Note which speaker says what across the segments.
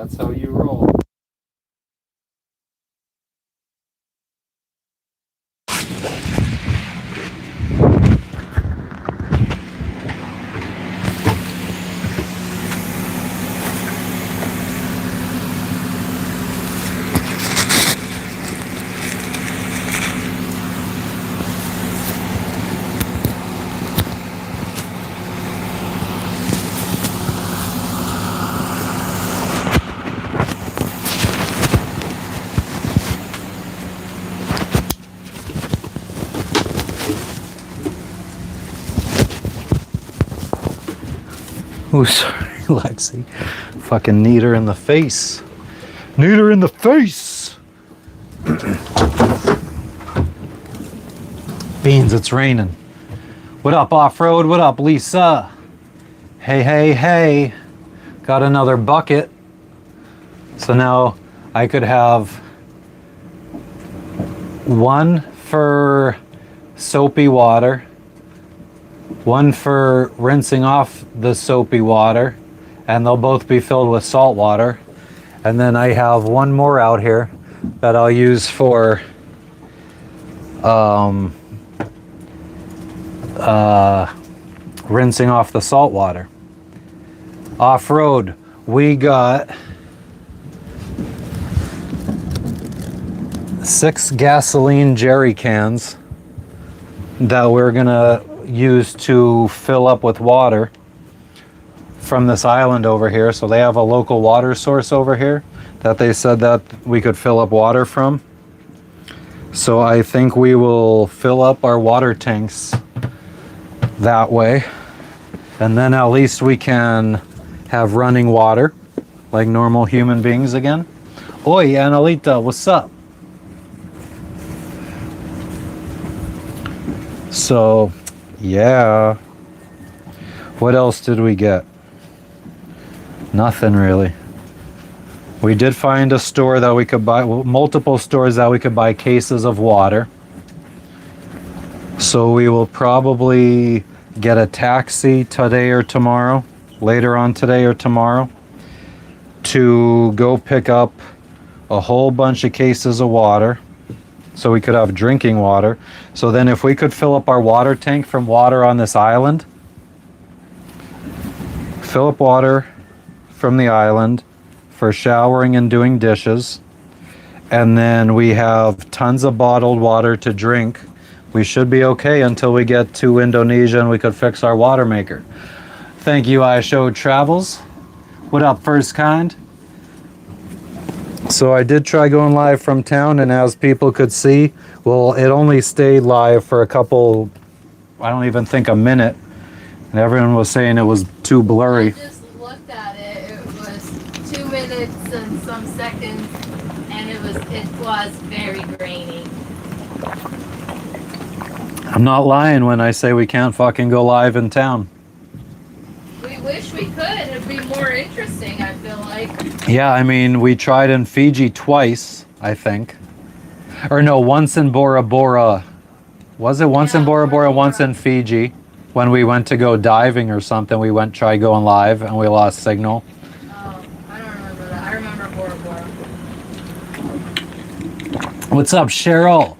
Speaker 1: That's how you roll. Oh, sorry, Lexi. Fucking need her in the face. Need her in the face! Beans, it's raining. What up, off-road? What up, Lisa? Hey, hey, hey. Got another bucket. So now I could have one for soapy water, one for rinsing off the soapy water, and they'll both be filled with salt water. And then I have one more out here that I'll use for rinsing off the salt water. Off-road, we got 6 gasoline jerry cans that we're gonna use to fill up with water from this island over here. So they have a local water source over here that they said that we could fill up water from. So I think we will fill up our water tanks that way, and then at least we can have running water like normal human beings again. Oi, Annalita, what's up? So yeah, what else did we get? Nothing really. We did find a store that we could buy, multiple stores that we could buy cases of water. So we will probably get a taxi today or tomorrow, later on today or tomorrow, to go pick up a whole bunch of cases of water so we could have drinking water. So then if we could fill up our water tank from water on this island, fill up water from the island for showering and doing dishes, and then we have tons of bottled water to drink, we should be okay until we get to Indonesia and we could fix our water maker. Thank you, I Showed Travels. What up, First Kind? So I did try going live from town, and as people could see, well, it only stayed live for a couple, I don't even think a minute, and everyone was saying it was too blurry.
Speaker 2: I just looked at it. It was 2 minutes and some seconds, and it was very grainy.
Speaker 1: I'm not lying when I say we can't fucking go live in town.
Speaker 2: We wish we could. It'd be more interesting, I feel like.
Speaker 1: Yeah, I mean, we tried in Fiji twice, I think. Or no, once in Bora Bora. Was it once in Bora Bora, once in Fiji? When we went to go diving or something, we tried going live and we lost signal.
Speaker 2: Oh, I don't remember that. I remember Bora Bora.
Speaker 1: What's up, Cheryl?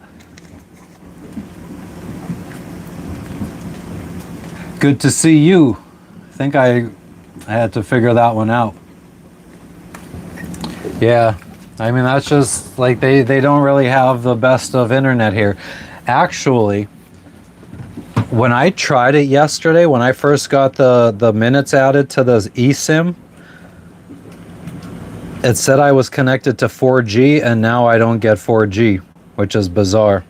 Speaker 1: Good to see you. I think I had to figure that one out. Yeah, I mean, that's just like they don't really have the best of internet here. Actually, when I tried it yesterday, when I first got the minutes added to the eSIM, it said I was connected to 4G, and now I don't get 4G, which is bizarre.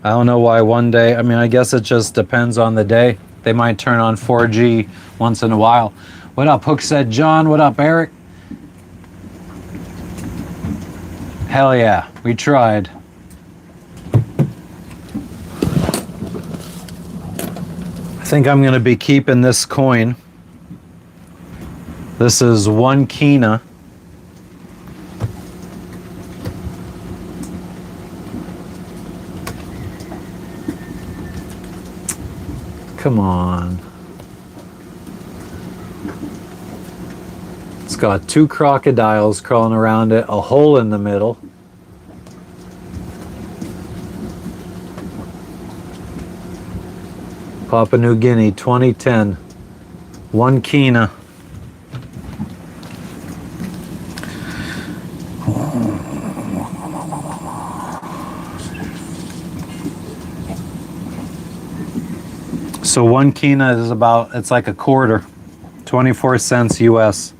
Speaker 1: I don't know why one day, I mean, I guess it just depends on the day. They might turn on 4G once in a while. What up, Hook Said John? What up, Eric? Hell yeah, we tried. I think I'm gonna be keeping this coin. This is 1 kina. Come on. Let's got 2 crocodiles crawling around it, a hole in the middle. Papua New Guinea, 2010. 1 kina. So 1 kina is about, it's like a quarter, 24 cents US.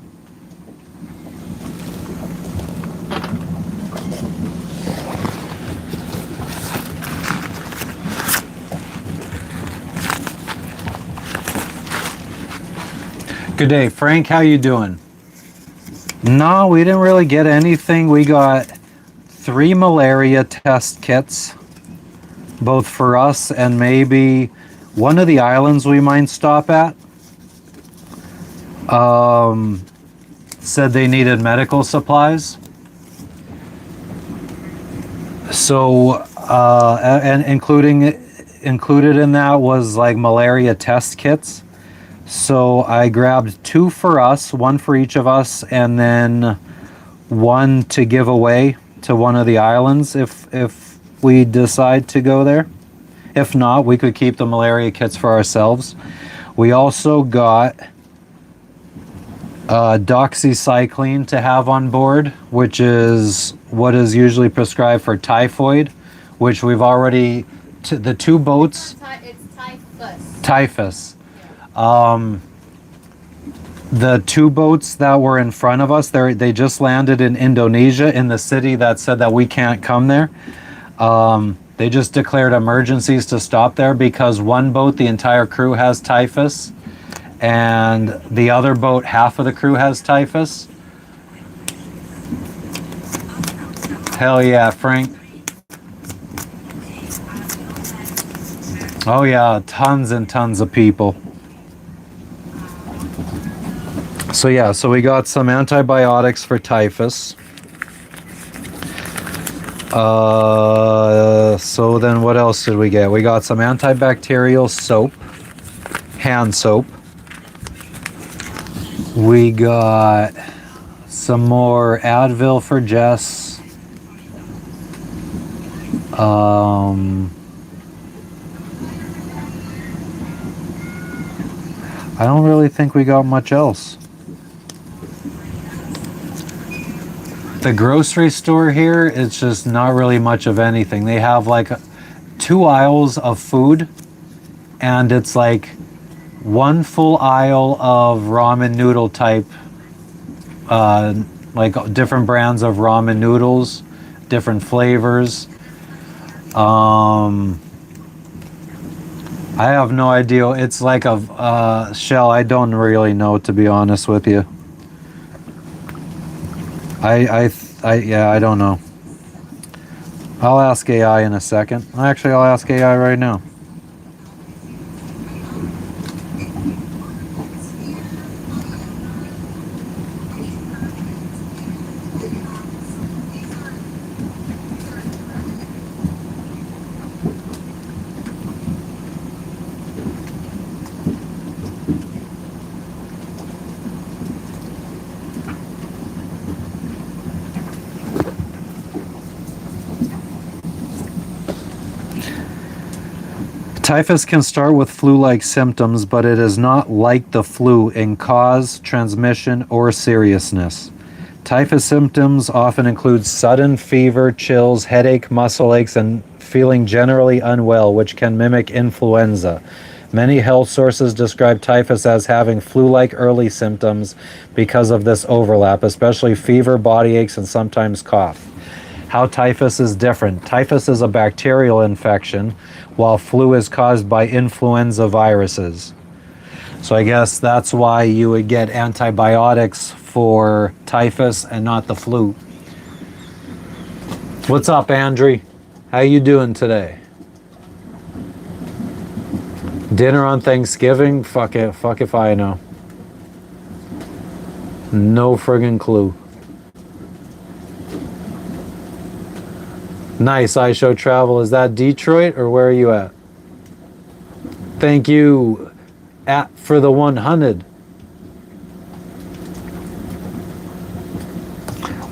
Speaker 1: Good day, Frank. How you doing? No, we didn't really get anything. We got 3 malaria test kits, both for us and maybe one of the islands we might stop at. Said they needed medical supplies. So, and included in that was like malaria test kits. So I grabbed 2 for us, 1 for each of us, and then 1 to give away to one of the islands if we decide to go there. If not, we could keep the malaria kits for ourselves. We also got doxycycline to have on board, which is what is usually prescribed for typhoid, which we've already, the 2 boats.
Speaker 2: It's typhus.
Speaker 1: Typhus. The 2 boats that were in front of us, they just landed in Indonesia, in the city that said that we can't come there. They just declared emergencies to stop there because 1 boat, the entire crew has typhus, and the other boat, half of the crew has typhus. Hell yeah, Frank. Oh yeah, tons and tons of people. So yeah, so we got some antibiotics for typhus. So then what else did we get? We got some antibacterial soap, hand soap. We got some more Advil for Jess. I don't really think we got much else. The grocery store here, it's just not really much of anything. They have like 2 aisles of food, and it's like 1 full aisle of ramen noodle type, like different brands of ramen noodles, different flavors. I have no idea. It's like a shell. I don't really know, to be honest with you. Yeah, I don't know. I'll ask AI in a second. Actually, I'll ask AI right now. Typhus can start with flu-like symptoms, but it is not like the flu in cause, transmission, or seriousness. Typhus symptoms often include sudden fever, chills, headache, muscle aches, and feeling generally unwell, which can mimic influenza. Many health sources describe typhus as having flu-like early symptoms because of this overlap, especially fever, body aches, and sometimes cough. How typhus is different. Typhus is a bacterial infection, while flu is caused by influenza viruses. So I guess that's why you would get antibiotics for typhus and not the flu. What's up, Andrew? How you doing today? Dinner on Thanksgiving? Fuck it. Fuck if I know. No friggin' clue. Nice, iShow Travel. Is that Detroit or where are you at? Thank you for the 100.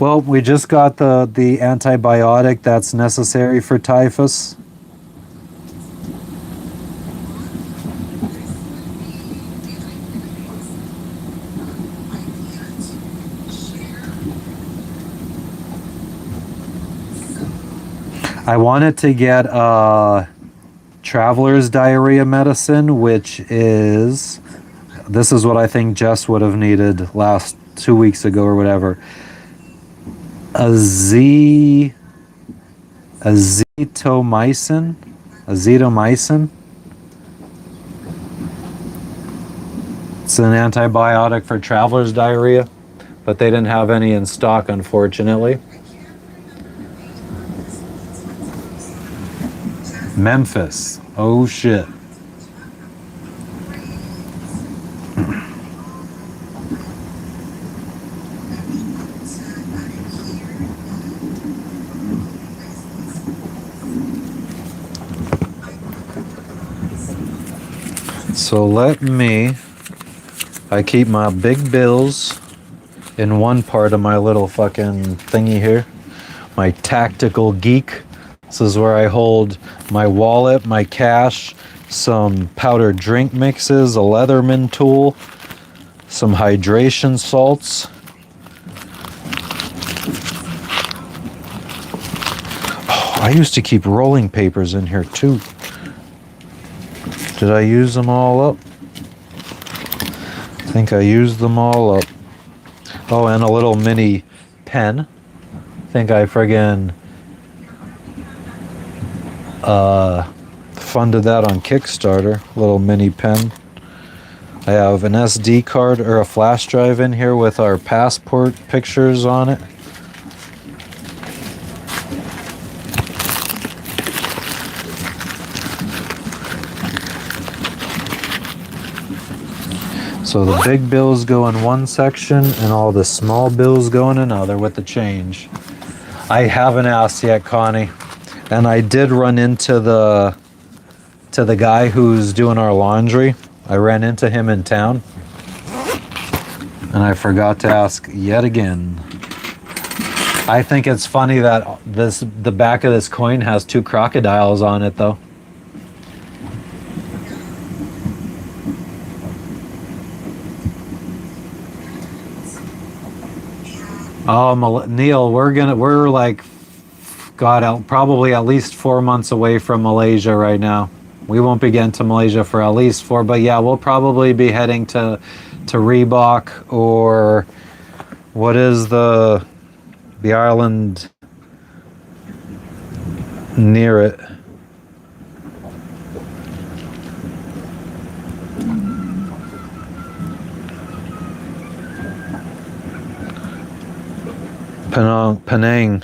Speaker 1: Well, we just got the antibiotic that's necessary for typhus. I wanted to get traveler's diarrhea medicine, which is, this is what I think Jess would have needed last 2 weeks ago or whatever. Azithromycin. Azithromycin. It's an antibiotic for traveler's diarrhea, but they didn't have any in stock, unfortunately. Memphis. Oh shit. So I keep my big bills in one part of my little fucking thingy here. My tactical geek. This is where I hold my wallet, my cash, some powdered drink mixes, a Leatherman tool, some hydration salts. Oh, I used to keep rolling papers in here too. Did I use them all up? I think I used them all up. Oh, and a little mini pen. I think I friggin' funded that on Kickstarter. Little mini pen. I have an SD card or a flash drive in here with our passport pictures on it. So the big bills go in one section and all the small bills go in another with the change. I haven't asked yet, Connie. And I did run into the guy who's doing our laundry. I ran into him in town. And I forgot to ask yet again. I think it's funny that the back of this coin has 2 crocodiles on it though. Oh, Neil, we're like, God, probably at least 4 months away from Malaysia right now. We won't be getting to Malaysia for at least 4, but yeah, we'll probably be heading to Reebok, or what is the island near it? Penang.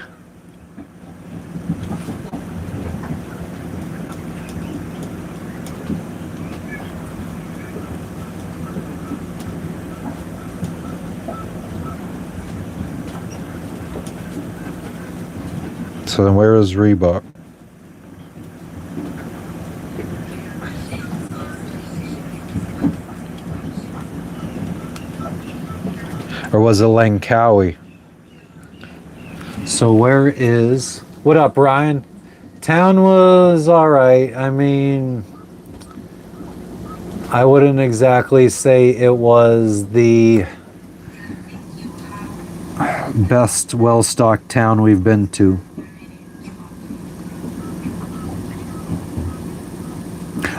Speaker 1: So then where is Reebok? Or was it Langkawi? So where is... What up, Ryan? Town was alright. I mean, I wouldn't exactly say it was the best well-stocked town we've been to.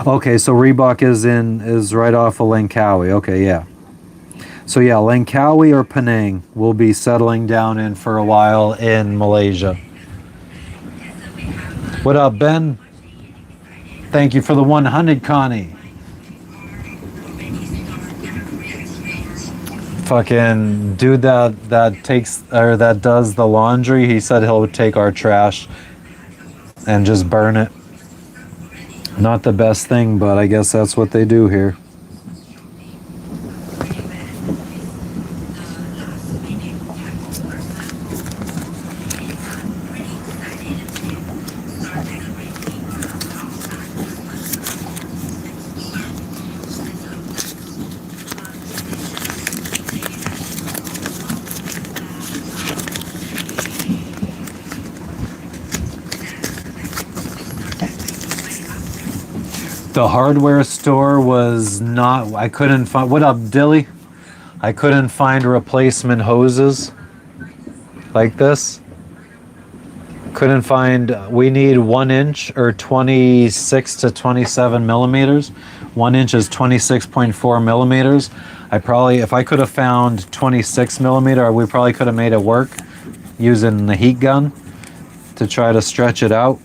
Speaker 1: Okay, so Reebok is right off of Langkawi. Okay, yeah. So yeah, Langkawi or Penang will be settling down in for a while in Malaysia. What up, Ben? Thank you for the 100, Connie. Fucking dude that does the laundry, he said he'll take our trash and just burn it. Not the best thing, but I guess that's what they do here. The hardware store was not, I couldn't find, what up, Dilly? I couldn't find replacement hoses like this. Couldn't find, we need 1 inch or 26 to 27 millimeters. 1 inch is 26.4 millimeters. I probably, if I could have found 26 millimeter, we probably could have made it work using the heat gun to try to stretch it out.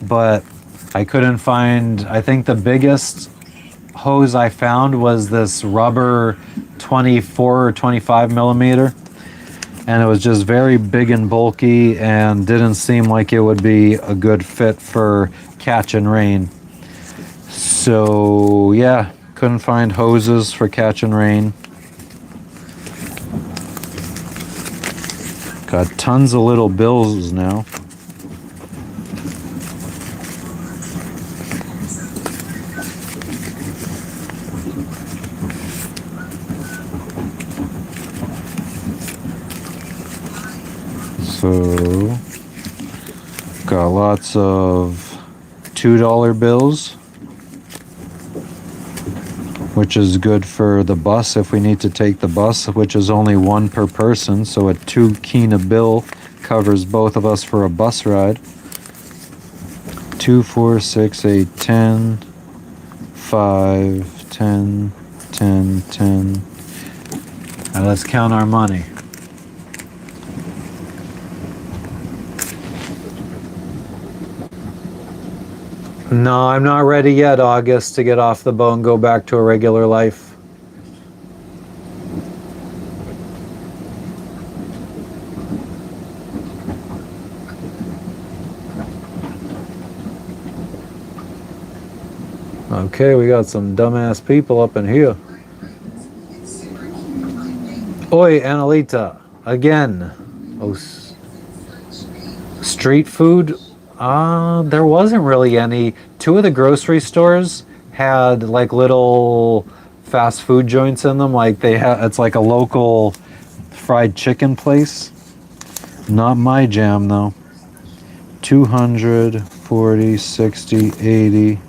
Speaker 1: But I couldn't find, I think the biggest hose I found was this rubber 24 or 25 millimeter. And it was just very big and bulky and didn't seem like it would be a good fit for catch and rain. So yeah, couldn't find hoses for catch and rain. Got tons of little bills now. So, got lots of $2 bills, which is good for the bus if we need to take the bus, which is only 1 per person. So a 2 kina bill covers both of us for a bus ride. 2, 4, 6, 8, 10, 5, 10, 10, 10. Now let's count our money. No, I'm not ready yet, August, to get off the boat and go back to a regular life. Okay, we got some dumbass people up in here. Oi, Annalita, again. Oh, street food? There wasn't really any. 2 of the grocery stores had like little fast food joints in them. Like they have, it's like a local fried chicken place. Not my jam though. 200, 40, 60, 80,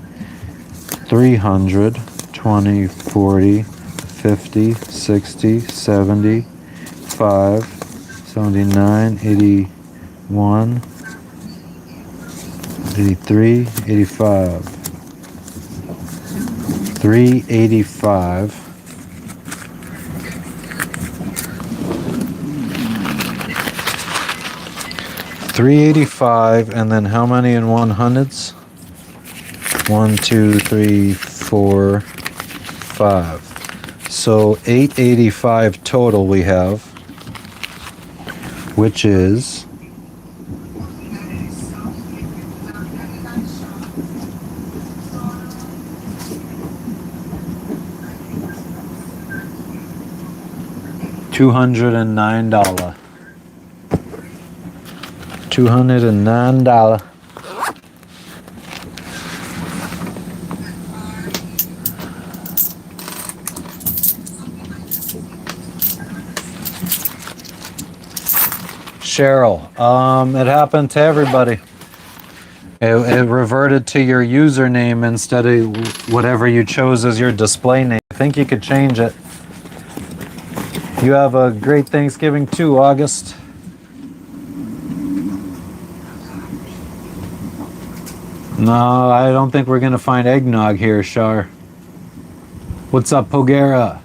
Speaker 1: 300, 20, 40, 50, 60, 70, 5, 79, 81, 83, 85, 385, 385, and then how many in 100s? 1, 2, 3, 4, 5. So 885 total we have, which is $209. $209. Cheryl, it happened to everybody. It reverted to your username instead of whatever you chose as your display name. I think you could change it. You have a great Thanksgiving too, August. No, I don't think we're gonna find eggnog here, Shar. What's up, Pogera?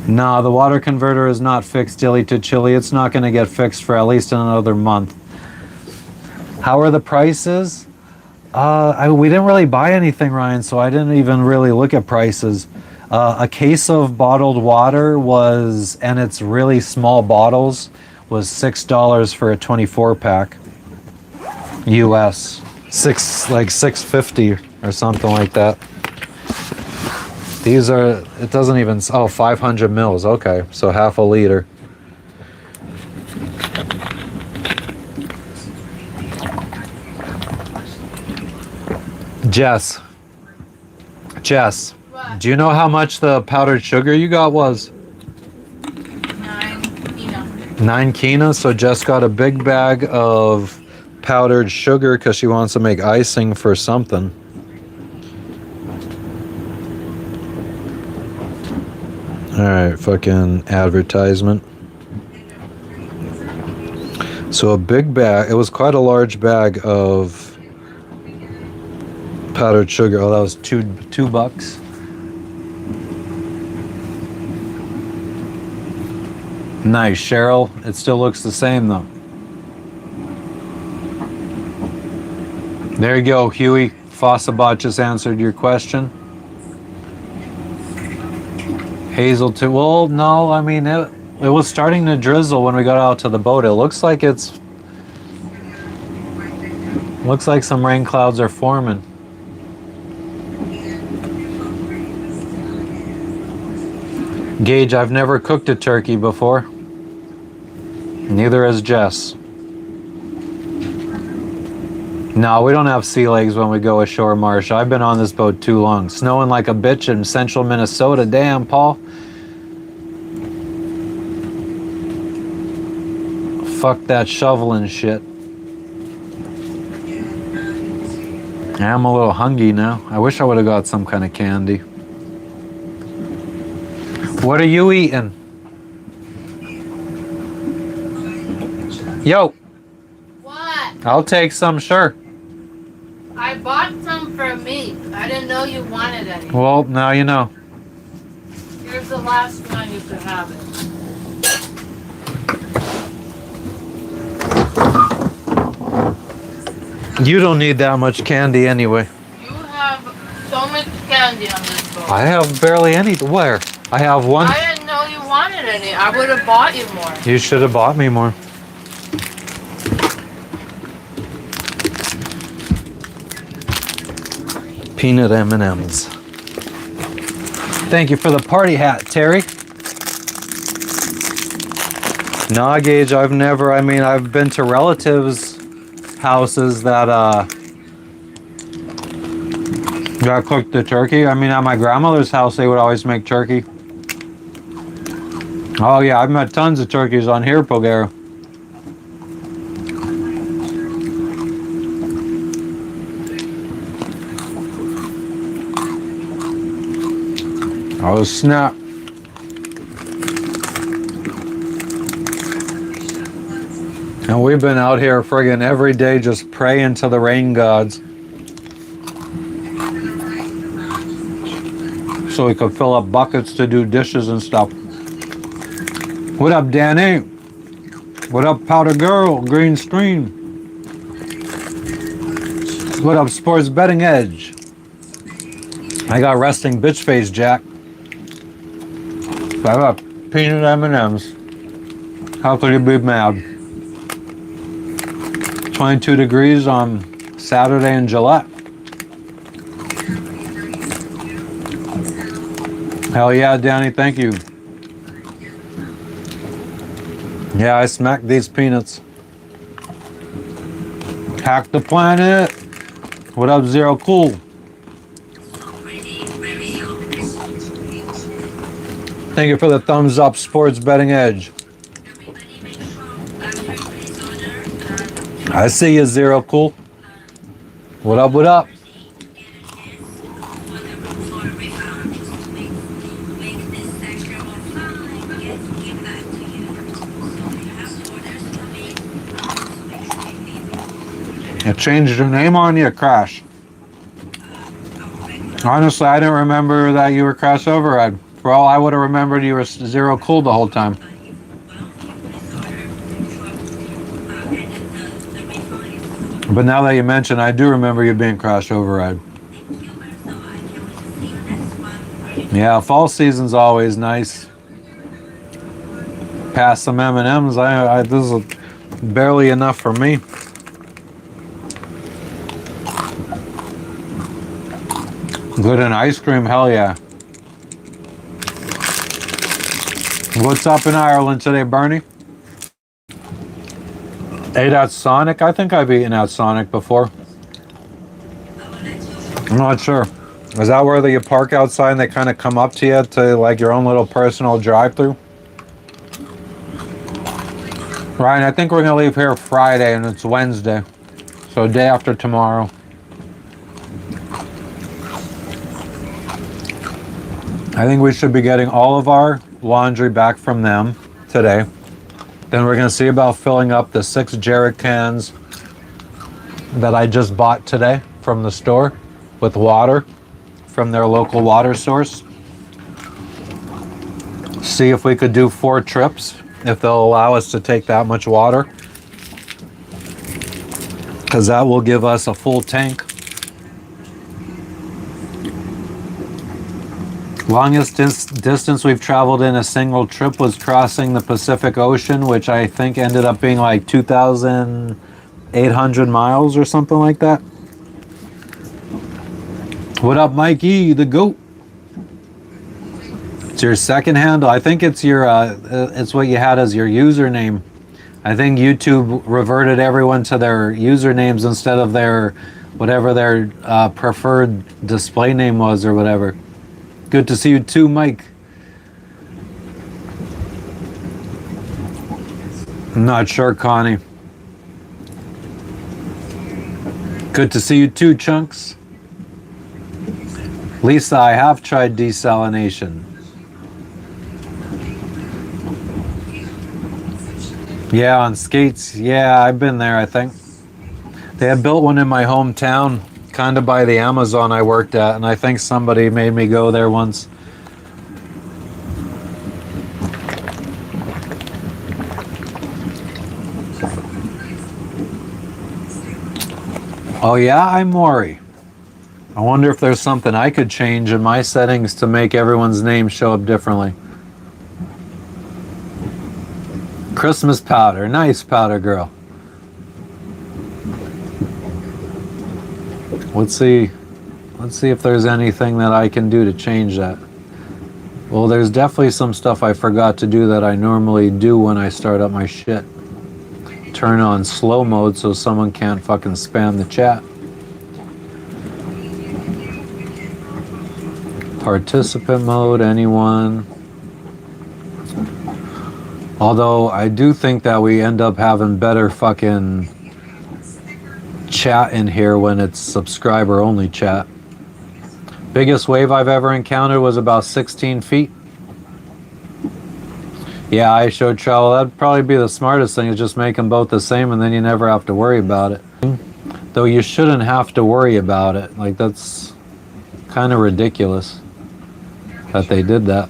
Speaker 1: No, the water converter is not fixed, Dilly to Chili. It's not gonna get fixed for at least another month. How are the prices? We didn't really buy anything, Ryan, so I didn't even really look at prices. A case of bottled water was, and it's really small bottles, was $6 for a 24 pack. US. Like $6.50 or something like that. These are, it doesn't even, 500 mils. Okay, so half a liter. Jess,
Speaker 2: What?
Speaker 1: do you know how much the powdered sugar you got was?
Speaker 2: 9 kina.
Speaker 1: 9 kina, so Jess got a big bag of powdered sugar because she wants to make icing for something. Alright, fucking advertisement. So a big bag, it was quite a large bag of powdered sugar. Oh, that was two bucks. Nice, Cheryl. It still looks the same though. There you go, Huey. Fossabot just answered your question. Hazelton. Well, no, I mean it was starting to drizzle when we got out to the boat. It looks like some rain clouds are forming. Gage, I've never cooked a turkey before. Neither has Jess. No, we don't have sea legs when we go ashore, Marsha. I've been on this boat too long. Snowing like a bitch in central Minnesota. Damn, Paul. Fuck that shoveling shit. I'm a little hungry now. I wish I would have got some kind of candy. What are you eating? Yo.
Speaker 2: What?
Speaker 1: I'll take some, sure.
Speaker 2: I bought some for me. I didn't know you wanted any.
Speaker 1: Well, now you know.
Speaker 2: Here's the last one. You could have it.
Speaker 1: You don't need that much candy anyway.
Speaker 2: You have so much candy on this boat.
Speaker 1: I have barely any. Where? I have one.
Speaker 2: I didn't know you wanted any. I would have bought you more.
Speaker 1: You should have bought me more. Peanut M&Ms. Thank you for the party hat, Terry. Nah, Gage, I've been to relatives' houses that cooked the turkey. I mean, at my grandmother's house, they would always make turkey. Oh yeah, I've met tons of turkeys on here, Pogero. Oh snap. And we've been out here friggin' every day just praying to the rain gods so we could fill up buckets to do dishes and stuff. What up, Danny? What up, Powder Girl, Green Stream? What up, Sports Betting Edge? I got resting bitch face, Jack. I got peanut M&Ms. How could you be mad? 22 degrees on Saturday in Gillette. Hell yeah, Danny, thank you. Yeah, I smacked these peanuts. Hack the planet. What up, Zero Cool? Thank you for the thumbs up, Sports Betting Edge. I see you, Zero Cool. What up, what up? You changed your name on you, Crash. Honestly, I didn't remember that you were Crash Override. For all I would have remembered, you were Zero Cool the whole time. But now that you mention, I do remember you being Crash Override. Yeah, fall season's always nice. Pass some M&Ms. This is barely enough for me. Good in ice cream, hell yeah. What's up in Ireland today, Bernie? Ate at Sonic? I think I've eaten at Sonic before. I'm not sure. Is that where you park outside and they kind of come up to you to like your own little personal drive-through? Ryan, I think we're going to leave here Friday and it's Wednesday. So day after tomorrow. I think we should be getting all of our laundry back from them today. Then we're going to see about filling up the 6 jerry cans that I just bought today from the store with water from their local water source. See if we could do 4 trips, if they'll allow us to take that much water. Because that will give us a full tank. Longest distance we've traveled in a single trip was crossing the Pacific Ocean, which I think ended up being like 2,800 miles or something like that. What up, Mikey, the goat? It's your second handle. I think it's your, it's what you had as your username. I think YouTube reverted everyone to their usernames instead of their, whatever their preferred display name was or whatever. Good to see you too, Mike. I'm not sure, Connie. Good to see you too, Chunks. Lisa, I have tried desalination. Yeah, on skates. Yeah, I've been there, I think. They had built one in my hometown, kind of by the Amazon I worked at, and I think somebody made me go there once. Oh yeah, I'm Maury. I wonder if there's something I could change in my settings to make everyone's name show up differently. Christmas powder. Nice, powder girl. Let's see if there's anything that I can do to change that. Well, there's definitely some stuff I forgot to do that I normally do when I start up my shit. Turn on slow mode so someone can't fucking spam the chat. Participant mode, anyone. Although I do think that we end up having better fucking chat in here when it's subscriber only chat. Biggest wave I've ever encountered was about 16 feet. Yeah, I showed travel. That'd probably be the smartest thing, is just make them both the same and then you never have to worry about it. Though you shouldn't have to worry about it. Like, that's kind of ridiculous that they did that.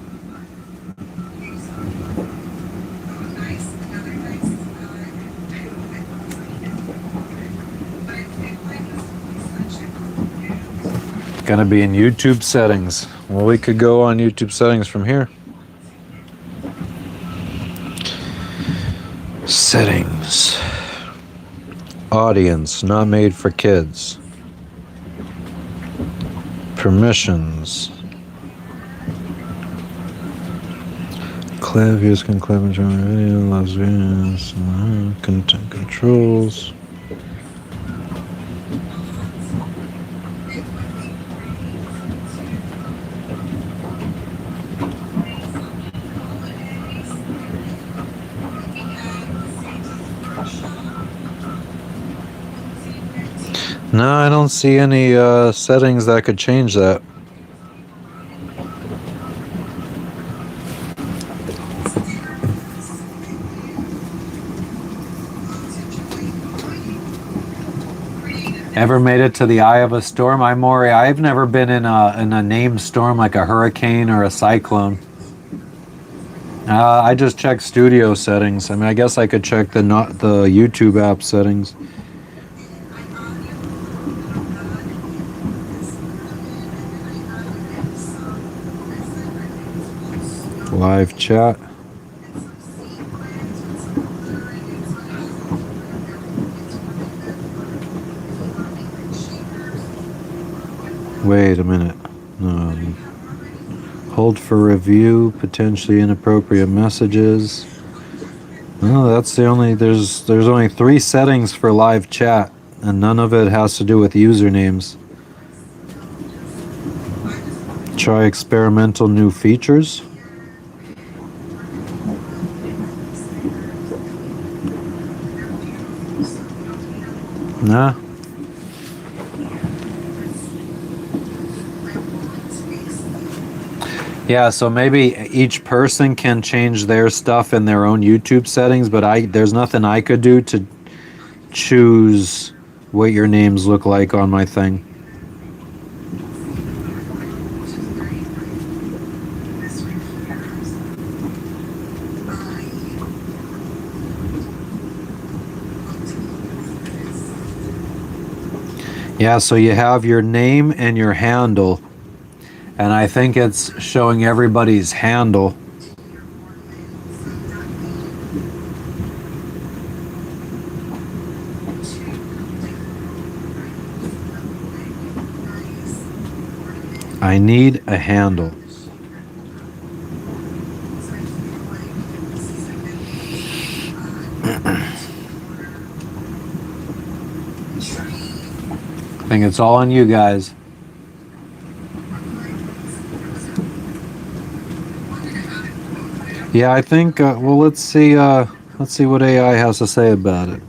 Speaker 1: Gonna be in YouTube settings. Well, we could go on YouTube settings from here. Settings. Audience, not made for kids. Permissions. Clavius can clap and join video. Las Vegas. Content controls. No, I don't see any settings that could change that. Ever made it to the eye of a storm? I've never been in a named storm like a hurricane or a cyclone. I just check studio settings. I mean, I guess I could check the YouTube app settings. Live chat. Wait a minute. Hold for review, potentially inappropriate messages. No, that's the only, there's only 3 settings for live chat, and none of it has to do with usernames. Try experimental new features. Nah, Yeah, so maybe each person can change their stuff in their own YouTube settings, but there's nothing I could do to choose what your names look like on my thing. Yeah, so you have your name and your handle, and I think it's showing everybody's handle. I need a handle. I think it's all on you guys. Yeah, I think. Well, let's see. Let's see what AI has to say about it.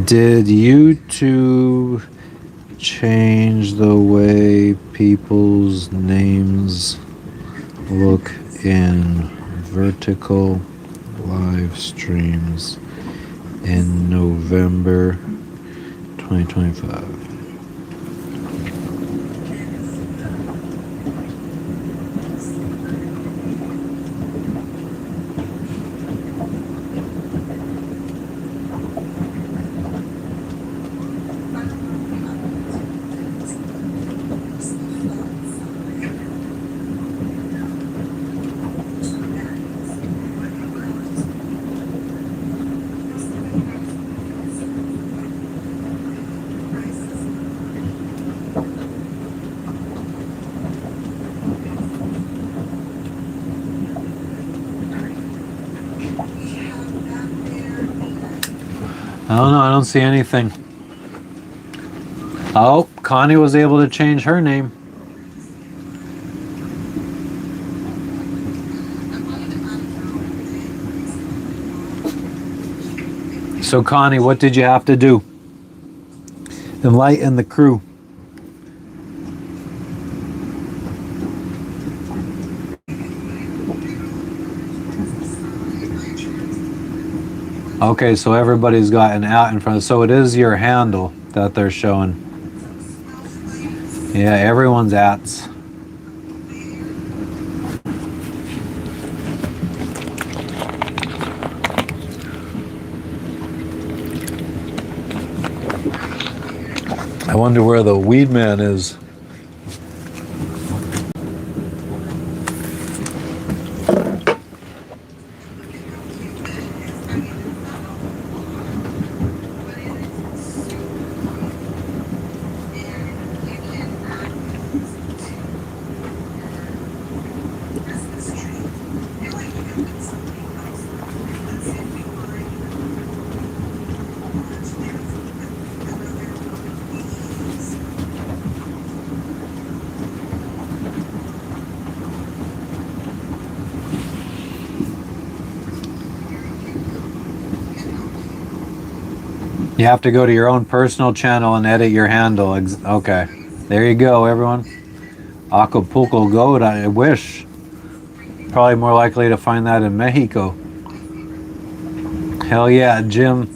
Speaker 1: Did YouTube change the way people's names look in vertical live streams in November 2025? I don't know. I don't see anything. Oh, Connie was able to change her name. So, Connie, what did you have to do? Enlighten the crew. Okay, so everybody's got an at in front. So it is your handle that they're showing. Yeah, everyone's ats. I wonder where the weed man is. You have to go to your own personal channel and edit your handle. Okay. There you go, everyone. Acapulco goat, I wish. Probably more likely to find that in Mexico. Hell yeah, Jim.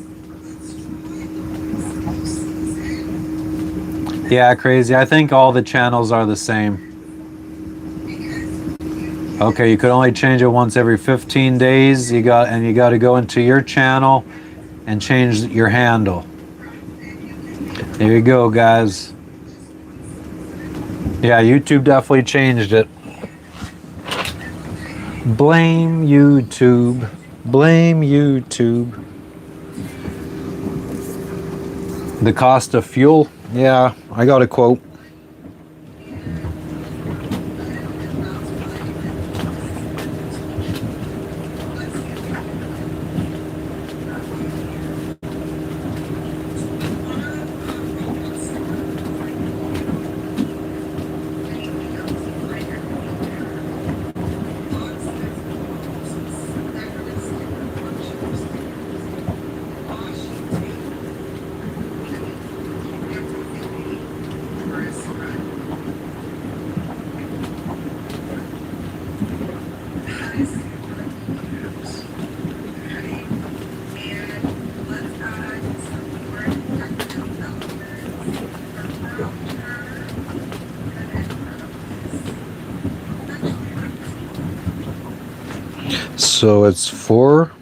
Speaker 1: Yeah, crazy. I think all the channels are the same. Okay, you could only change it once every 15 days. You got to go into your channel and change your handle. There you go, guys. Yeah, YouTube definitely changed it. Blame YouTube. Blame YouTube. The cost of fuel? Yeah, I got a quote. So it's 4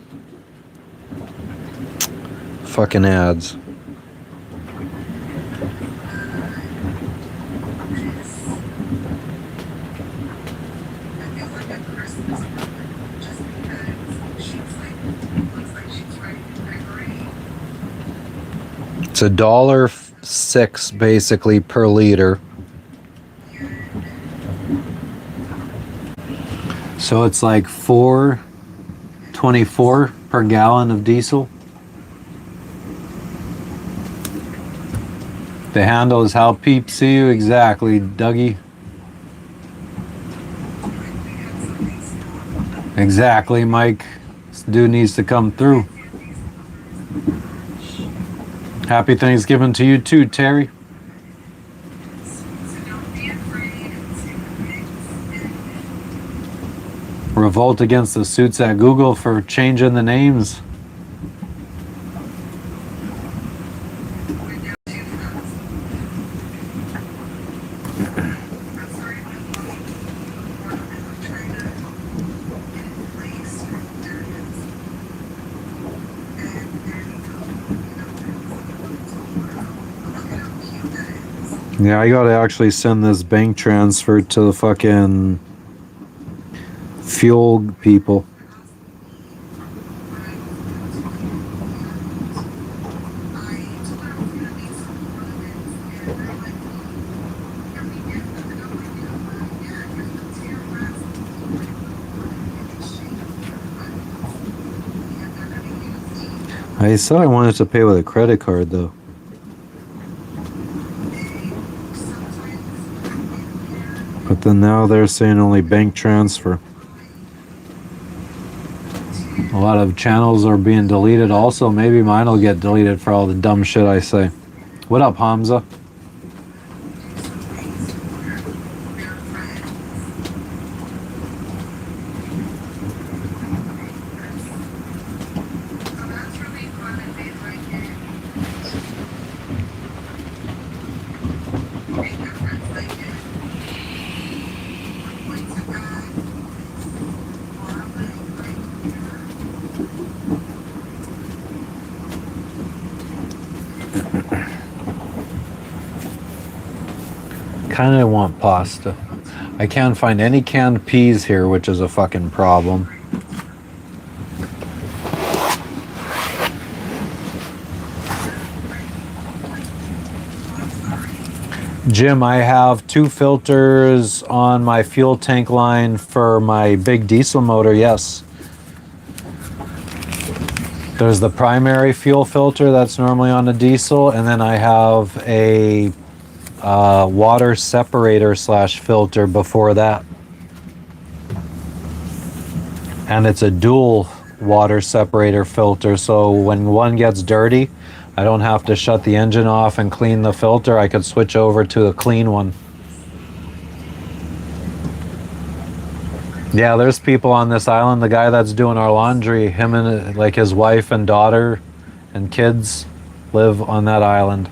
Speaker 1: fucking ads. It's $1.06 basically per liter. So it's like $4.24 per gallon of diesel. The handle is how peeps see you. Exactly, Dougie. Exactly, Mike. This dude needs to come through. Happy Thanksgiving to you too, Terry. Revolt against the suits at Google for changing the names. Yeah, I gotta actually send this bank transfer to the fucking fuel people. I said I wanted to pay with a credit card though. But then now they're saying only bank transfer. A lot of channels are being deleted also. Maybe mine will get deleted for all the dumb shit I say. What up, Hamza? Kinda want pasta. I can't find any canned peas here, which is a fucking problem. Jim, I have 2 filters on my fuel tank line for my big diesel motor, yes. There's the primary fuel filter that's normally on the diesel, and then I have a water separator / filter before that. And it's a dual water separator filter, so when one gets dirty, I don't have to shut the engine off and clean the filter. I could switch over to a clean one. Yeah, there's people on this island. The guy that's doing our laundry, him and like his wife and daughter and kids live on that island.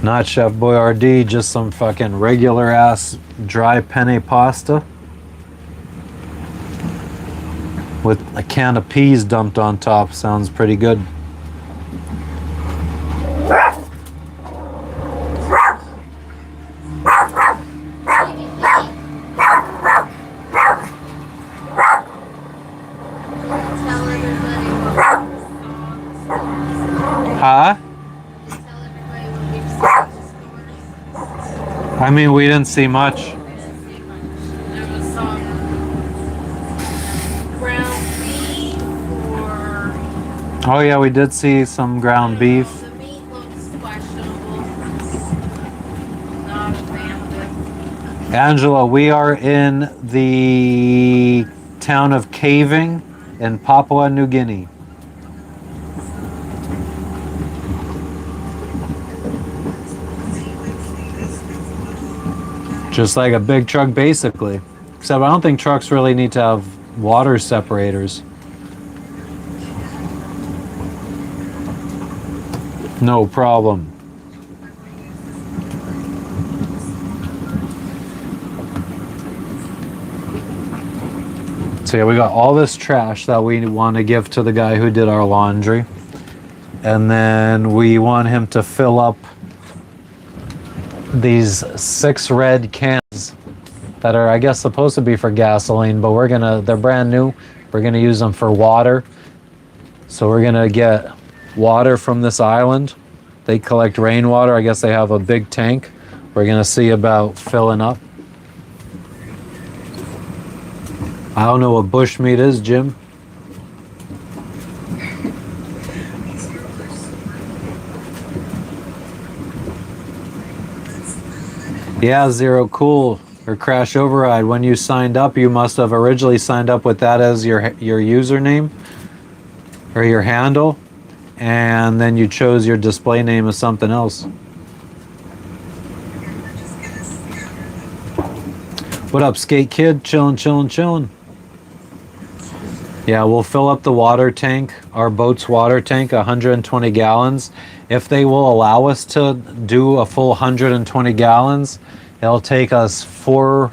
Speaker 1: Not Chef Boyardee, just some fucking regular ass dry penne pasta with a can of peas dumped on top. Sounds pretty good. Huh? I mean, we didn't see much.
Speaker 2: There was some ground beef or...
Speaker 1: Oh yeah, we did see some ground beef.
Speaker 2: The meat looks questionable. Not a fan of it.
Speaker 1: Angela, we are in the town of Kavieng in Papua New Guinea. Just like a big truck, basically. Except I don't think trucks really need to have water separators. No problem. So yeah, we got all this trash that we want to give to the guy who did our laundry. And then we want him to fill up these 6 red cans that are, I guess, supposed to be for gasoline, but they're brand new. We're gonna use them for water. So we're gonna get water from this island. They collect rainwater. I guess they have a big tank. We're gonna see about filling up. I don't know what bushmeat is, Jim. Yeah, Zero, cool. Or Crash Override. When you signed up, you must have originally signed up with that as your username or your handle, and then you chose your display name as something else. What up, Skate Kid? Chillin', chillin', chillin'. Yeah, we'll fill up the water tank, our boat's water tank, 120 gallons. If they will allow us to do a full 120 gallons, it'll take us four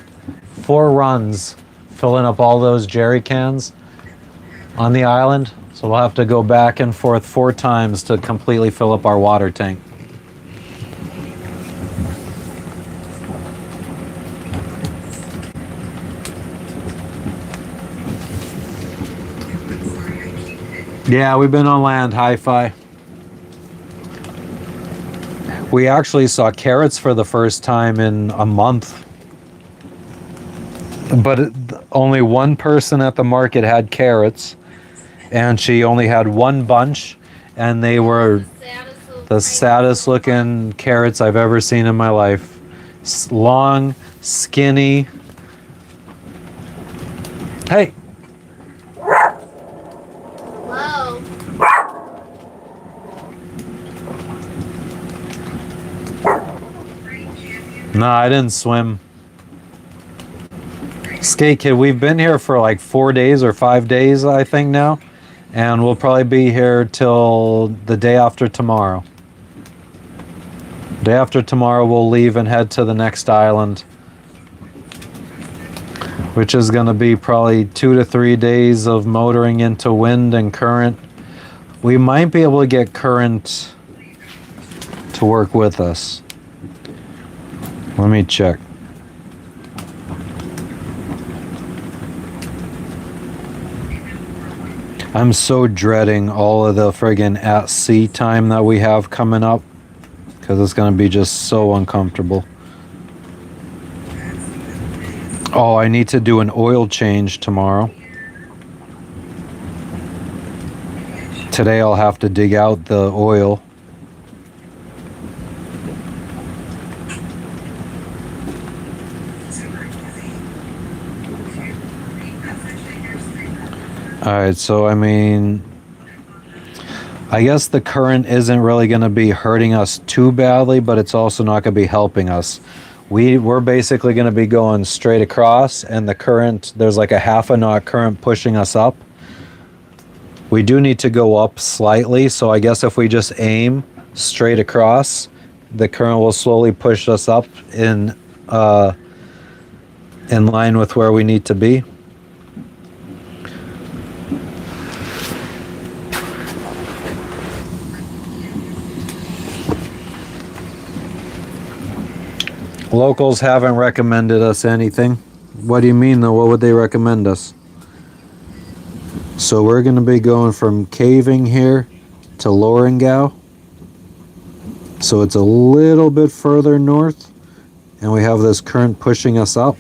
Speaker 1: runs filling up all those jerry cans on the island. So we'll have to go back and forth 4 times to completely fill up our water tank. Yeah, we've been on land, hi-fi. We actually saw carrots for the first time in a month. But only one person at the market had carrots, and she only had one bunch, and they were the saddest looking carrots I've ever seen in my life. Long, skinny. Hey! No, I didn't swim. Skate Kid, we've been here for like 4 days or 5 days, I think now. And we'll probably be here till the day after tomorrow. Day after tomorrow, we'll leave and head to the next island, which is going to be probably 2 to 3 days of motoring into wind and current. We might be able to get current to work with us. Let me check. I'm so dreading all of the friggin' at sea time that we have coming up, because it's going to be just so uncomfortable. Oh, I need to do an oil change tomorrow. Today I'll have to dig out the oil. Alright, so I mean, I guess the current isn't really going to be hurting us too badly, but it's also not going to be helping us. We're basically going to be going straight across, and the current, there's like a half a knot current pushing us up. We do need to go up slightly, so I guess if we just aim straight across, the current will slowly push us up in line with where we need to be. Locals haven't recommended us anything. What do you mean though? What would they recommend us? So we're going to be going from Kavieng here to Lorengau. So it's a little bit further north, and we have this current pushing us up.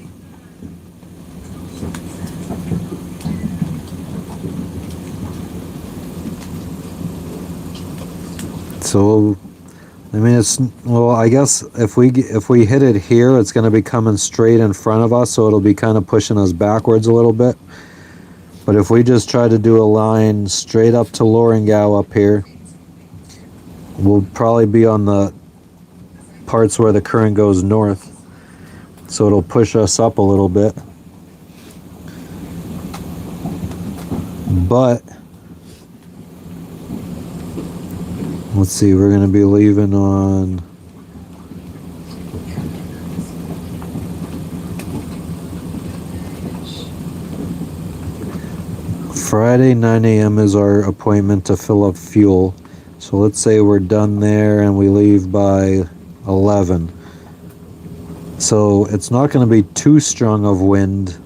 Speaker 1: So I mean, I guess if we hit it here, it's going to be coming straight in front of us, so it'll be kind of pushing us backwards a little bit. But if we just try to do a line straight up to Lorengau up here, we'll probably be on the parts where the current goes north, so it'll push us up a little bit. But let's see, we're going to be leaving on Friday 9 a.m. is our appointment to fill up fuel. So let's say we're done there and we leave by 11. So it's not going to be too strong of wind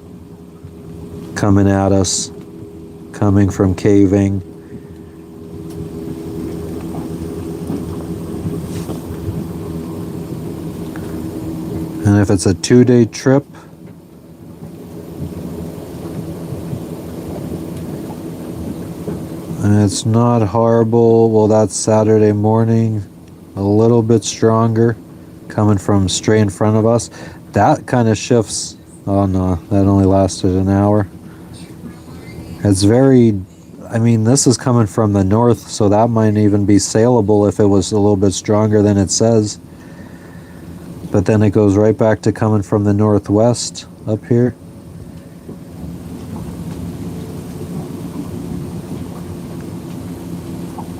Speaker 1: coming at us, coming from Kavieng. And if it's a 2-day trip, and it's not horrible, well, that's Saturday morning, a little bit stronger, coming from straight in front of us. That kind of shifts. Oh no, that only lasted an hour. It's very, I mean, this is coming from the north, so that might even be sailable if it was a little bit stronger than it says. But then it goes right back to coming from the northwest up here.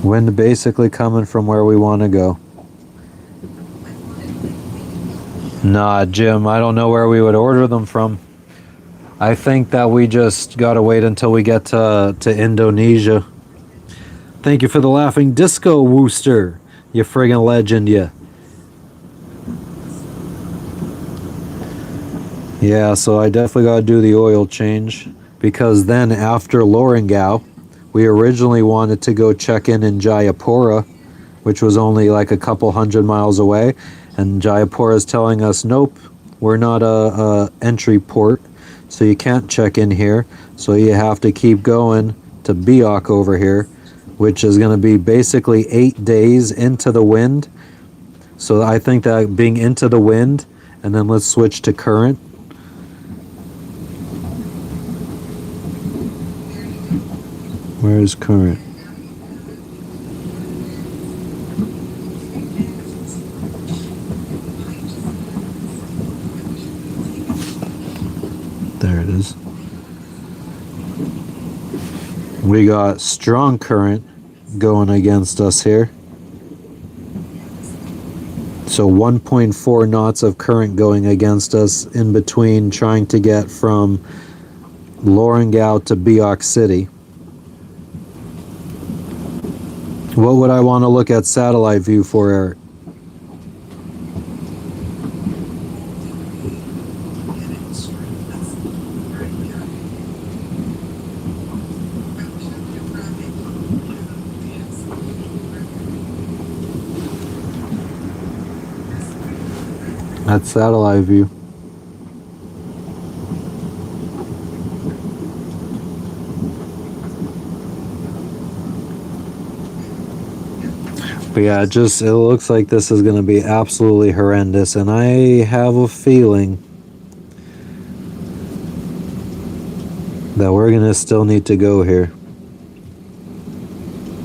Speaker 1: Wind basically coming from where we want to go. Nah, Jim, I don't know where we would order them from. I think that we just gotta wait until we get to Indonesia. Thank you for the laughing disco, Wooster. You friggin' legend, you. Yeah, so I definitely gotta do the oil change, because then after Lorengau, we originally wanted to go check in Jayapura, which was only like a couple 100 miles away, and Jayapura is telling us, nope, we're not a entry port, so you can't check in here, so you have to keep going to Biak over here, which is going to be basically 8 days into the wind. So I think that being into the wind, and then let's switch to current. Where is current? There it is. We got strong current going against us here. So 1.4 knots of current going against us in between trying to get from Lorengau to Biak City. What would I want to look at satellite view for, Eric? That's satellite view. But yeah, it looks like this is going to be absolutely horrendous, and I have a feeling that we're going to still need to go here.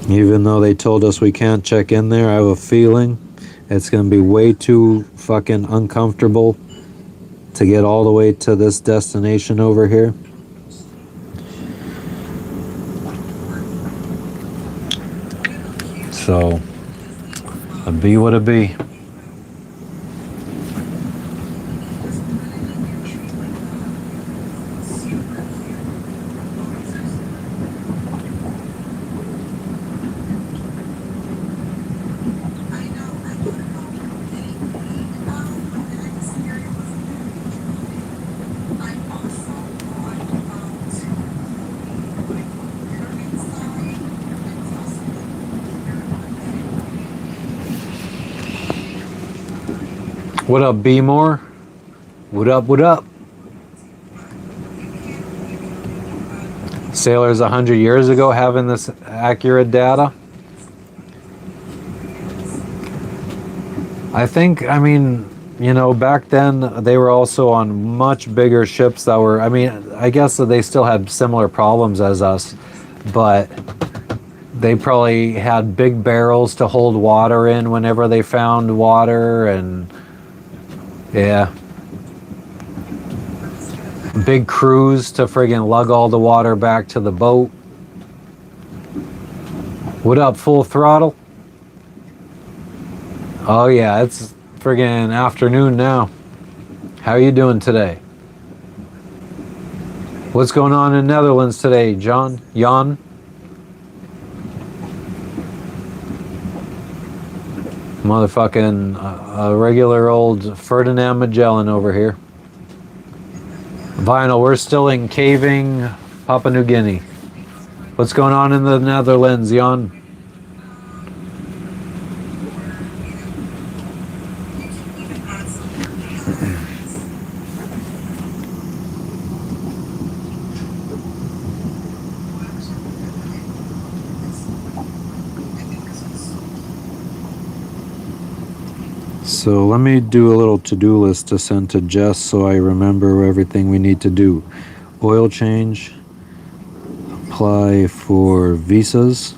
Speaker 1: Even though they told us we can't check in there, I have a feeling it's going to be way too fucking uncomfortable to get all the way to this destination over here. So, a be what it be. What up, B-More? What up, what up? Sailors 100 years ago having this accurate data? I think, I mean, you know, back then they were also on much bigger ships that were, I mean, I guess that they still had similar problems as us, but they probably had big barrels to hold water in whenever they found water, and yeah. Big crews to friggin' lug all the water back to the boat. What up, Full Throttle? Oh yeah, it's friggin' afternoon now. How you doing today? What's going on in Netherlands today, John? Jan? Motherfucking a regular old Ferdinand Magellan over here. Vinyl, we're still in Kavieng, Papua New Guinea. What's going on in the Netherlands, Jan? So let me do a little to-do list to send to Jess so I remember everything we need to do. Oil change, apply for visas,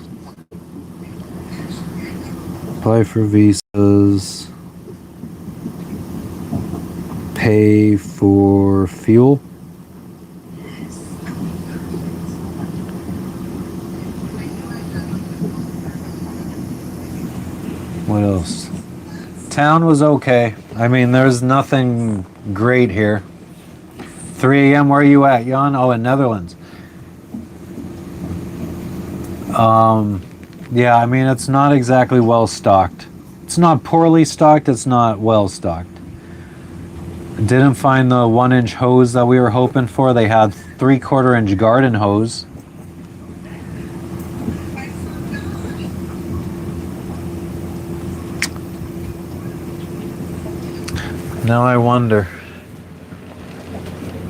Speaker 1: pay for fuel, what else? Town was okay. I mean, there's nothing great here. 3 a.m. Where are you at, Jan? Oh, in Netherlands. Yeah, I mean, it's not exactly well stocked. It's not poorly stocked, it's not well stocked. Didn't find the 1-inch hose that we were hoping for. They had 3/4-inch garden hose. Now I wonder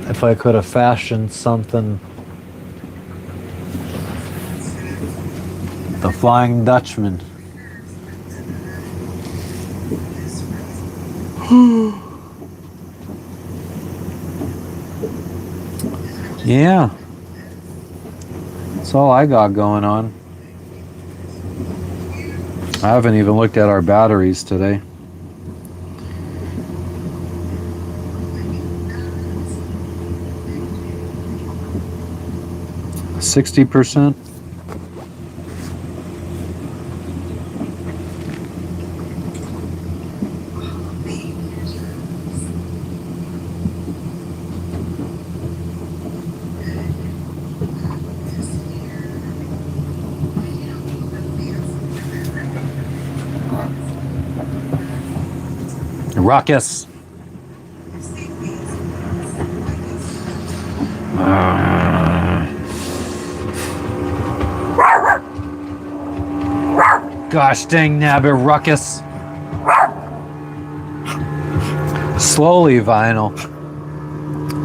Speaker 1: if I could have fashioned something. The Flying Dutchman. Yeah. That's all I got going on. I haven't even looked at our batteries today. %60. Ruckus. Gosh dang nabbit, Ruckus. Slowly, Vinyl.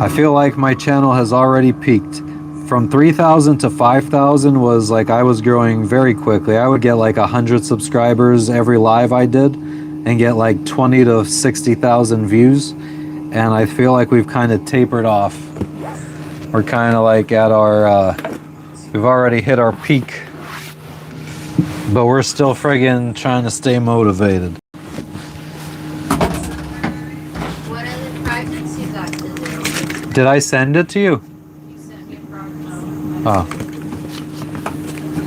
Speaker 1: I feel like my channel has already peaked. From 3,000 to 5,000 was like I was growing very quickly. I would get like 100 subscribers every live I did and get like 20 to 60,000 views. And I feel like we've kind of tapered off. We're kind of like at our, we've already hit our peak. But we're still friggin' trying to stay motivated.
Speaker 2: What other projects you got to do?
Speaker 1: Did I send it to you?
Speaker 2: You sent me a project.
Speaker 1: Oh.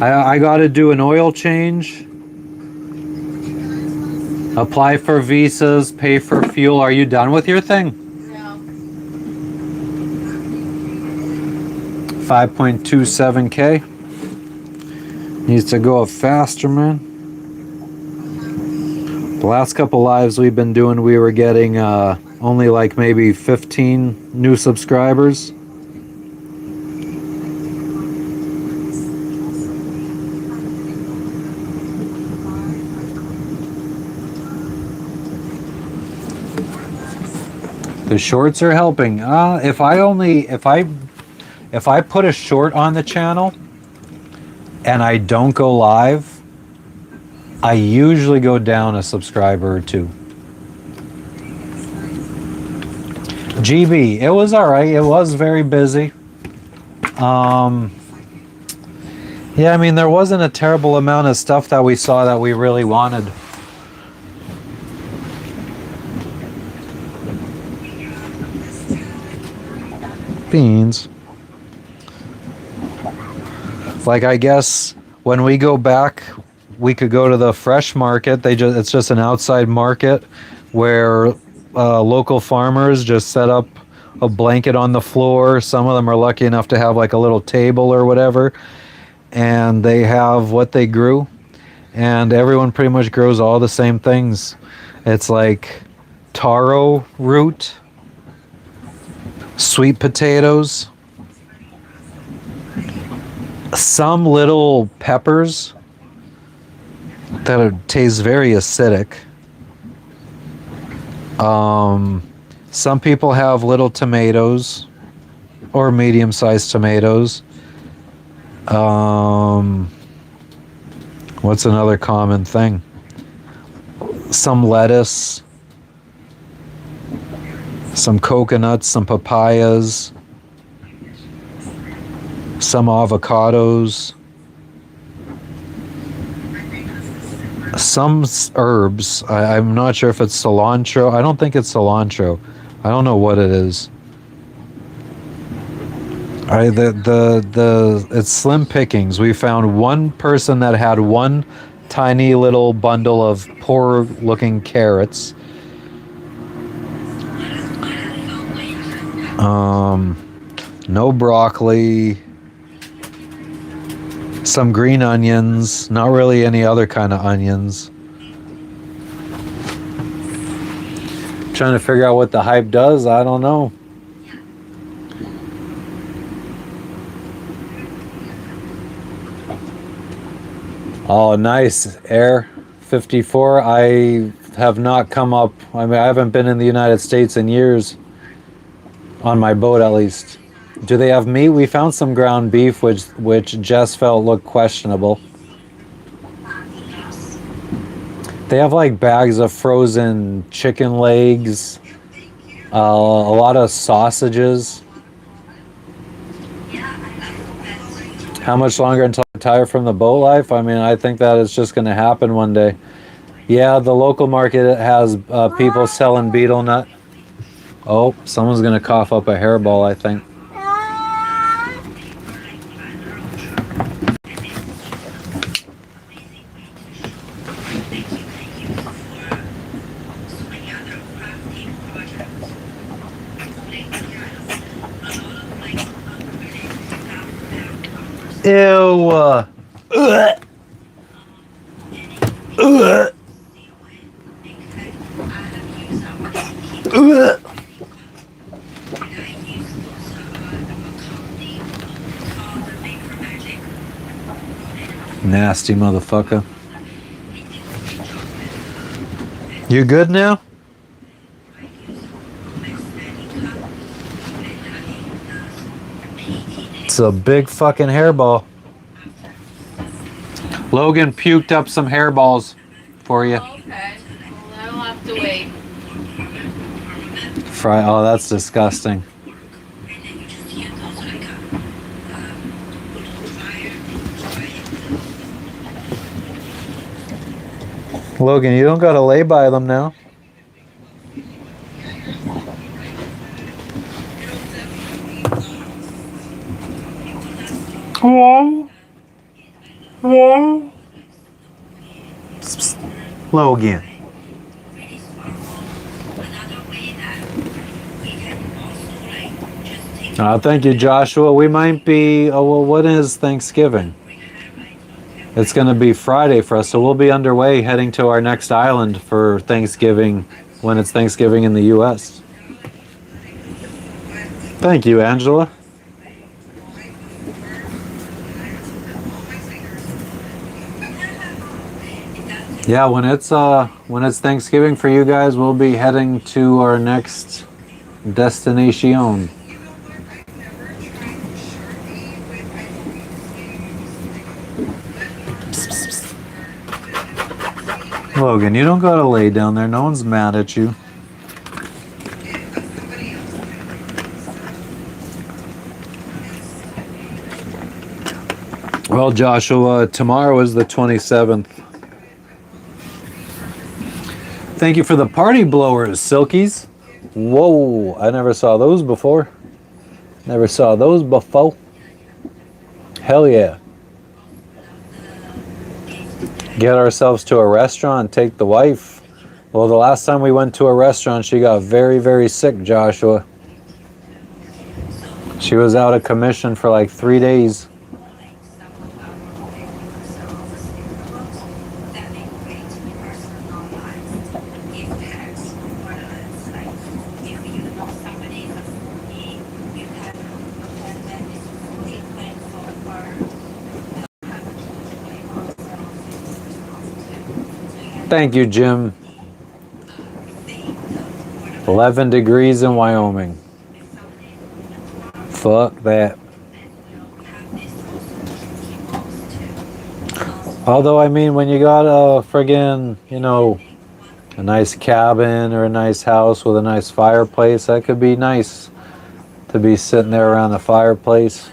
Speaker 1: I got to do an oil change. Apply for visas, pay for fuel. Are you done with your thing?
Speaker 2: No.
Speaker 1: 5.27K. Needs to go up faster, man. The last couple lives we've been doing, we were getting only like maybe 15 new subscribers. The shorts are helping. If I put a short on the channel and I don't go live, I usually go down a subscriber or two. GB, it was all right. It was very busy. Yeah, I mean, there wasn't a terrible amount of stuff that we saw that we really wanted. Beans. Like, I guess when we go back, we could go to the fresh market. It's just an outside market where local farmers just set up a blanket on the floor. Some of them are lucky enough to have like a little table or whatever. And they have what they grew. And everyone pretty much grows all the same things. It's like taro root, sweet potatoes, some little peppers that taste very acidic. Some people have little tomatoes or medium-sized tomatoes. What's another common thing? Some lettuce, some coconuts, some papayas, some avocados, some herbs. I'm not sure if it's cilantro. I don't think it's cilantro. I don't know what it is. It's slim pickings. We found one person that had one tiny little bundle of poor looking carrots. No broccoli, some green onions, not really any other kind of onions. Trying to figure out what the hype does, I don't know. Oh, nice. Air 54. I have not come up. I mean, I haven't been in the United States in years. On my boat, at least. Do they have meat? We found some ground beef, which Jess felt looked questionable. They have like bags of frozen chicken legs, a lot of sausages. How much longer until I retire from the boat life? I mean, I think that it's just going to happen one day. Yeah, the local market has people selling beetle nut. Oh, someone's going to cough up a hairball, I think. Ew. Nasty motherfucker. You good now? It's a big fucking hairball. Logan puked up some hairballs for you.
Speaker 2: Okay. Well, I'll have to wait.
Speaker 1: Oh, that's disgusting. Logan, you don't gotta lay by them now. Whoa. Whoa. Logan. Thank you, Joshua. We might be, well, what is Thanksgiving? It's going to be Friday for us, so we'll be underway heading to our next island for Thanksgiving when it's Thanksgiving in the U.S. Thank you, Angela. Yeah, when it's Thanksgiving for you guys, we'll be heading to our next destination. Logan, you don't gotta lay down there. No one's mad at you. Well, Joshua, tomorrow is the 27th. Thank you for the party blowers, Silkies. Whoa, I never saw those before. Never saw those before. Hell yeah. Get ourselves to a restaurant, take the wife. Well, the last time we went to a restaurant, she got very, very sick, Joshua. She was out of commission for like 3 days. Thank you, Jim. 11 degrees in Wyoming. Fuck that. Although, I mean, when you got a friggin', you know, a nice cabin or a nice house with a nice fireplace, that could be nice to be sitting there around the fireplace.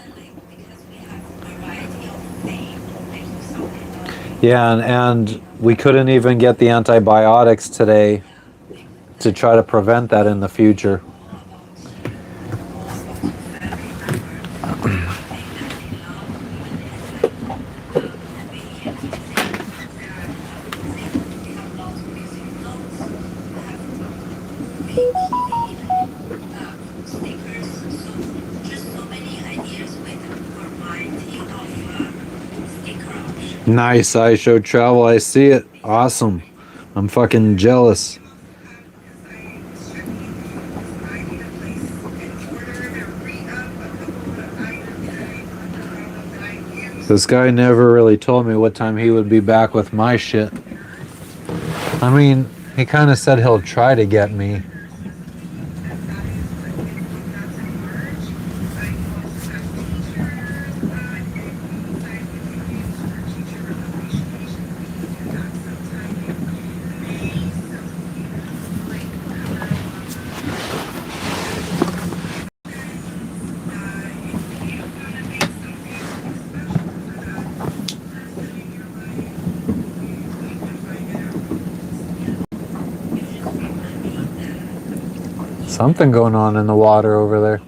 Speaker 1: Yeah, and we couldn't even get the antibiotics today to try to prevent that in the future. Nice, I show travel. I see it. Awesome. I'm fucking jealous. This guy never really told me what time he would be back with my shit. I mean, he kind of said he'll try to get me. Something going on in the water over there.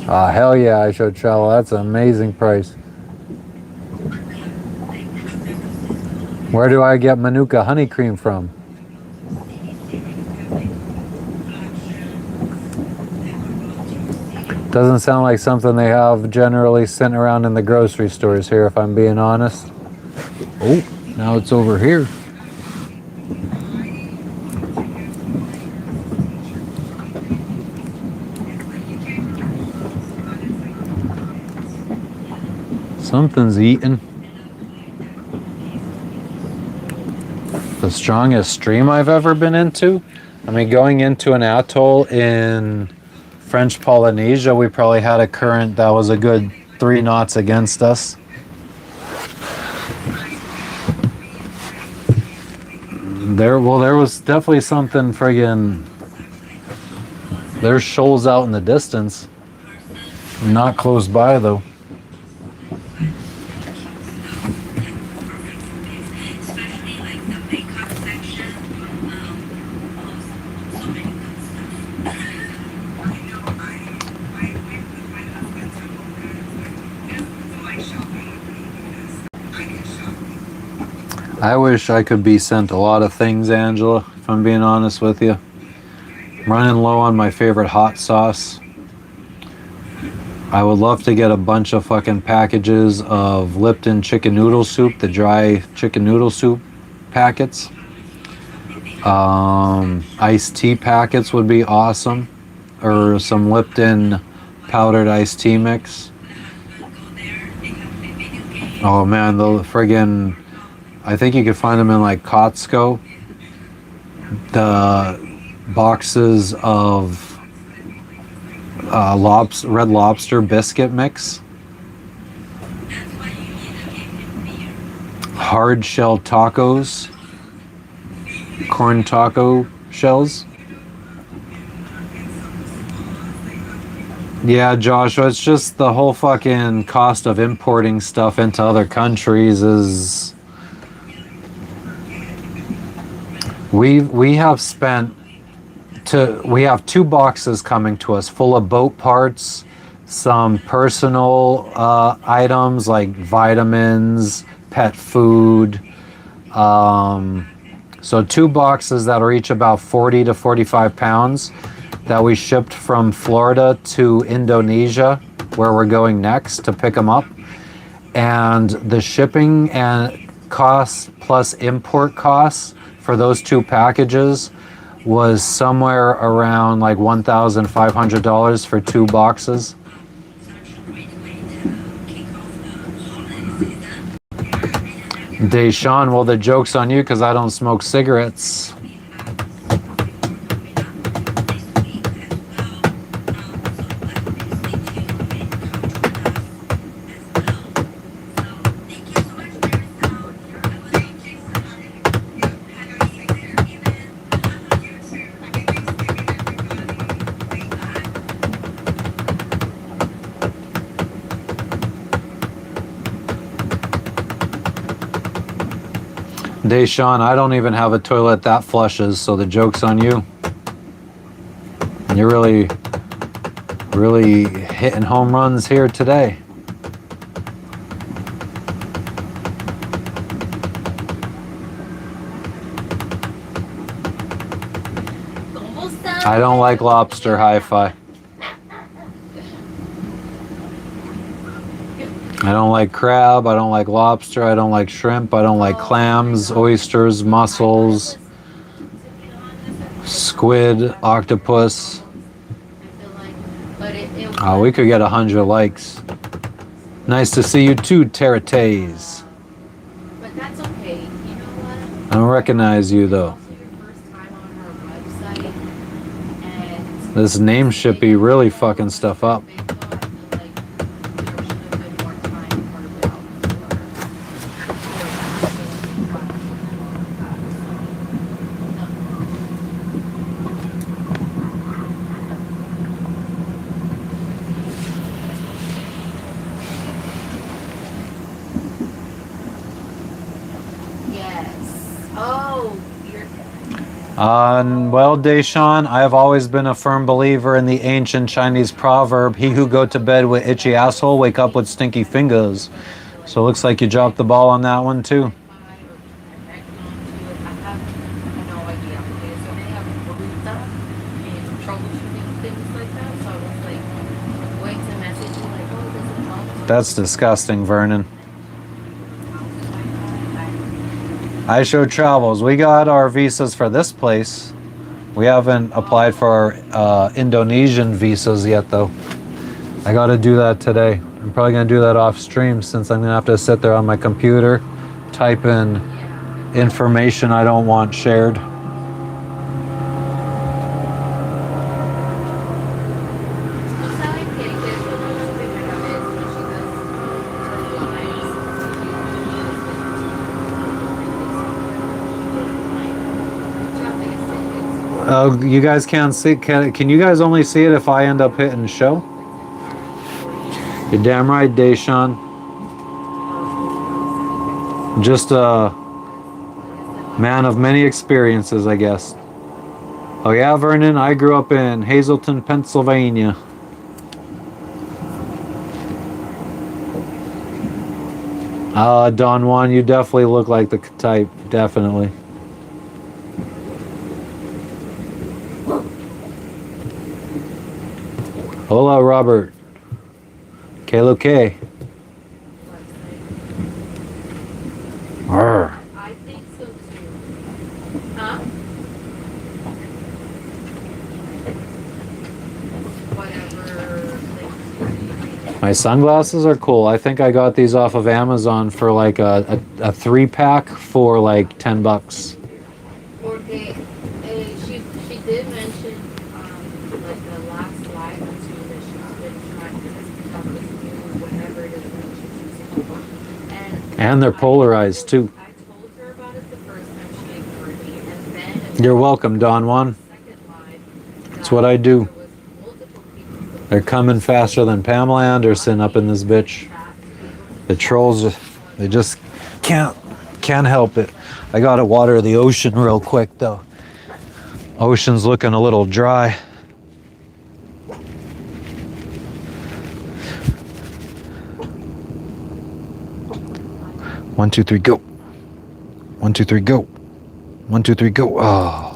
Speaker 1: Ah, hell yeah, I should travel. That's an amazing price. Where do I get Manuka honey cream from? Doesn't sound like something they have generally sent around in the grocery stores here, if I'm being honest. Oh, now it's over here. Something's eating. The strongest stream I've ever been into. I mean, going into an atoll in French Polynesia, we probably had a current that was a good 3 knots against us. There was definitely something friggin'. There's shoals out in the distance. Not close by though. I wish I could be sent a lot of things, Angela, if I'm being honest with you. I'm running low on my favorite hot sauce. I would love to get a bunch of fucking packages of Lipton chicken noodle soup, the dry chicken noodle soup packets. Iced tea packets would be awesome. Or some Lipton powdered iced tea mix. Oh man, the friggin'... I think you could find them in like Costco. The boxes of Red Lobster biscuit mix. Hard shell tacos. Corn taco shells. Yeah, Joshua, it's just the whole fucking cost of importing stuff into other countries is... We have spent we have 2 boxes coming to us full of boat parts, some personal items like vitamins, pet food. So 2 boxes that are each about 40 to 45 pounds that we shipped from Florida to Indonesia, where we're going next to pick them up. And the shipping and costs plus import costs for those 2 packages was somewhere around like $1,500 for 2 boxes. Deshaun, well, the joke's on you because I don't smoke cigarettes. Deshaun, I don't even have a toilet that flushes, so the joke's on you. You're really hitting home runs here today. I don't like lobster hi-fi. I don't like crab, I don't like lobster, I don't like shrimp, I don't like clams, oysters, mussels, squid, octopus. Oh, we could get 100 likes. Nice to see you too, Teratays.
Speaker 2: But that's okay. You know what?
Speaker 1: I don't recognize you though.
Speaker 2: Also your first time on our website, and
Speaker 1: This name should be really fucking stuff up. Well, Deshaun, I have always been a firm believer in the ancient Chinese proverb, he who go to bed with itchy asshole, wake up with stinky fingers. So it looks like you dropped the ball on that one too. That's disgusting, Vernon. I Show Travels. We got our visas for this place. We haven't applied for our Indonesian visas yet, though. I got to do that today. I'm probably going to do that off stream since I'm going to have to sit there on my computer, type in information I don't want shared. Oh, you guys can't see. Can you guys only see it if I end up hitting show? You're damn right, Deshaun. Just a man of many experiences, I guess. Oh yeah, Vernon, I grew up in Hazleton, Pennsylvania. Don Juan, you definitely look like the type, definitely. Hola, Robert. Que lo que? Arr.
Speaker 2: I think so too. Huh? Whatever.
Speaker 1: My sunglasses are cool. I think I got these off of Amazon for like a 3-pack for like $10.
Speaker 2: Okay, she did mention like the last slide or two that she's been trying to stuff with you, whatever it is that she's using.
Speaker 1: And they're polarized too.
Speaker 2: I told her about it the first time she ignored me, and then
Speaker 1: You're welcome, Don Juan. That's what I do. They're coming faster than Pamela Anderson up in this bitch. The trolls, they just can't help it. I gotta water the ocean real quick though. Ocean's looking a little dry. One, two, three, go. One, two, three, go. One, two, three, go. Oh.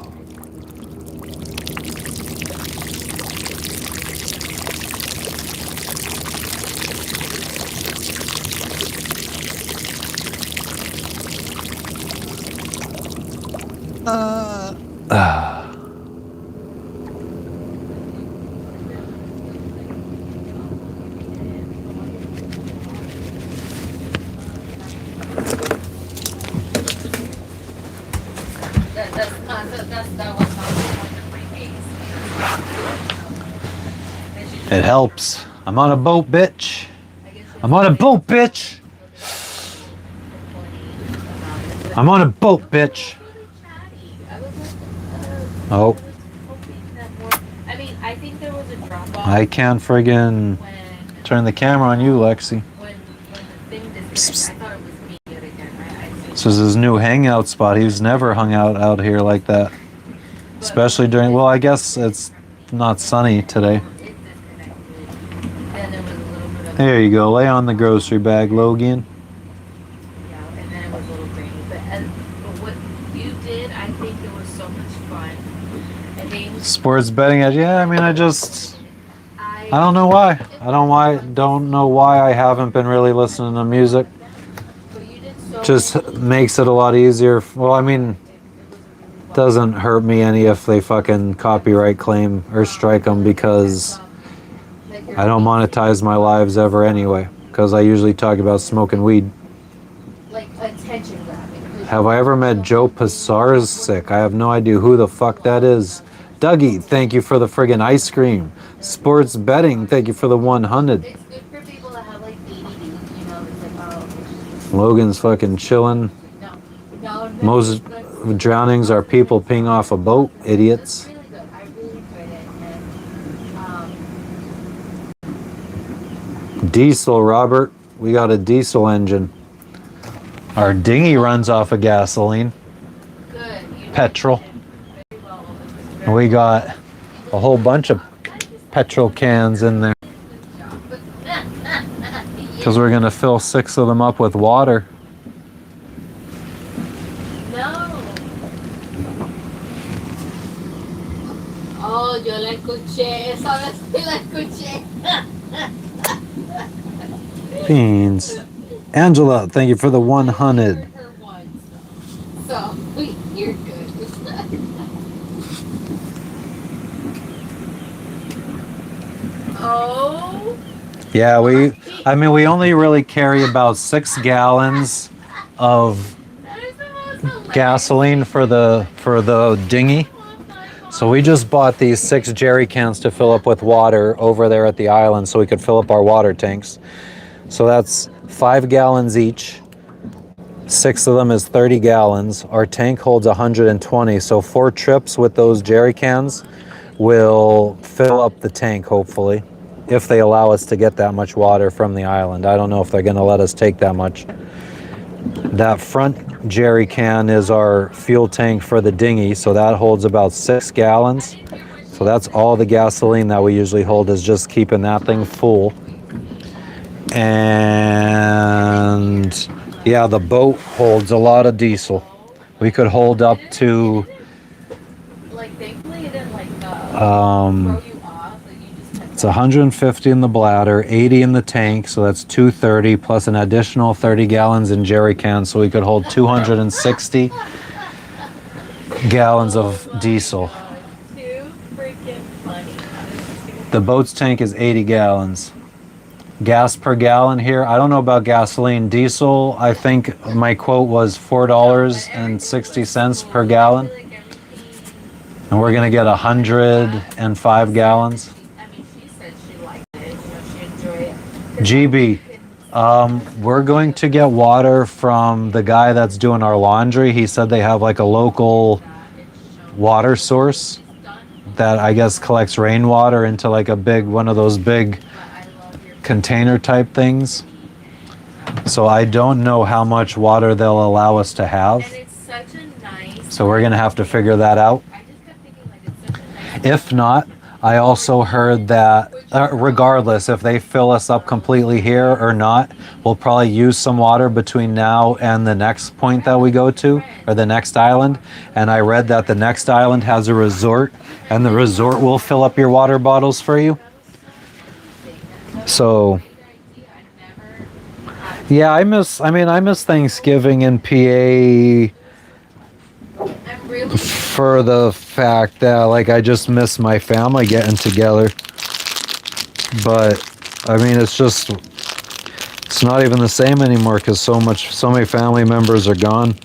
Speaker 2: That's that was not the point of my case.
Speaker 1: It helps. I'm on a boat, bitch. I'm on a boat, bitch. I'm on a boat, bitch. Oh.
Speaker 2: I mean, I think there was a drop off.
Speaker 1: I can't friggin' turn the camera on you, Lexi.
Speaker 2: When the thing disappeared, I thought it was me yet again.
Speaker 1: This is his new hangout spot. He's never hung out here like that. Especially during, well, I guess it's not sunny today. There you go. Lay on the grocery bag, Logan.
Speaker 2: Yeah, and then it was a little grainy. But what you did, I think it was so much fun. I think
Speaker 1: Sports betting, yeah, I mean, I don't know why. Don't know why I haven't been really listening to music. Just makes it a lot easier. Well, I mean, doesn't hurt me any if they fucking copyright claim or strike them, because I don't monetize my lives ever anyway, because I usually talk about smoking weed.
Speaker 2: like attention grabbing.
Speaker 1: Have I ever met Joe Pisarzik? I have no idea who the fuck that is. Dougie, thank you for the friggin' ice cream. Sports betting, thank you for the 100.
Speaker 2: It's good for people that have like ADD, you know, it's like, oh.
Speaker 1: Logan's fucking chilling.
Speaker 2: No,
Speaker 1: Most drownings are people peeing off a boat, idiots.
Speaker 2: really good. I really enjoyed it. And,
Speaker 1: Diesel, Robert. We got a diesel engine. Our dinghy runs off of gasoline,
Speaker 2: good.
Speaker 1: petrol.
Speaker 2: Very well.
Speaker 1: And we got a whole bunch of petrol cans in there, because we're going to fill 6 of them up with water.
Speaker 2: No. Oh, yo la escuché. Esa vez sí la escuché.
Speaker 1: Beans. Angela, thank you for the 100.
Speaker 2: Her once, so you're good. Oh.
Speaker 1: Yeah, we only really carry about 6 gallons of
Speaker 2: That is the most hilarious.
Speaker 1: gasoline for the dinghy. So we just bought these 6 jerry cans to fill up with water over there at the island so we could fill up our water tanks. So that's 5 gallons each. 6 of them is 30 gallons. Our tank holds 120. So 4 trips with those jerry cans will fill up the tank, hopefully, if they allow us to get that much water from the island. I don't know if they're going to let us take that much. That front jerry can is our fuel tank for the dinghy, so that holds about 6 gallons. So that's all the gasoline that we usually hold, is just keeping that thing full. And yeah, the boat holds a lot of diesel. We could hold up to
Speaker 2: Like, thankfully it didn't like throw you off. Like, you just had
Speaker 1: it's 150 in the bladder, 80 in the tank, so that's 230 plus an additional 30 gallons in jerry cans, so we could hold 260 gallons of diesel.
Speaker 2: too freaking funny.
Speaker 1: The boat's tank is 80 gallons. Gas per gallon here, I don't know about gasoline. Diesel, I think my quote was $4.60 per gallon. And we're gonna get 105 gallons.
Speaker 2: I mean, she said she liked it. You know, she enjoyed it.
Speaker 1: GB, we're going to get water from the guy that's doing our laundry. He said they have like a local water source that I guess collects rainwater into like a big, one of those big container type things. So I don't know how much water they'll allow us to have.
Speaker 2: And it's such a nice.
Speaker 1: So we're gonna have to figure that out.
Speaker 2: I just kept thinking, like,
Speaker 1: If not, I also heard that regardless if they fill us up completely here or not, we'll probably use some water between now and the next point that we go to, or the next island. And I read that the next island has a resort, and the resort will fill up your water bottles for you. So yeah, I miss Thanksgiving in PA for the fact that like I just miss my family getting together. But I mean, it's not even the same anymore because so many family members are gone.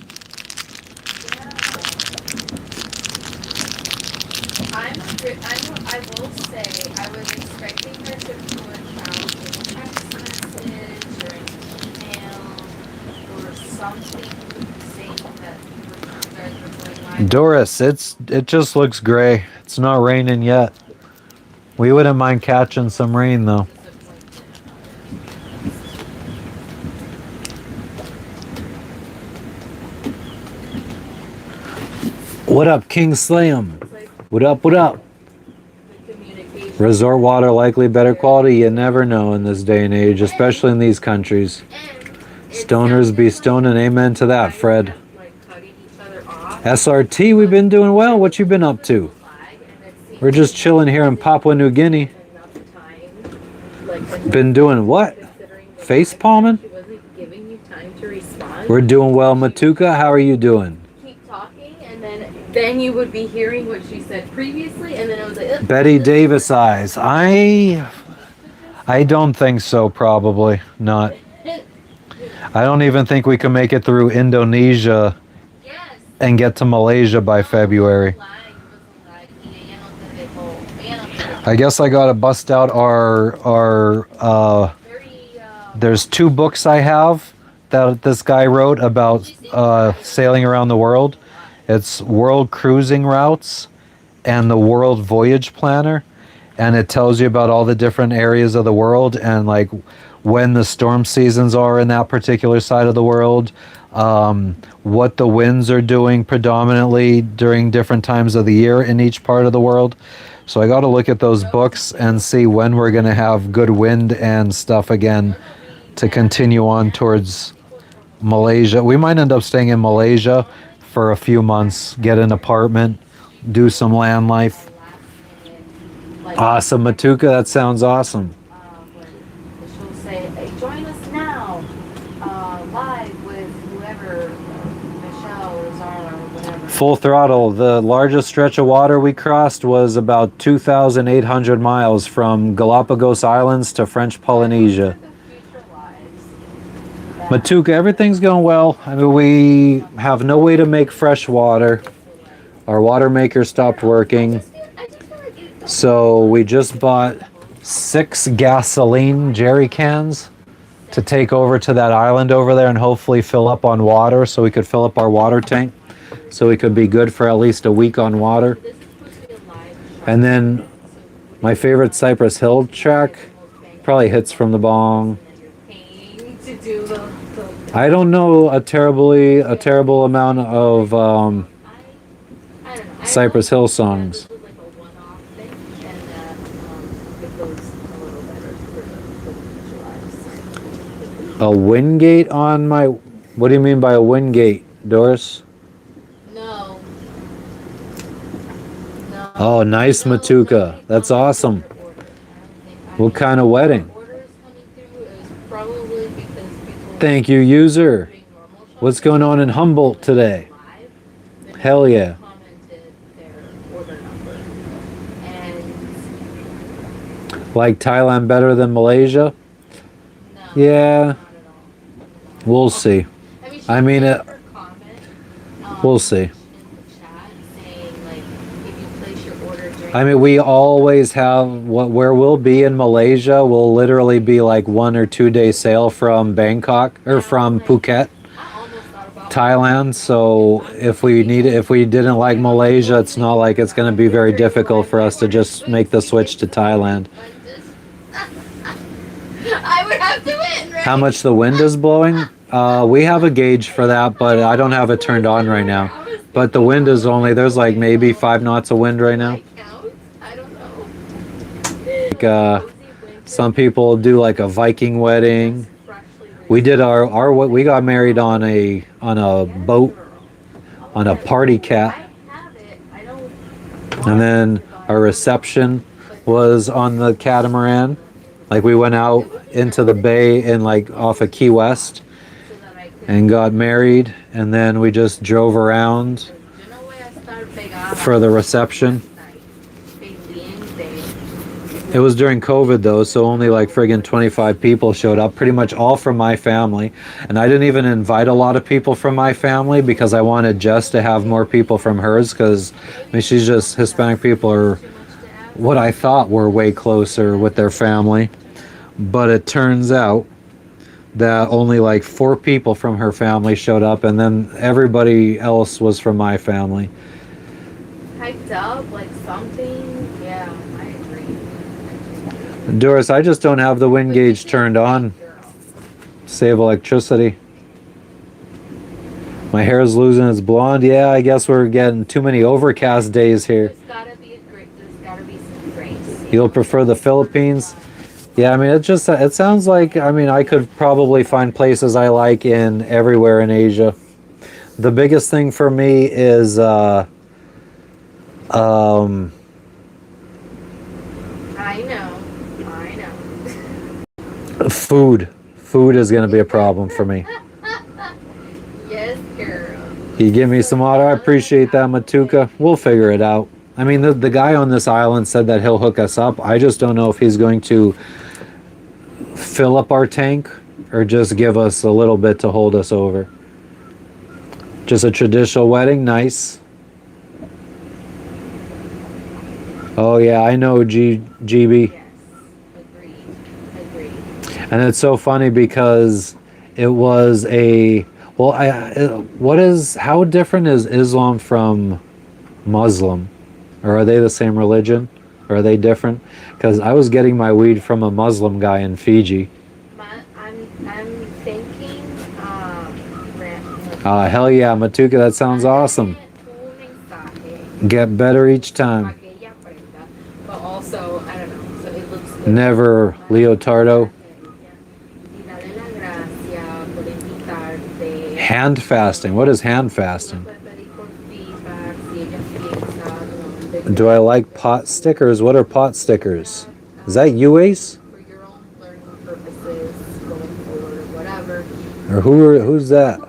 Speaker 2: I will say, I was expecting her to put out a text message or an email or something saying that you guys were going live.
Speaker 1: Doris, it just looks gray. It's not raining yet. We wouldn't mind catching some rain though. What up, King Slam? What up, what up? Resort water likely better quality? You never know in this day and age, especially in these countries. Stoners be stoning, amen to that, Fred. SRT, we've been doing well. What you been up to? We're just chilling here in Papua New Guinea. Been doing what? Face palming? We're doing well. Matuka, how are you doing?
Speaker 2: Keep talking, and then you would be hearing what she said previously, and then I was like,
Speaker 1: Betty Davis eyes. I don't think so, probably not. I don't even think we can make it through Indonesia and get to Malaysia by February. I guess I gotta bust out our there's 2 books I have that this guy wrote about sailing around the world. It's World Cruising Routes and the World Voyage Planner, and it tells you about all the different areas of the world and like when the storm seasons are in that particular side of the world, what the winds are doing predominantly during different times of the year in each part of the world. So I got to look at those books and see when we're going to have good wind and stuff again to continue on towards Malaysia. We might end up staying in Malaysia for a few months, get an apartment, do some land life. Awesome, Matuka, that sounds awesome.
Speaker 2: She'll say, hey, join us now, live with whoever, Michelle or Zara or whatever.
Speaker 1: Full throttle. The largest stretch of water we crossed was about 2,800 miles from Galapagos Islands to French Polynesia. Matuka, everything's going well. I mean, we have no way to make fresh water. Our water maker stopped working. So we just bought 6 gasoline jerry cans to take over to that island over there and hopefully fill up on water so we could fill up our water tank so we could be good for at least a week on water. And then my favorite Cypress Hill track probably Hits from the Bong. I don't know a terrible amount of Cypress Hill songs. A wind gate on my... What do you mean by a wind gate, Doris?
Speaker 2: No.
Speaker 1: Oh, nice, Matuka. That's awesome. What kind of wedding? Thank you, user. What's going on in Humboldt today? Hell yeah. Like Thailand better than Malaysia? Yeah. We'll see. I mean, we'll see. I mean, we always have where we'll be in Malaysia will literally be like 1 or 2 day sail from Bangkok or from Phuket, Thailand. So if we didn't like Malaysia, it's not like it's going to be very difficult for us to just make the switch to Thailand.
Speaker 2: I would have to win, right?
Speaker 1: How much the wind is blowing? We have a gauge for that, but I don't have it turned on right now. But the wind is only, there's like maybe 5 knots of wind right now. Like, some people do like a Viking wedding. We did our we got married on a boat on a party cat, and then our reception was on the catamaran. Like we went out into the bay and like off of Key West and got married, and then we just drove around for the reception. It was during COVID though, so only like friggin' 25 people showed up, pretty much all from my family. And I didn't even invite a lot of people from my family because I wanted Jess to have more people from hers, because I mean, she's just, Hispanic people are what I thought were way closer with their family. But it turns out that only like 4 people from her family showed up, and then everybody else was from my family.
Speaker 2: Hyped up, like something, yeah.
Speaker 1: Doris, I just don't have the wind gauge turned on. Save electricity. My hair is losing its blonde. Yeah, I guess we're getting too many overcast days here.
Speaker 2: There's gotta be some grace.
Speaker 1: You'll prefer the Philippines? Yeah, I mean, it sounds like, I mean, I could probably find places I like in everywhere in Asia. The biggest thing for me is,
Speaker 2: I know.
Speaker 1: food. Food is going to be a problem for me.
Speaker 2: Yes, girl.
Speaker 1: You give me some water? I appreciate that, Matuka. We'll figure it out. I mean, the guy on this island said that he'll hook us up. I just don't know if he's going to fill up our tank or just give us a little bit to hold us over. Just a traditional wedding, nice. Oh yeah, I know, GB.
Speaker 2: Yes. Agreed.
Speaker 1: And it's so funny because it was a, well, how different is Islam from Muslim? Or are they the same religion? Or are they different? Because I was getting my weed from a Muslim guy in Fiji.
Speaker 2: I'm thinking,
Speaker 1: Hell yeah, Matuka, that sounds awesome. Get better each time.
Speaker 2: But also, I don't know, so it looks good.
Speaker 1: Never Leotardo. Hand fasting. What is hand fasting? Do I like pot stickers? What are pot stickers? Is that you, Ace?
Speaker 2: For your own learning purposes, going forward, whatever.
Speaker 1: Or who's that?
Speaker 2: You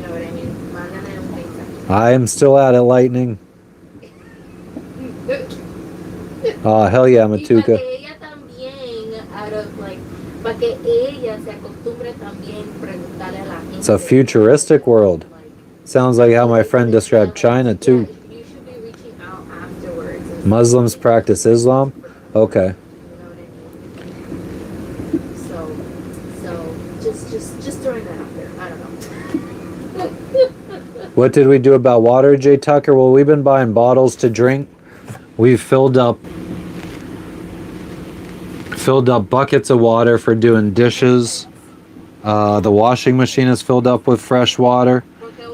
Speaker 2: know what I mean? Mándale un mensaje.
Speaker 1: I am still at it, Lightning. Oh, hell yeah,
Speaker 2: Y para
Speaker 1: Matuka.
Speaker 2: que ella también, para que ella se acostumbre también preguntarle a la gente.
Speaker 1: It's a futuristic world. Sounds like how my friend described China, too.
Speaker 2: You should be reaching out afterwards.
Speaker 1: Muslims practice Islam? Okay.
Speaker 2: You know what I mean? So just throwing that out there. I don't know.
Speaker 1: What did we do about water, Jay Tucker? Well, we've been buying bottles to drink. We've filled up buckets of water for doing dishes. The washing machine is filled up with fresh water,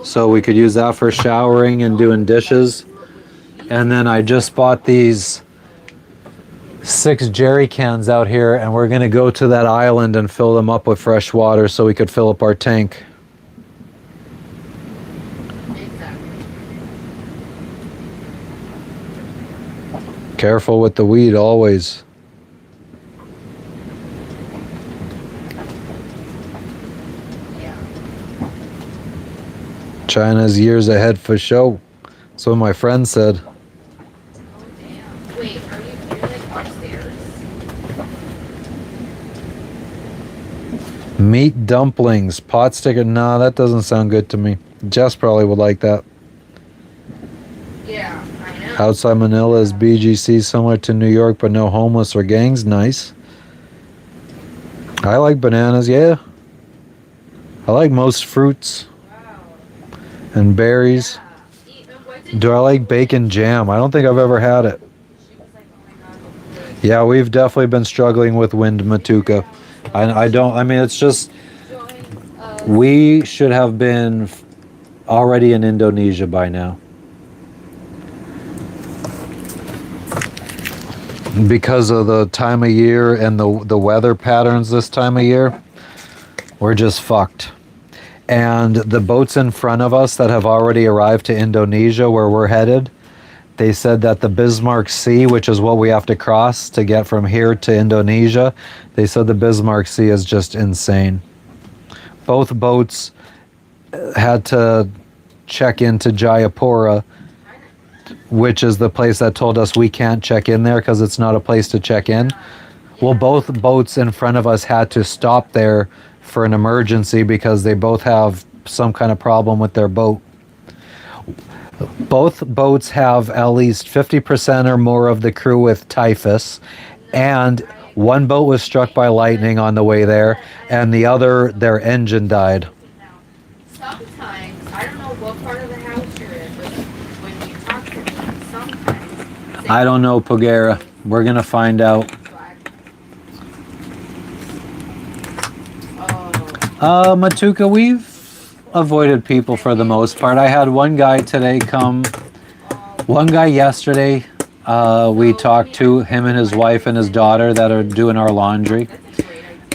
Speaker 1: so we could use that for showering and doing dishes. And then I just bought these 6 jerry cans out here, and we're going to go to that island and fill them up with fresh water so we could fill up our tank. Careful with the weed always. China's years ahead for show. That's what my friend said.
Speaker 2: Oh, damn. Wait, are you here, like, upstairs?
Speaker 1: Meat dumplings, pot sticker. Nah, that doesn't sound good to me. Jess probably would like that.
Speaker 2: Yeah, I know.
Speaker 1: Outside Manila is BGC, similar to New York, but no homeless or gangs. Nice. I like bananas, yeah. I like most fruits and berries. Do I like bacon jam? I don't think I've ever had it. Yeah, we've definitely been struggling with wind, Matuka. I mean, it's just, we should have been already in Indonesia by now. because of the time of year and the weather patterns this time of year, we're just fucked. And the boats in front of us that have already arrived to Indonesia where we're headed, they said that the Bismarck Sea, which is what we have to cross to get from here to Indonesia, they said the Bismarck Sea is just insane. Both boats had to check into Jayapura, which is the place that told us we can't check in there because it's not a place to check in. Well, both boats in front of us had to stop there for an emergency because they both have some kind of problem with their boat. Both boats have at least 50% or more of the crew with typhus, and one boat was struck by lightning on the way there, and the other, their engine died.
Speaker 2: Sometimes, I don't know what part of the house you're in, but when you talk to me, sometimes...
Speaker 1: I don't know, Pugera. We're going to find out. Matuka, we've avoided people for the most part. I had one guy today come, one guy yesterday, we talked to him and his wife and his daughter that are doing our laundry.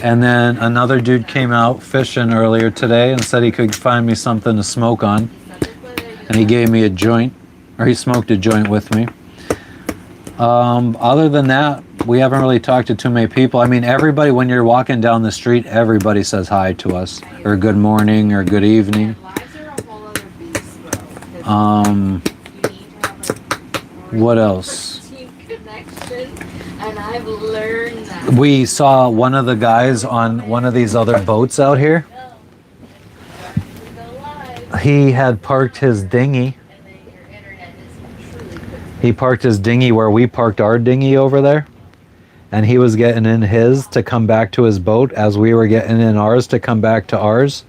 Speaker 1: And then another dude came out fishing earlier today and said he could find me something to smoke on. And he gave me a joint, or he smoked a joint with me. Other than that, we haven't really talked to too many people. I mean, everybody, when you're walking down the street, everybody says hi to us, or good morning, or good evening. What else?
Speaker 2: And I've learned that.
Speaker 1: We saw one of the guys on one of these other boats out here. He had parked his dinghy. He parked his dinghy where we parked our dinghy over there. And he was getting in his to come back to his boat as we were getting in ours to come back to ours.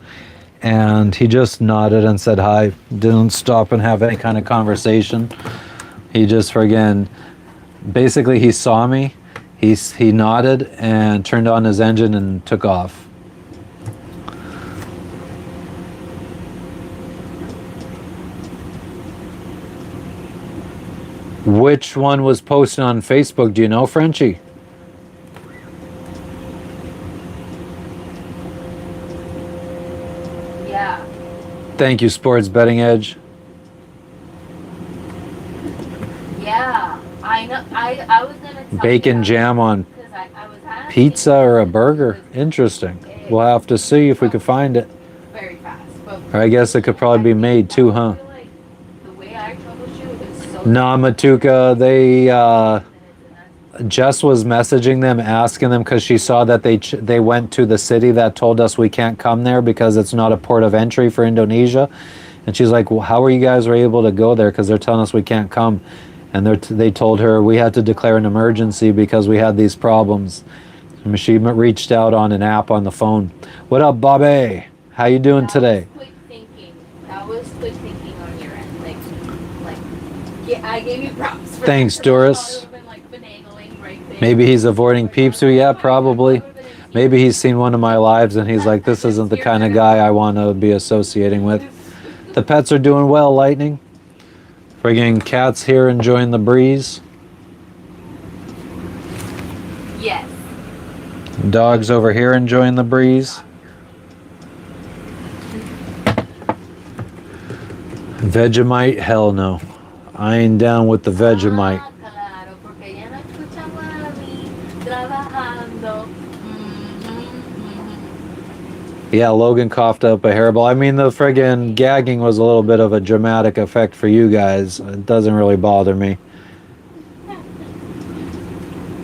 Speaker 1: And he just nodded and said hi. Didn't stop and have any kind of conversation. He just friggin', basically he saw me, he nodded and turned on his engine and took off. Which one was posted on Facebook? Do you know, Frenchie?
Speaker 2: Yeah.
Speaker 1: Thank you, Sports Betting Edge.
Speaker 2: Yeah, I know. I was gonna tell
Speaker 1: Bacon
Speaker 2: you,
Speaker 1: jam on
Speaker 2: because I was asking
Speaker 1: pizza or a burger. Interesting. We'll have to see if we could find it.
Speaker 2: very fast. But
Speaker 1: Or I guess it could probably be made too, huh?
Speaker 2: I feel like the way I troubleshoot is so
Speaker 1: Nah, Matuka, Jess was messaging them, asking them because she saw that they went to the city that told us we can't come there because it's not a port of entry for Indonesia. And she's like, well, how are you guys able to go there? Because they're telling us we can't come. And they told her we had to declare an emergency because we had these problems. And she reached out on an app on the phone. What up, Bobby? How you doing today?
Speaker 2: Quick thinking. That was quick thinking on your end. Like, yeah, I gave you props.
Speaker 1: Thanks, Doris.
Speaker 2: Been, like, finagling right there.
Speaker 1: Maybe he's avoiding Peepsu. Yeah, probably. Maybe he's seen one of my lives and he's like, this isn't the kind of guy I want to be associating with. The pets are doing well, Lightning. Friggin' cats here enjoying the breeze.
Speaker 2: Yes.
Speaker 1: Dogs over here enjoying the breeze. Vegemite? Hell no. I ain't down with the Vegemite.
Speaker 2: Claro, porque ella no escuchaba a mí trabajando.
Speaker 1: Yeah, Logan coughed up a hairball. I mean, the friggin' gagging was a little bit of a dramatic effect for you guys. It doesn't really bother me.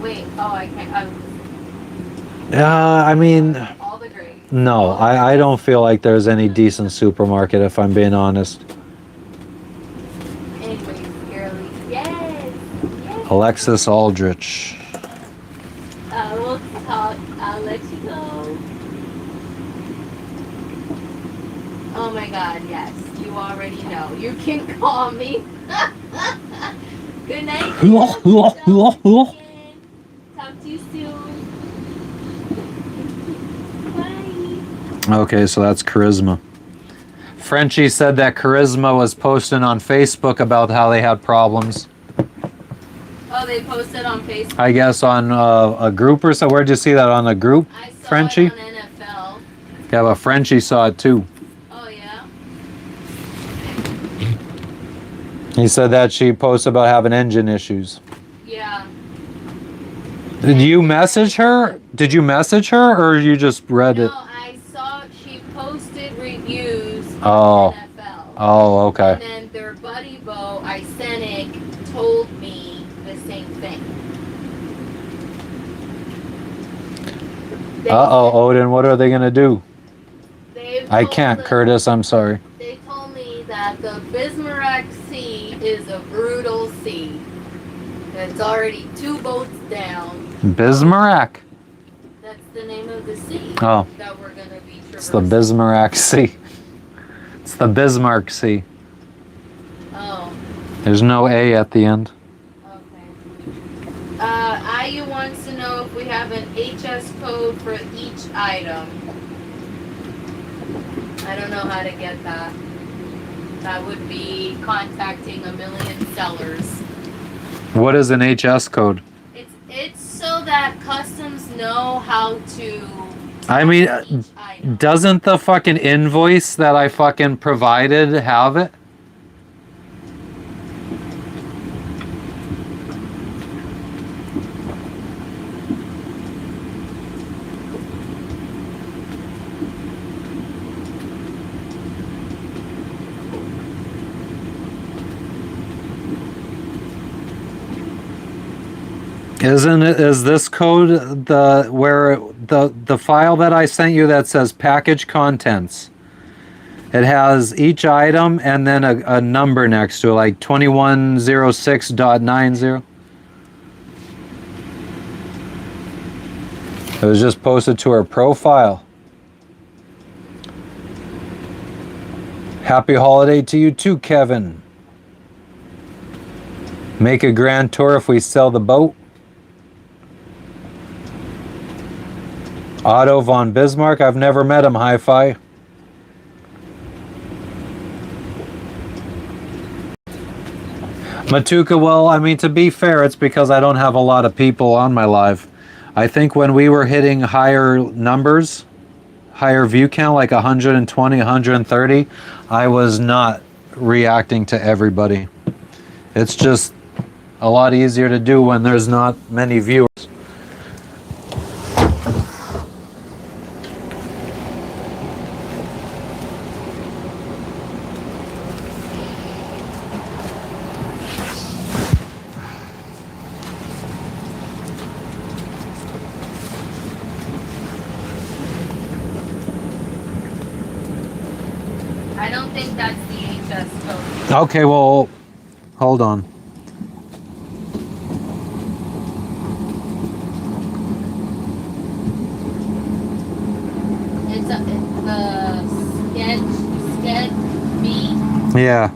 Speaker 2: Wait, I can't.
Speaker 1: I mean,
Speaker 2: All the grades.
Speaker 1: no, I don't feel like there's any decent supermarket, if I'm being honest.
Speaker 2: Anyways, girly. Yes.
Speaker 1: Alexis Aldrich.
Speaker 2: We'll talk. I'll let you go. Oh my God, yes. You already know. You can call me. Good night. Talk to you soon. Bye.
Speaker 1: Okay, so that's Charisma. Frenchie said that Charisma was posting on Facebook about how they had problems.
Speaker 2: Oh, they posted on Facebook.
Speaker 1: I guess on a group or so. Where'd you see that, on a group,
Speaker 2: I saw
Speaker 1: Frenchie?
Speaker 2: it on NFL.
Speaker 1: Yeah, but Frenchie saw it too.
Speaker 2: Oh yeah.
Speaker 1: He said that she posted about having engine issues.
Speaker 2: Yeah.
Speaker 1: Did you message her? Did you message her, or you just read
Speaker 2: No,
Speaker 1: it?
Speaker 2: I saw she posted reviews
Speaker 1: Oh.
Speaker 2: on NFL.
Speaker 1: Oh, okay.
Speaker 2: And then their buddy Bo Isenic told me the same thing.
Speaker 1: Uh-oh, Odin, what are they going to do? I
Speaker 2: told
Speaker 1: can't,
Speaker 2: the-
Speaker 1: Curtis, I'm sorry.
Speaker 2: They told me that the Bismarck Sea is a brutal sea. It's already 2 boats down.
Speaker 1: Bismarck.
Speaker 2: That's the name of the sea
Speaker 1: Oh,
Speaker 2: that we're going to be traversing.
Speaker 1: it's the Bismarck Sea. It's the Bismarck Sea.
Speaker 2: Oh,
Speaker 1: There's no A at the end.
Speaker 2: okay. IU wants to know if we have an HS code for each item. I don't know how to get that. That would be contacting a million sellers.
Speaker 1: What is an HS code?
Speaker 2: It's so that customs know how to
Speaker 1: I mean,
Speaker 2: each item.
Speaker 1: doesn't the fucking invoice that I fucking provided have it? Isn't it? Is this code the file that I sent you that says package contents? It has each item and then a number next to it, like 2106.90. It was just posted to her profile. Happy holiday to you too, Kevin. Make a grand tour if we sell the boat. Otto von Bismarck, I've never met him, hi-fi. Matuka, well, I mean, to be fair, it's because I don't have a lot of people on my live. I think when we were hitting higher numbers, higher view count, like 120, 130, I was not reacting to everybody. It's just a lot easier to do when there's not many viewers.
Speaker 2: I don't think that's the HS code.
Speaker 1: Okay, well, hold on.
Speaker 2: It's a sketch B.
Speaker 1: Yeah.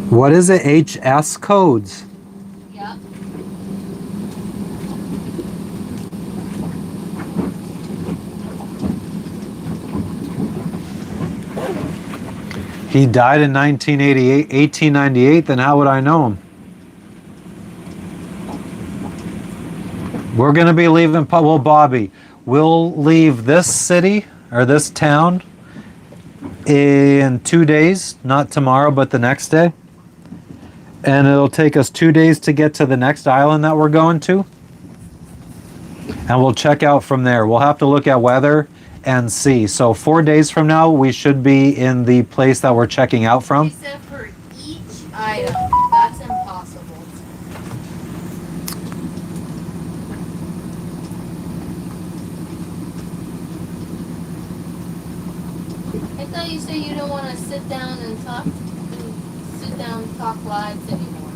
Speaker 1: What is it? HS codes?
Speaker 2: Yep.
Speaker 1: He died in 1898, then how would I know him? We're going to be leaving, well, Bobby, we'll leave this city, or this town, in 2 days, not tomorrow, but the next day. And it'll take us 2 days to get to the next island that we're going to. And we'll check out from there. We'll have to look at weather and see. So 4 days from now, we should be in the place that we're checking out
Speaker 2: He
Speaker 1: from.
Speaker 2: said for each item. That's impossible. I thought you said you don't want to sit down and talk lives anymore.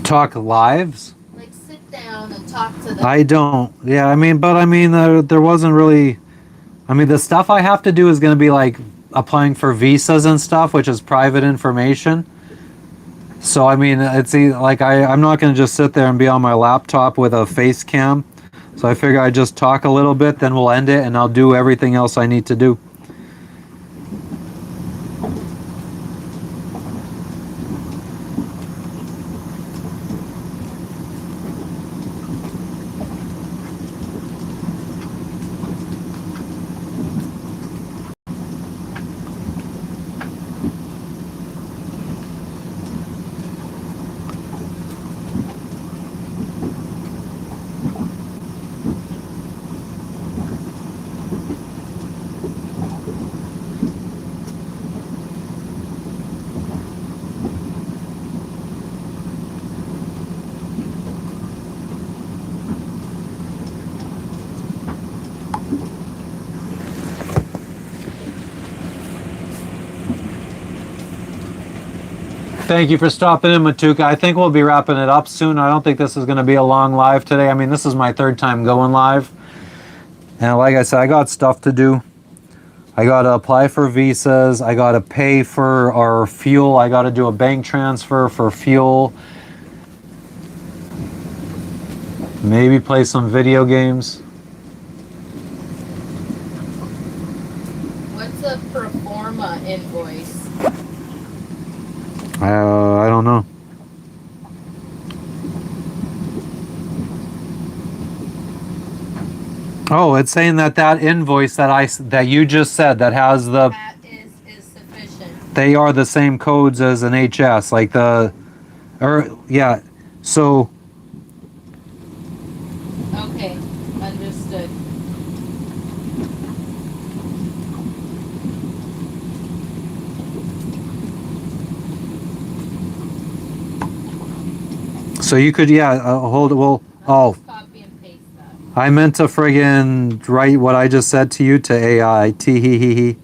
Speaker 1: Talk lives?
Speaker 2: Like sit down and talk to them.
Speaker 1: I don't. Yeah, I mean, but I mean, there wasn't really I mean, the stuff I have to do is going to be like applying for visas and stuff, which is private information. So I mean, like I'm not going to just sit there and be on my laptop with a face cam. So I figure I just talk a little bit, then we'll end it, and I'll do everything else I need to do. Thank you for stopping in, Matuka. I think we'll be wrapping it up soon. I don't think this is going to be a long live today. I mean, this is my third time going live. And like I said, I got stuff to do. I got to apply for visas. I got to pay for our fuel. I got to do a bank transfer for fuel. Maybe play some video games.
Speaker 2: What's a pro forma invoice?
Speaker 1: I don't know. Oh, it's saying that invoice that you just said that has the
Speaker 2: That is sufficient.
Speaker 1: they are the same codes as an HS, like yeah. So
Speaker 2: Okay, understood.
Speaker 1: so you could hold it. Well,
Speaker 2: I'll just copy and paste that.
Speaker 1: I meant to friggin' write what I just said to you to AI. Tee hee hee hee.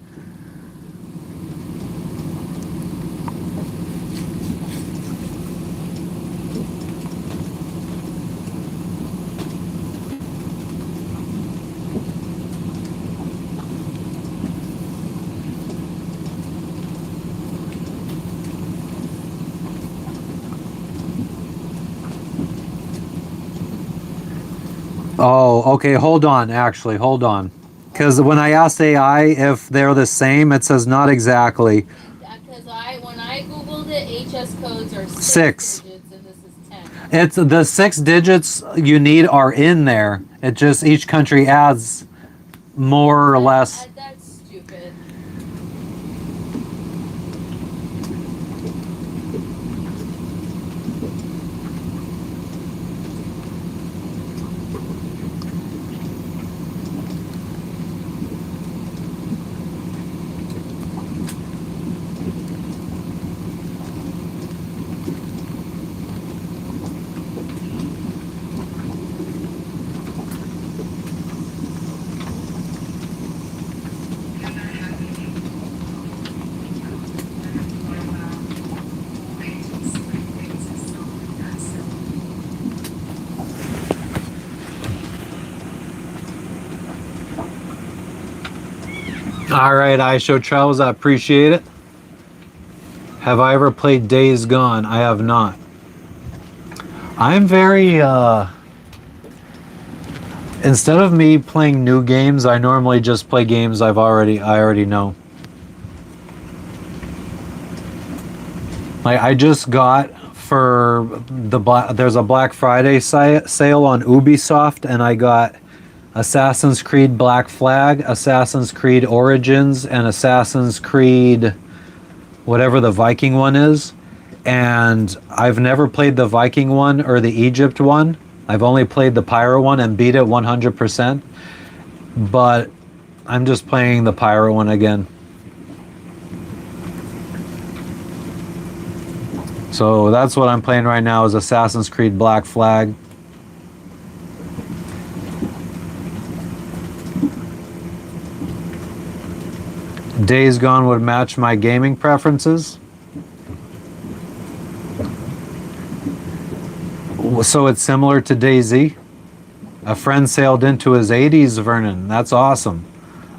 Speaker 1: Oh, okay. Hold on. Actually, hold on. Because when I asked AI if they're the same, it says not exactly.
Speaker 2: Because when I googled it, HS codes are
Speaker 1: Six.
Speaker 2: digits and this is 10.
Speaker 1: It's the 6 digits you need are in there. It just each country adds more or less.
Speaker 2: That's stupid.
Speaker 1: All right, I show travels. I appreciate it. Have I ever played Days Gone? I have not. I'm very instead of me playing new games, I normally just play games I already know. Like I just got there's a Black Friday sale on Ubisoft, and I got Assassin's Creed Black Flag, Assassin's Creed Origins, and Assassin's Creed whatever the Viking one is. And I've never played the Viking one or the Egypt one. I've only played the Pyro one and beat it 100%. But I'm just playing the Pyro one again. So that's what I'm playing right now is Assassin's Creed Black Flag. Days Gone would match my gaming preferences. So it's similar to DayZ. A friend sailed into his 80s, Vernon. That's awesome.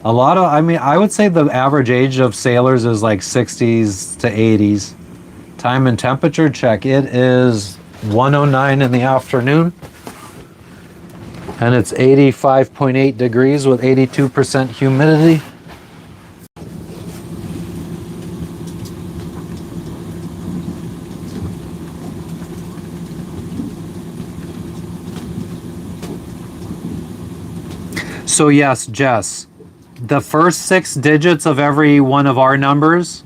Speaker 1: A lot of, I mean, I would say the average age of sailors is like 60s to 80s. Time and temperature check. It is 1:09 in the afternoon. And it's 85.8 degrees with 82% humidity. So yes, Jess, the first 6 digits of every one of our numbers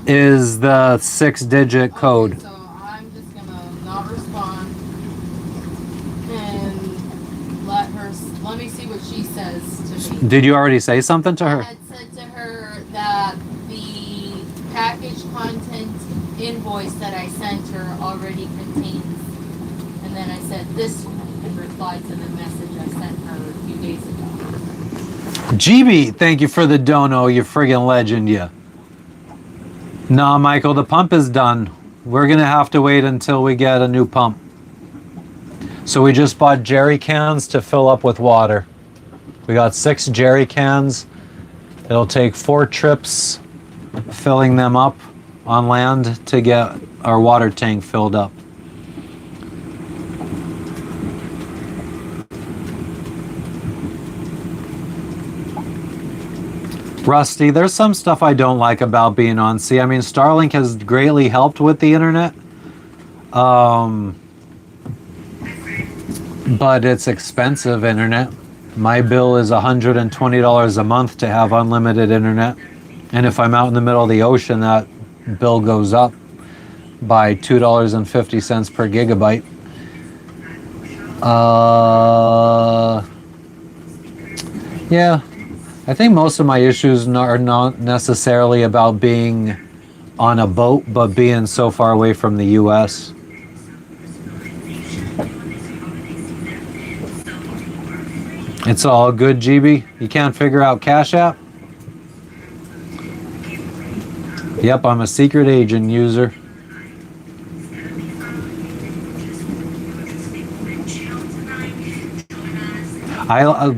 Speaker 1: is the 6-digit code.
Speaker 2: Okay, so I'm just gonna not respond and let me see what she says to me.
Speaker 1: Did you already say something to
Speaker 2: I
Speaker 1: her?
Speaker 2: had said to her that the package content invoice that I sent her already contains, and then I said this replied to the message I sent her a few days ago.
Speaker 1: GB, thank you for the dono, you friggin' legend, you. Nah, Michael, the pump is done. We're gonna have to wait until we get a new pump. So we just bought jerry cans to fill up with water. We got 6 jerry cans. It'll take 4 trips filling them up on land to get our water tank filled up. Rusty, there's some stuff I don't like about being on sea. I mean, Starlink has greatly helped with the internet. But it's expensive internet. My bill is $120 a month to have unlimited internet. And if I'm out in the middle of the ocean, that bill goes up by $2.50 per gigabyte. Yeah, I think most of my issues are not necessarily about being on a boat, but being so far away from the US. It's all good, GB. You can't figure out Cash App? Yep, I'm a secret agent user.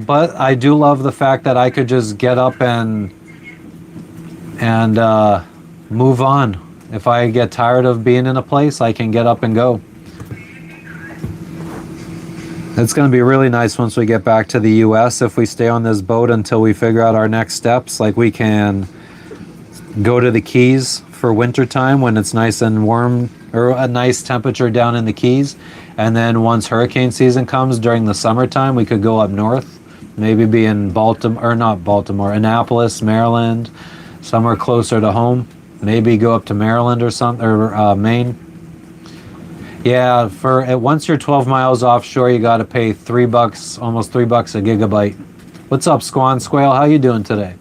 Speaker 1: But I do love the fact that I could just get up and move on. If I get tired of being in a place, I can get up and go. It's going to be really nice once we get back to the US if we stay on this boat until we figure out our next steps. Like we can go to the Keys for wintertime when it's nice and warm, or a nice temperature down in the Keys. And then once hurricane season comes during the summertime, we could go up north, maybe be in Baltimore, or not Baltimore, Annapolis, Maryland, somewhere closer to home. Maybe go up to Maryland or something, or Maine. Yeah, once you're 12 miles offshore, you got to pay $3, almost $3 a gigabyte. What's up, Squan Squale? How you doing today?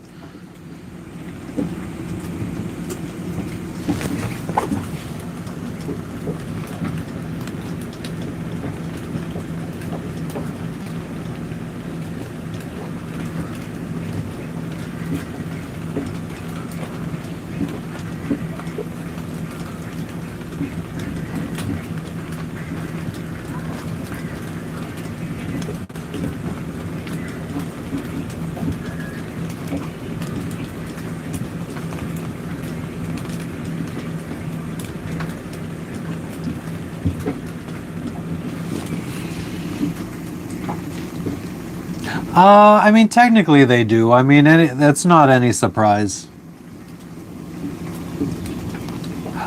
Speaker 1: I mean, technically they do. I mean, that's not any surprise.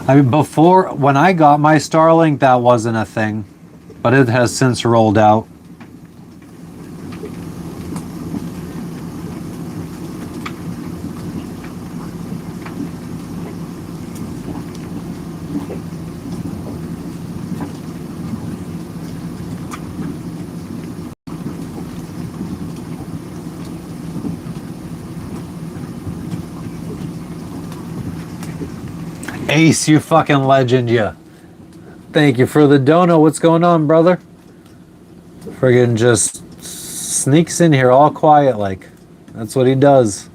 Speaker 1: I mean, before, when I got my Starlink, that wasn't a thing, but it has since rolled out. Ace, you fucking legend, yeah. Thank you for the dono. What's going on, brother? Friggin' just sneaks in here all quiet like. That's what he does.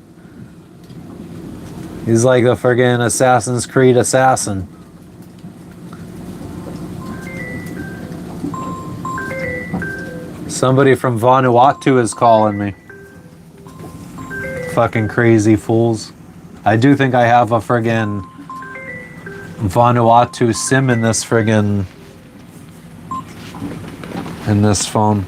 Speaker 1: He's like a friggin' Assassin's Creed assassin. Somebody from Vanuatu is calling me. Fucking crazy fools. I do think I have a friggin' Vanuatu SIM in this friggin' in this phone.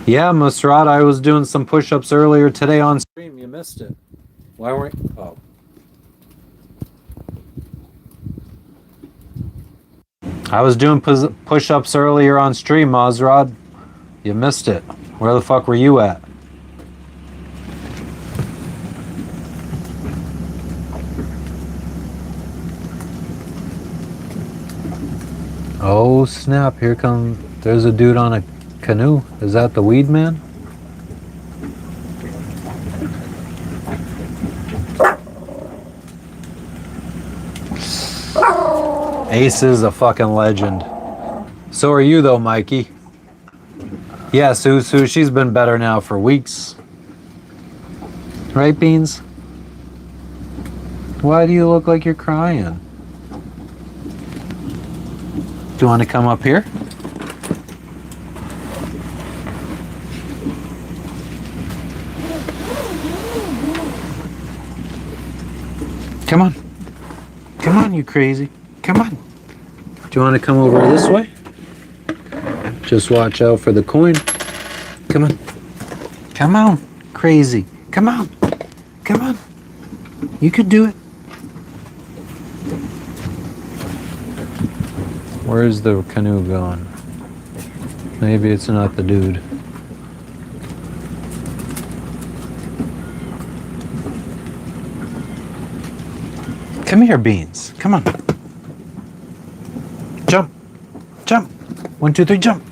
Speaker 1: Yeah, Musrat, I was doing some push-ups earlier today on stream. You missed it. Why weren't... Oh. I was doing push-ups earlier on stream, Mazrad. You missed it. Where the fuck were you at? Oh, snap. Here comes... There's a dude on a canoe. Is that the weed man? Ace is a fucking legend. So are you though, Mikey. Yeah, Susu, she's been better now for weeks. Right, Beans? Why do you look like you're crying? Do you want to come up here? Come on. Come on, you crazy. Come on. Do you want to come over this way? Just watch out for the coin. Come on. Come on, crazy. Come on. Come on. You could do it. Where's the canoe going? Maybe it's not the dude. Come here, Beans. Come on. Jump. Jump. 1, 2, 3, jump.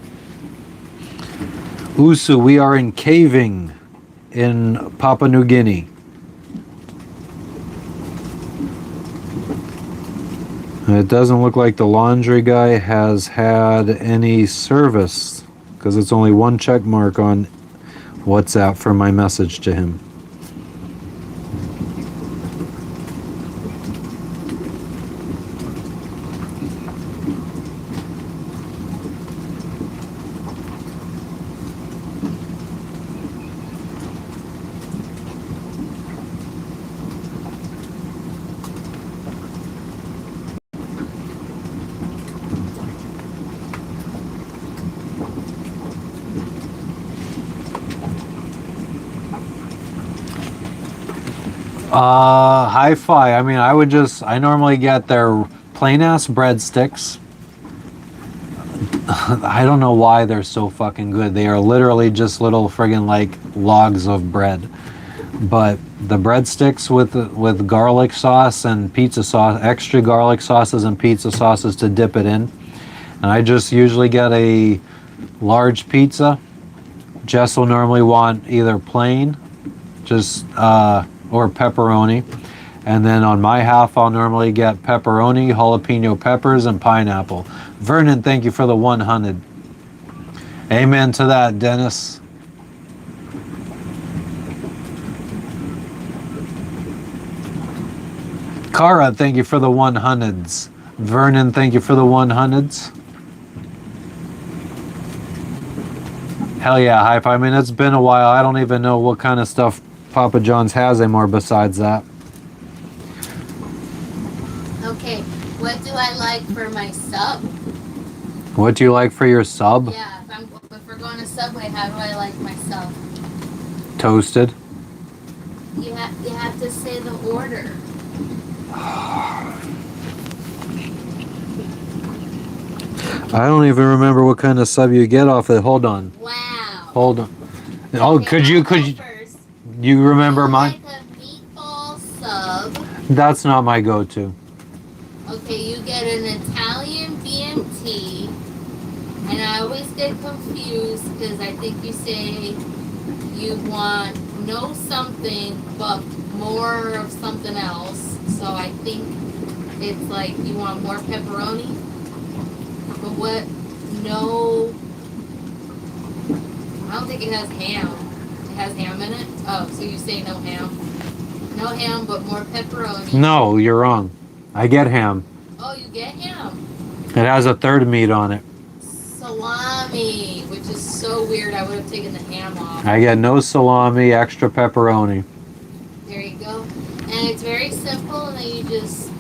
Speaker 1: Usu, we are in Kavieng in Papua New Guinea. It doesn't look like the laundry guy has had any service because it's only one check mark on WhatsApp for my message to him. Hi-Fi. I mean, I normally get their plain-ass breadsticks. I don't know why they're so fucking good. They are literally just little friggin' like logs of bread. But the breadsticks with garlic sauce and pizza sauce, extra garlic sauces and pizza sauces to dip it in. And I just usually get a large pizza. Jess will normally want either plain, or pepperoni. And then on my half, I'll normally get pepperoni, jalapeno peppers, and pineapple. Vernon, thank you for the 100. Amen to that, Dennis. Cara, thank you for the 100s. Vernon, thank you for the 100s. Hell yeah, hype. I mean, it's been a while. I don't even know what kind of stuff Papa John's has anymore besides that.
Speaker 2: Okay, what do I like for my sub?
Speaker 1: What do you like for your sub?
Speaker 2: Yeah, if we're going to Subway, how do I like my sub?
Speaker 1: Toasted.
Speaker 2: You have to say the order.
Speaker 1: I don't even remember what kind of sub you get off it. Hold on.
Speaker 2: Wow.
Speaker 1: Hold on. Oh,
Speaker 2: Okay,
Speaker 1: could you remember mine?
Speaker 2: Like a meatball sub.
Speaker 1: That's not my go-to.
Speaker 2: Okay, you get an Italian BMT, and I always get confused because I think you say you want no something but more of something else. So I think it's like you want more pepperoni, but what? No, I don't think it has ham. It has ham in it? Oh, so you say no ham? No ham, but more pepperoni.
Speaker 1: No, you're wrong. I get ham.
Speaker 2: Oh, you get ham.
Speaker 1: It has a third meat on it.
Speaker 2: Salami, which is so weird. I would have taken the ham off.
Speaker 1: I get no salami, extra pepperoni.
Speaker 2: There you go. And it's very simple, and then you just,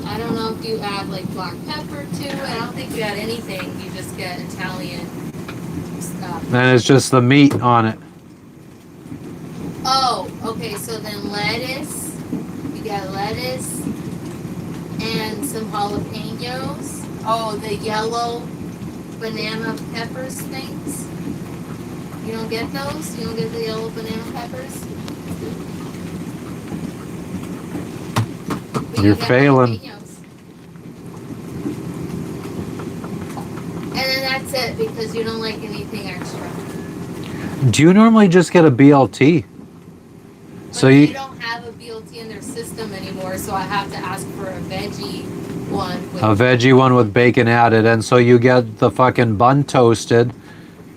Speaker 2: I don't know if you add like black pepper to it. I don't think you add anything. You just get Italian stuff.
Speaker 1: And it's just the meat on it.
Speaker 2: Oh, okay. So then lettuce. You got lettuce and some jalapenos. Oh, the yellow banana peppers things. You don't get those? You don't get the yellow banana peppers? But
Speaker 1: You're
Speaker 2: you get
Speaker 1: failing.
Speaker 2: jalapenos. And then that's it because you don't like anything extra.
Speaker 1: Do you normally just get a BLT?
Speaker 2: But
Speaker 1: So
Speaker 2: they
Speaker 1: you
Speaker 2: don't have a BLT in their system anymore, so I have to ask for a veggie one.
Speaker 1: a veggie one with bacon added, and so you get the fucking bun toasted,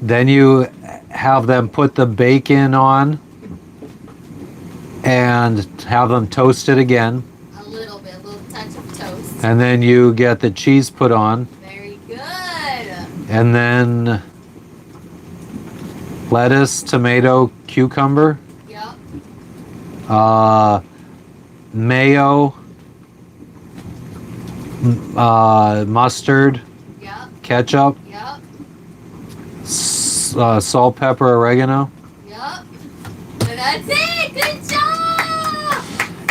Speaker 1: then you have them put the bacon on and have them toasted again,
Speaker 2: A little bit, a little touch of toast.
Speaker 1: and then you get the cheese put on,
Speaker 2: Very good.
Speaker 1: and then lettuce, tomato, cucumber,
Speaker 2: Yep.
Speaker 1: mayo, mustard,
Speaker 2: Yep.
Speaker 1: ketchup,
Speaker 2: Yep.
Speaker 1: salt, pepper, oregano.
Speaker 2: Yep. And that's it. Good job.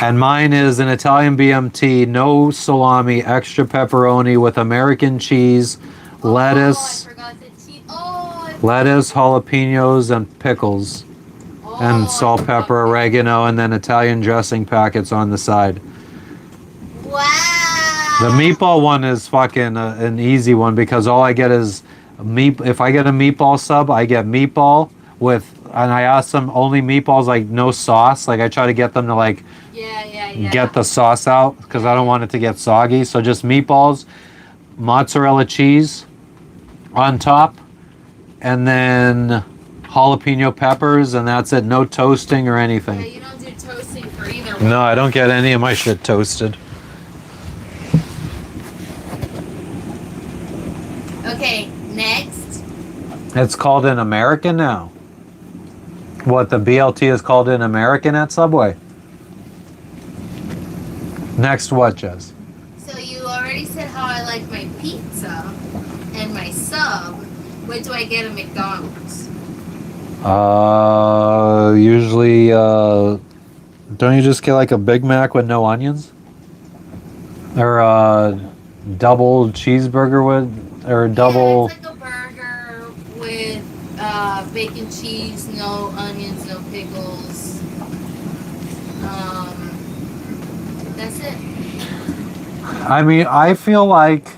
Speaker 1: And mine is an Italian BMT, no salami, extra pepperoni with American cheese, lettuce,
Speaker 2: Oh, I forgot the cheese. Oh,
Speaker 1: lettuce, jalapenos, and pickles, and salt, pepper, oregano, and then Italian dressing packets on the side.
Speaker 2: Wow.
Speaker 1: The meatball one is fucking an easy one because all I get is meat. If I get a meatball sub, I get meatball with, and I ask them only meatballs, like no sauce. Like I try to get them to like
Speaker 2: Yeah.
Speaker 1: get the sauce out because I don't want it to get soggy. So just meatballs, mozzarella cheese on top, and then jalapeno peppers, and that's it. No toasting or
Speaker 2: Yeah,
Speaker 1: anything.
Speaker 2: you don't do toasting for either one.
Speaker 1: No, I don't get any of my shit toasted.
Speaker 2: Okay, next.
Speaker 1: It's called an American now. What, the BLT is called an American at Subway? Next what, Jess?
Speaker 2: So you already said how I like my pizza and my sub. What do I get at McDonald's?
Speaker 1: Usually, don't you just get like a Big Mac with no onions? Or a double cheeseburger with, or double...
Speaker 2: Yeah, it's like a burger with bacon, cheese, no onions, no pickles. That's it.
Speaker 1: I mean, I feel like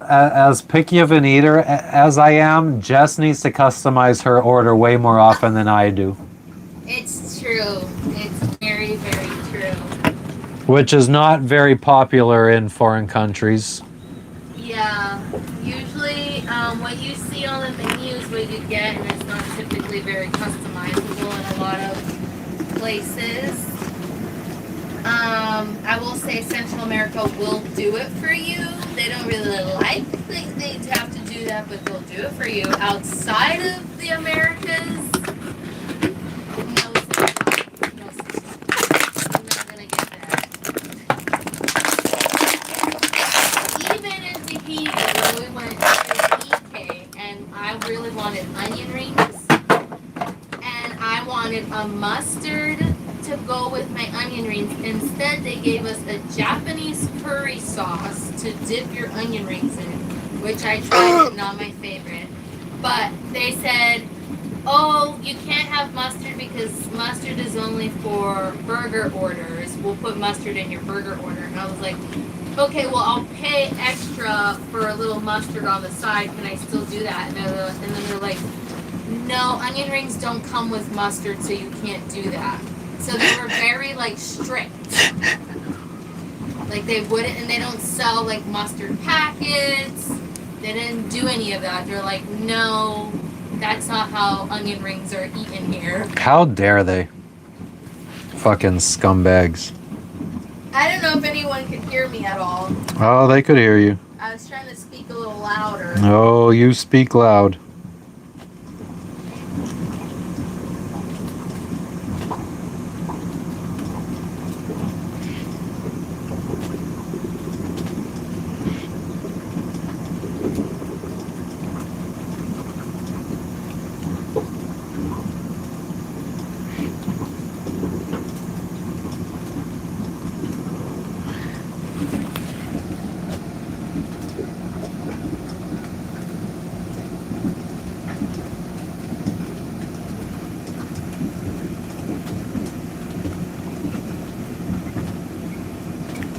Speaker 1: as picky of an eater as I am, Jess needs to customize her order way more often than I do.
Speaker 2: It's true. It's very, very true.
Speaker 1: Which is not very popular in foreign countries.
Speaker 2: Yeah. Usually, what you see on the menu is what you get, and it's not typically very customizable in a lot of places. I will say Central America will do it for you. They don't really like they have to do that, but they'll do it for you. Outside of the Americas, no, you're not gonna get that. Even in Tahiti, when we went to EK, and I really wanted onion rings, and I wanted a mustard to go with my onion rings. Instead, they gave us a Japanese curry sauce to dip your onion rings in, which I tried, not my favorite. But they said, oh, you can't have mustard because mustard is only for burger orders. We'll put mustard in your burger order. And I was like, okay, well, I'll pay extra for a little mustard on the side. Can I still do that? And then they're like, no, onion rings don't come with mustard, so you can't do that. So they were very, like, strict. Like, they wouldn't, and they don't sell, like, mustard packets. They didn't do any of that. They're like, no, That's not how onion rings are eaten here.
Speaker 1: How dare they? Fucking scumbags.
Speaker 2: I don't know if anyone could hear me at all.
Speaker 1: Oh, they could hear you.
Speaker 2: I was trying to speak a little louder.
Speaker 1: Oh, you speak loud.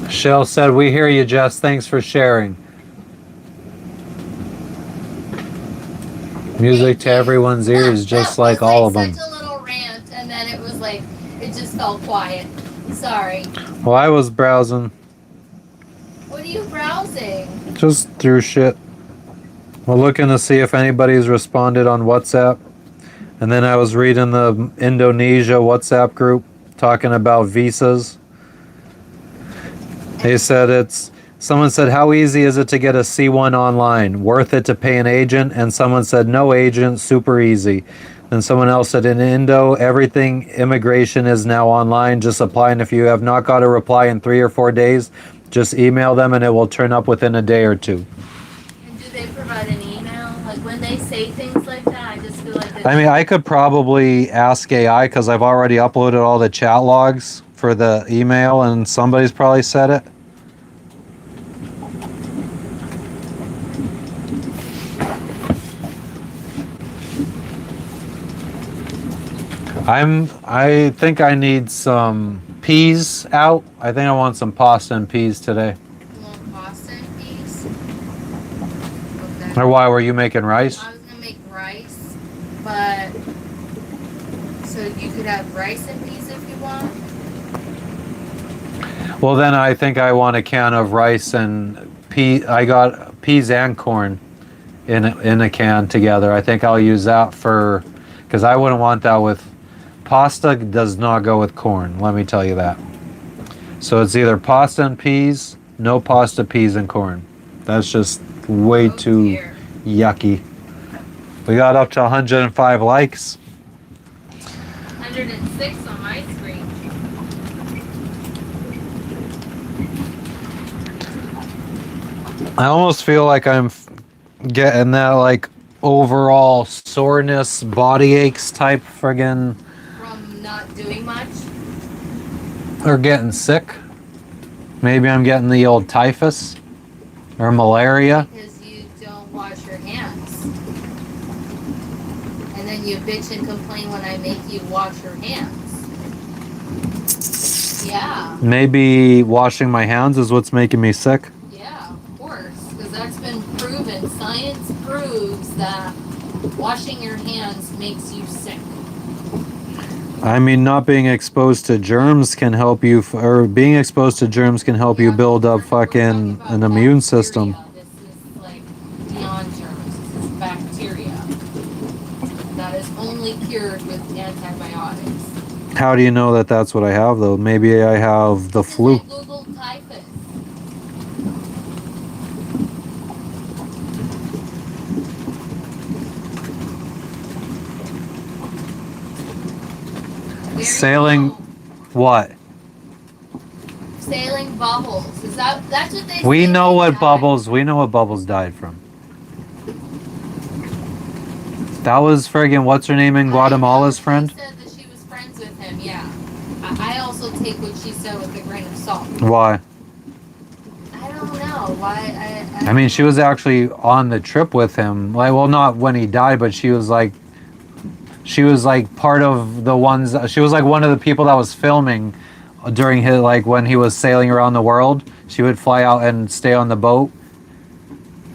Speaker 1: Shell said, "We hear you, Jess. Thanks for sharing." Music to everyone's ears, just like all of them.
Speaker 2: Such a little rant, and then it was like it just fell quiet. Sorry.
Speaker 1: Well, I was browsing,
Speaker 2: What are you browsing?
Speaker 1: just through shit. We're looking to see if anybody's responded on WhatsApp. And then I was reading the Indonesia WhatsApp group talking about visas. They said someone said, how easy is it to get a C1 online? Worth it to pay an agent? And someone said, no agent, super easy. Then someone else said, in Indo, everything immigration is now online. Just apply, and if you have not got a reply in 3 or 4 days, just email them and it will turn up within a day or two.
Speaker 2: And do they provide an email? Like when they say things like that, I just feel like
Speaker 1: I mean, I could probably ask AI because I've already uploaded all the chat logs for the email and somebody's probably said it. I think I need some peas out. I think I want some pasta and peas today.
Speaker 2: You want pasta and peas? Okay.
Speaker 1: Or why were you making rice?
Speaker 2: I was gonna make rice, but so you could have rice and peas if you want.
Speaker 1: Well, then I think I want a can of rice and I got peas and corn in a can together. I think I'll use that because I wouldn't want that with pasta. Does not go with corn. Let me tell you that. So it's either pasta and peas, no pasta, peas and corn. That's just way too yucky. We got up to 105 likes.
Speaker 2: 106 on my screen.
Speaker 1: I almost feel like I'm getting that like overall soreness, body aches type friggin'.
Speaker 2: From not doing much.
Speaker 1: Or getting sick. Maybe I'm getting the old typhus or malaria.
Speaker 2: Because you don't wash your hands. And then you bitch and complain when I make you wash your hands. Yeah.
Speaker 1: Maybe washing my hands is what's making me sick.
Speaker 2: Yeah, of course. Because that's been proven. Science proves that washing your hands makes you sick.
Speaker 1: I mean, not being exposed to germs can help you, or being exposed to germs can help you build up fucking an immune system.
Speaker 2: This is like beyond germs. This is bacteria that is only cured with antibiotics.
Speaker 1: How do you know that that's what I have, though? Maybe I have the flu.
Speaker 2: I googled typhus.
Speaker 1: Sailing, what?
Speaker 2: Sailing bubbles. Is that's what they
Speaker 1: We
Speaker 2: say
Speaker 1: know
Speaker 2: they
Speaker 1: what
Speaker 2: died?
Speaker 1: Bubbles. We know what Bubbles died from. That was friggin' what's her name in Guatemala's friend?
Speaker 2: She said that she was friends with him. Yeah. I also take what she said with a grain of salt.
Speaker 1: Why?
Speaker 2: I don't know why.
Speaker 1: I mean, she was actually on the trip with him. Like, well, not when he died, but she was like part of the ones. She was like one of the people that was filming during his, like when he was sailing around the world. She would fly out and stay on the boat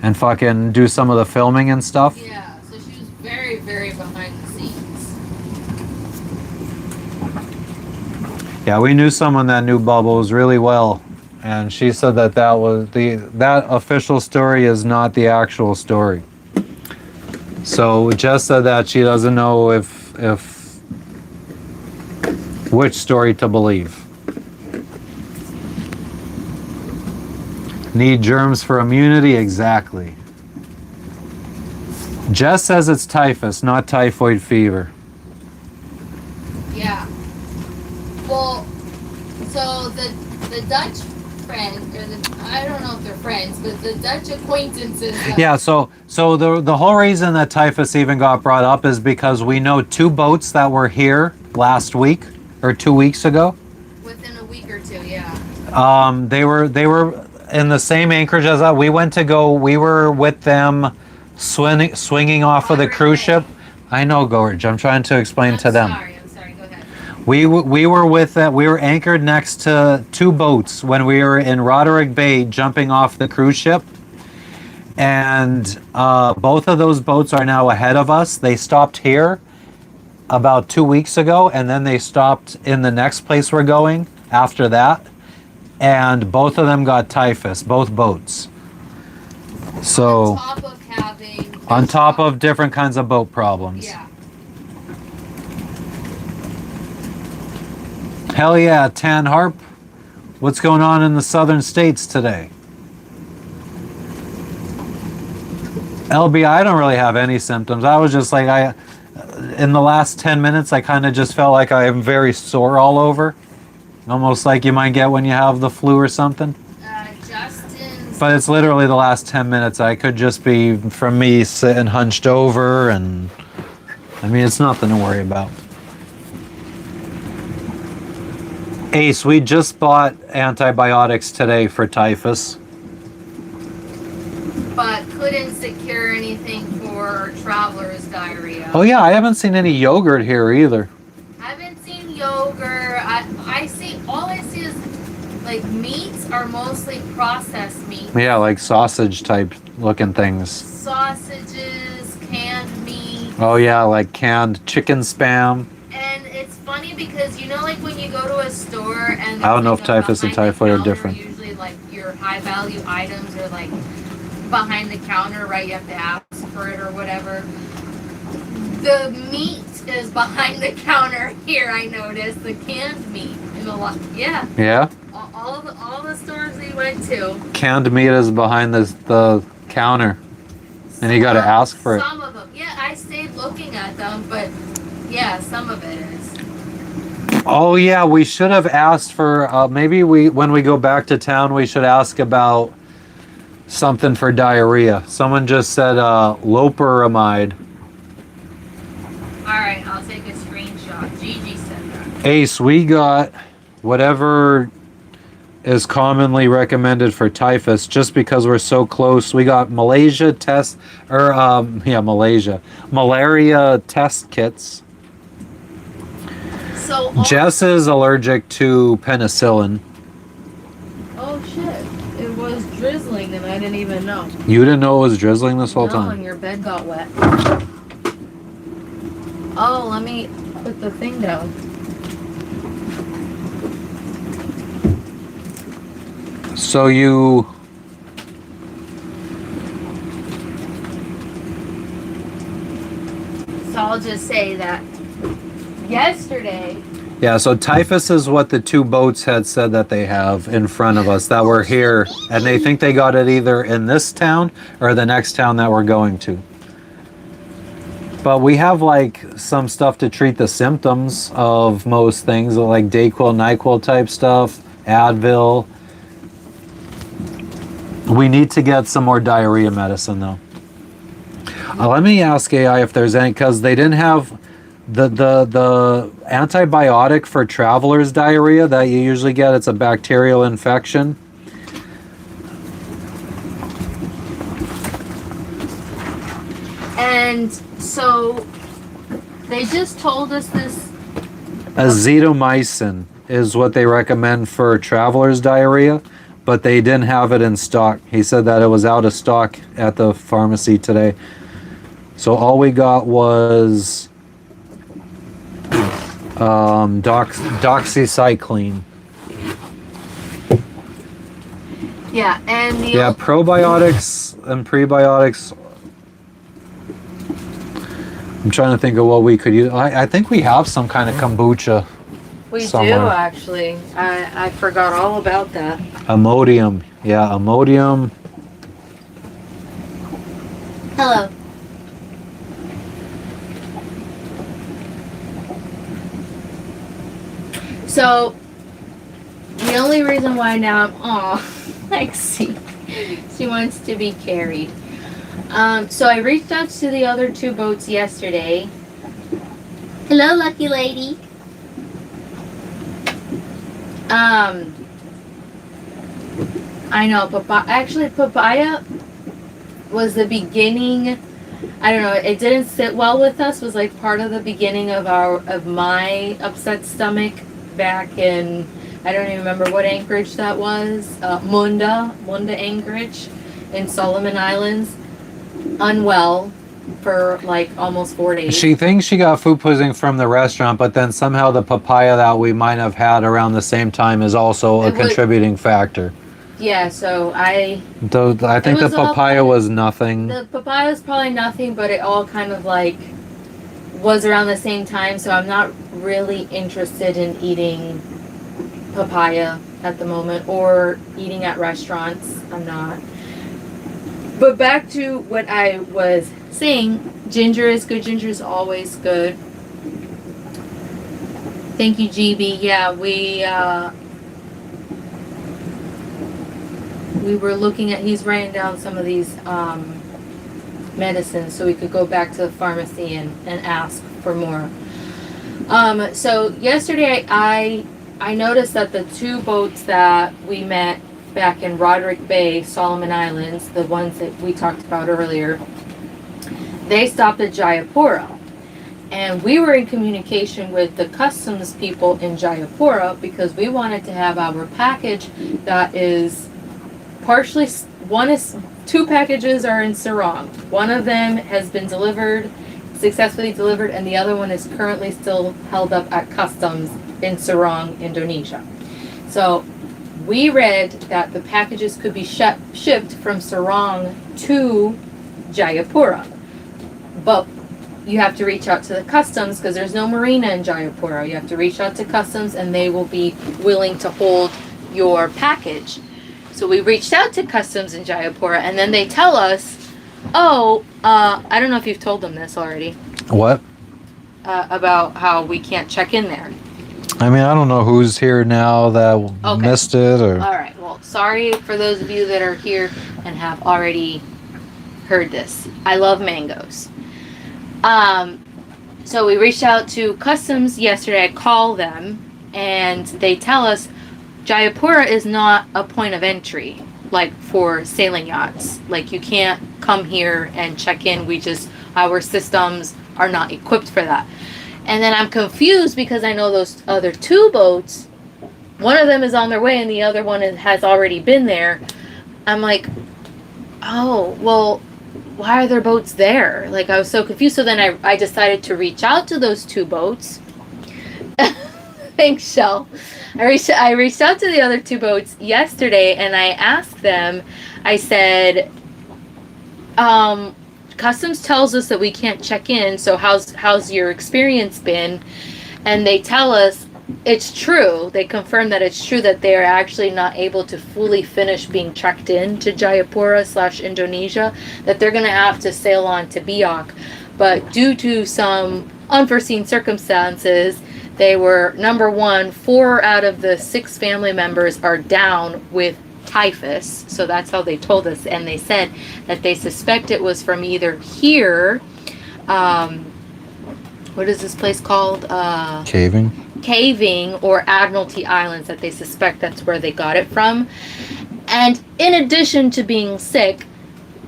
Speaker 1: and fucking do some of the filming and stuff.
Speaker 2: Yeah. So she was very, very behind the scenes.
Speaker 1: Yeah, we knew someone that knew Bubbles really well, and she said that that official story is not the actual story. So Jess said that she doesn't know if which story to believe. Need germs for immunity? Exactly. Jess says it's typhus, not typhoid fever.
Speaker 2: Yeah. Well, so the Dutch friend, or I don't know if they're friends, but the Dutch acquaintances.
Speaker 1: Yeah, so the whole reason that typhus even got brought up is because we know 2 boats that were here last week or 2 weeks ago.
Speaker 2: Within a week or two, yeah.
Speaker 1: They were in the same anchorage as us. We were with them swinging off of the cruise ship. I know, Gorge. I'm trying to explain to them.
Speaker 2: I'm sorry. Go ahead.
Speaker 1: We were with that. We were anchored next to 2 boats when we were in Roderick Bay, jumping off the cruise ship. And both of those boats are now ahead of us. They stopped here about 2 weeks ago, and then they stopped in the next place we're going after that. And both of them got typhus, both boats. So
Speaker 2: On top of having.
Speaker 1: on top of different kinds of boat problems.
Speaker 2: Yeah.
Speaker 1: Hell yeah, Tan Harp. What's going on in the southern states today? LB, I don't really have any symptoms. I was just like, in the last 10 minutes, I kind of just felt like I am very sore all over. Almost like you might get when you have the flu or something.
Speaker 2: Justin's.
Speaker 1: But it's literally the last 10 minutes. I could just be from me sitting hunched over, and I mean, it's nothing to worry about. Ace, we just bought antibiotics today for typhus.
Speaker 2: But couldn't secure anything for traveler's diarrhea.
Speaker 1: Oh yeah, I haven't seen any yogurt here either.
Speaker 2: I haven't seen yogurt. I see, all I see is like meats are mostly processed meat.
Speaker 1: Yeah, like sausage type looking things.
Speaker 2: Sausages, canned meat.
Speaker 1: Oh yeah, like canned chicken spam.
Speaker 2: And it's funny because, you know, like when you go to a store and
Speaker 1: I don't know
Speaker 2: like
Speaker 1: if typhus and typhoid are
Speaker 2: behind the counter,
Speaker 1: different.
Speaker 2: Usually like your high value items are like behind the counter, right? You have to ask for it or whatever. The meat is behind the counter here, I noticed. The canned meat in a lot. Yeah.
Speaker 1: Yeah?
Speaker 2: All the stores we went to.
Speaker 1: Canned meat is behind the counter. And you gotta ask for it.
Speaker 2: Some of them. Yeah, I stayed looking at them, but yeah, some of it is.
Speaker 1: Oh yeah, we should have asked for, maybe when we go back to town, we should ask about something for diarrhea. Someone just said loperamide.
Speaker 2: Alright, I'll take a screenshot. Gigi said that.
Speaker 1: Ace, we got whatever is commonly recommended for typhus just because we're so close. We got Malaria test kits.
Speaker 2: So
Speaker 1: Jess is allergic to penicillin.
Speaker 2: oh shit. It was drizzling and I didn't even know.
Speaker 1: You didn't know it was drizzling this whole
Speaker 2: No,
Speaker 1: time?
Speaker 2: and your bed got wet. Oh, let me put the thing down.
Speaker 1: So you...
Speaker 2: So I'll just say that yesterday.
Speaker 1: Yeah, so typhus is what the 2 boats had said that they have in front of us that were here, and they think they got it either in this town or the next town that we're going to. But we have like some stuff to treat the symptoms of most things, like Dayquil, NyQuil type stuff, Advil. We need to get some more diarrhea medicine though. Let me ask AI if there's any, because they didn't have the antibiotic for traveler's diarrhea that you usually get. It's a bacterial infection.
Speaker 2: And so they just told us this.
Speaker 1: Azithromycin is what they recommend for traveler's diarrhea, but they didn't have it in stock. He said that it was out of stock at the pharmacy today. So all we got was doxycycline.
Speaker 2: Yeah, and
Speaker 1: Yeah, probiotics and prebiotics I'm trying to think of what we could use. I think we have some kind of kombucha.
Speaker 2: We
Speaker 1: somewhere.
Speaker 2: do actually. I forgot all about that.
Speaker 1: Imodium. Yeah, Imodium.
Speaker 2: Hello. So the only reason why now Lexi, she wants to be carried. So I reached out to the other two boats yesterday. Hello, lucky lady. I know, Papaya was the beginning. I don't know, it didn't sit well with us, was like part of the beginning of my upset stomach back in, I don't even remember what anchorage that was, Munda anchorage in Solomon Islands, unwell for like almost 4 days.
Speaker 1: She thinks she got food poisoning from the restaurant, but then somehow the papaya that we might have had around the same time is also a contributing factor.
Speaker 2: Yeah, so I
Speaker 1: think the papaya was nothing.
Speaker 2: The papaya was probably nothing, but it all kind of like was around the same time, so I'm not really interested in eating papaya at the moment or eating at restaurants. I'm not. But back to what I was saying, ginger is good. Ginger is always good. Thank you, GB. Yeah, we were looking at, he's writing down some of these medicines so we could go back to the pharmacy and ask for more. So yesterday I noticed that the two boats that we met back in Roderick Bay, Solomon Islands, the ones that we talked about earlier, they stopped at Jayapura. And we were in communication with the customs people in Jayapura because we wanted to have our package that is partially, two packages are in Sarong. One of them has been successfully delivered, and the other one is currently still held up at customs in Sarong, Indonesia. So we read that the packages could be shipped from Sarong to Jayapura. But you have to reach out to the customs because there's no marina in Jayapura. You have to reach out to customs and they will be willing to hold your package. So we reached out to customs in Jayapura and then they tell us, I don't know if you've told them this already.
Speaker 1: What?
Speaker 2: About how we can't check in there.
Speaker 1: I mean, I don't know who's here now that missed it or...
Speaker 2: All right. Well, sorry for those of you that are here and have already heard this. I love mangoes. So we reached out to customs yesterday. I called them and they tell us Jayapura is not a point of entry like for sailing yachts. Like you can't come here and check in. Our systems are not equipped for that. And then I'm confused because I know those other two boats, one of them is on their way and the other one has already been there. I'm like, oh, well, why are their boats there? Like, I was so confused. So then I decided to reach out to those two boats. Thanks, Shell. I reached out to the other two boats yesterday and I asked them, I said, customs tells us that we can't check in, so how's your experience been? And they tell us it's true. They confirm that it's true that they are actually not able to fully finish being checked in to Jayapura/Indonesia, that they're going to have to sail on to Biak. But due to some unforeseen circumstances, they were, number one, 4 out of the 6 family members are down with typhus. So that's how they told us. And they said that they suspect it was from either here, what is this place called? Kavieng or Admiralty Islands, that they suspect that's where they got it from. And in addition to being sick,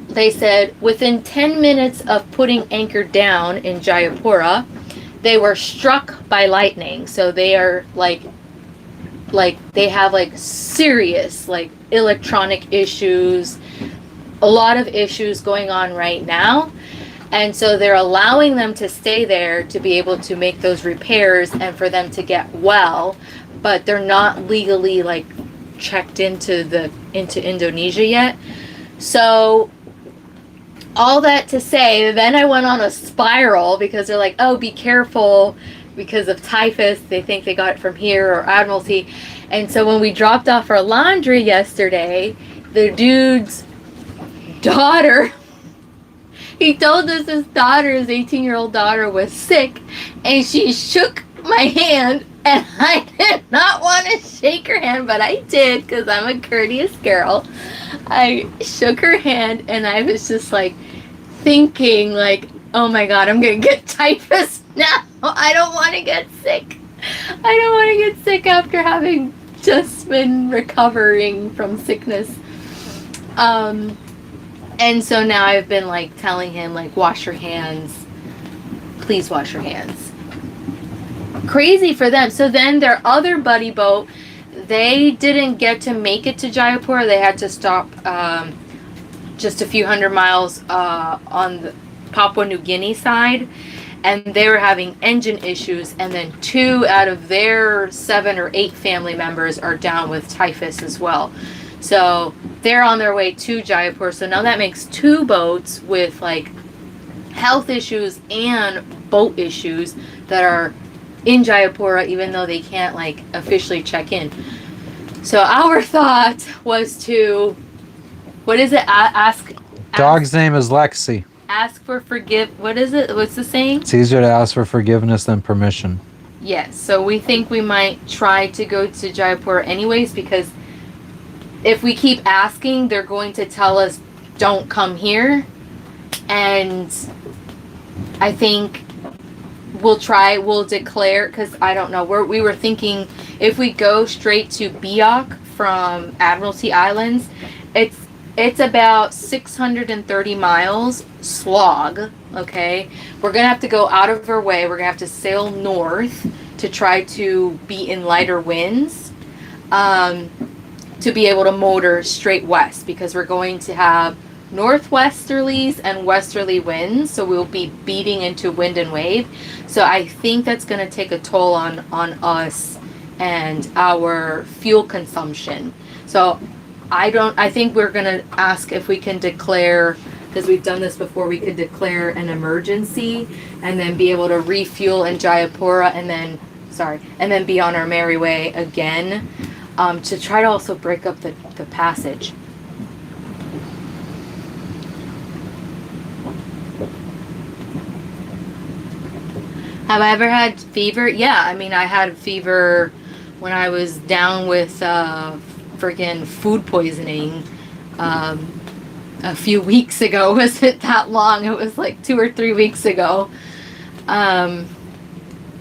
Speaker 2: they said within 10 minutes of putting anchor down in Jayapura, they were struck by lightning. So they are like they have like serious like electronic issues, a lot of issues going on right now. And so they're allowing them to stay there to be able to make those repairs and for them to get well, but they're not legally like checked into Indonesia yet. So all that to say, then I went on a spiral because they're like, oh, be careful because of typhus. They think they got it from here or Admiralty. And so when we dropped off our laundry yesterday, the dude's daughter, he told us his daughter, his 18-year-old daughter, was sick, and she shook my hand, and I did not want to shake her hand, but I did because I'm a courteous girl. I shook her hand, and I was just like thinking, like, oh my god, I'm gonna get typhus now. I don't want to get sick. I don't want to get sick after having just been recovering from sickness. And so now I've been like telling him, like, wash your hands. Please wash your hands. Crazy for them. So then their other buddy boat, they didn't get to make it to Jayapura. They had to stop just a few hundred miles on the Papua New Guinea side. And they were having engine issues. And then 2 out of their 7 or 8 family members are down with typhus as well. So they're on their way to Jayapura. So now that makes 2 boats with like health issues and boat issues that are in Jayapura, even though they can't like officially check in. So our thought was to, what is it? Ask.
Speaker 1: Dog's name is Lexi.
Speaker 2: Ask for what is it? What's the saying?
Speaker 1: It's easier to ask for forgiveness than permission.
Speaker 2: Yes. So we think we might try to go to Jayapura anyways, because if we keep asking, they're going to tell us, don't come here. And I think we'll declare, because I don't know, we were thinking if we go straight to Biak from Admiralty Islands, it's about 630 miles slog, okay? We're going to have to go out of our way. We're going to have to sail north to try to be in lighter winds. To be able to motor straight west, because we're going to have northwesterlies and westerly winds, so we'll be beating into wind and wave. So I think that's going to take a toll on us and our fuel consumption. So I think we're going to ask if we can declare, because we've done this before, we could declare an emergency and then be able to refuel in Jayapura and then be on our merry way again. To try to also break up the passage. Have I ever had fever? Yeah, I mean, I had fever when I was down with freaking food poisoning a few weeks ago. It wasn't that long. It was like 2 or 3 weeks ago.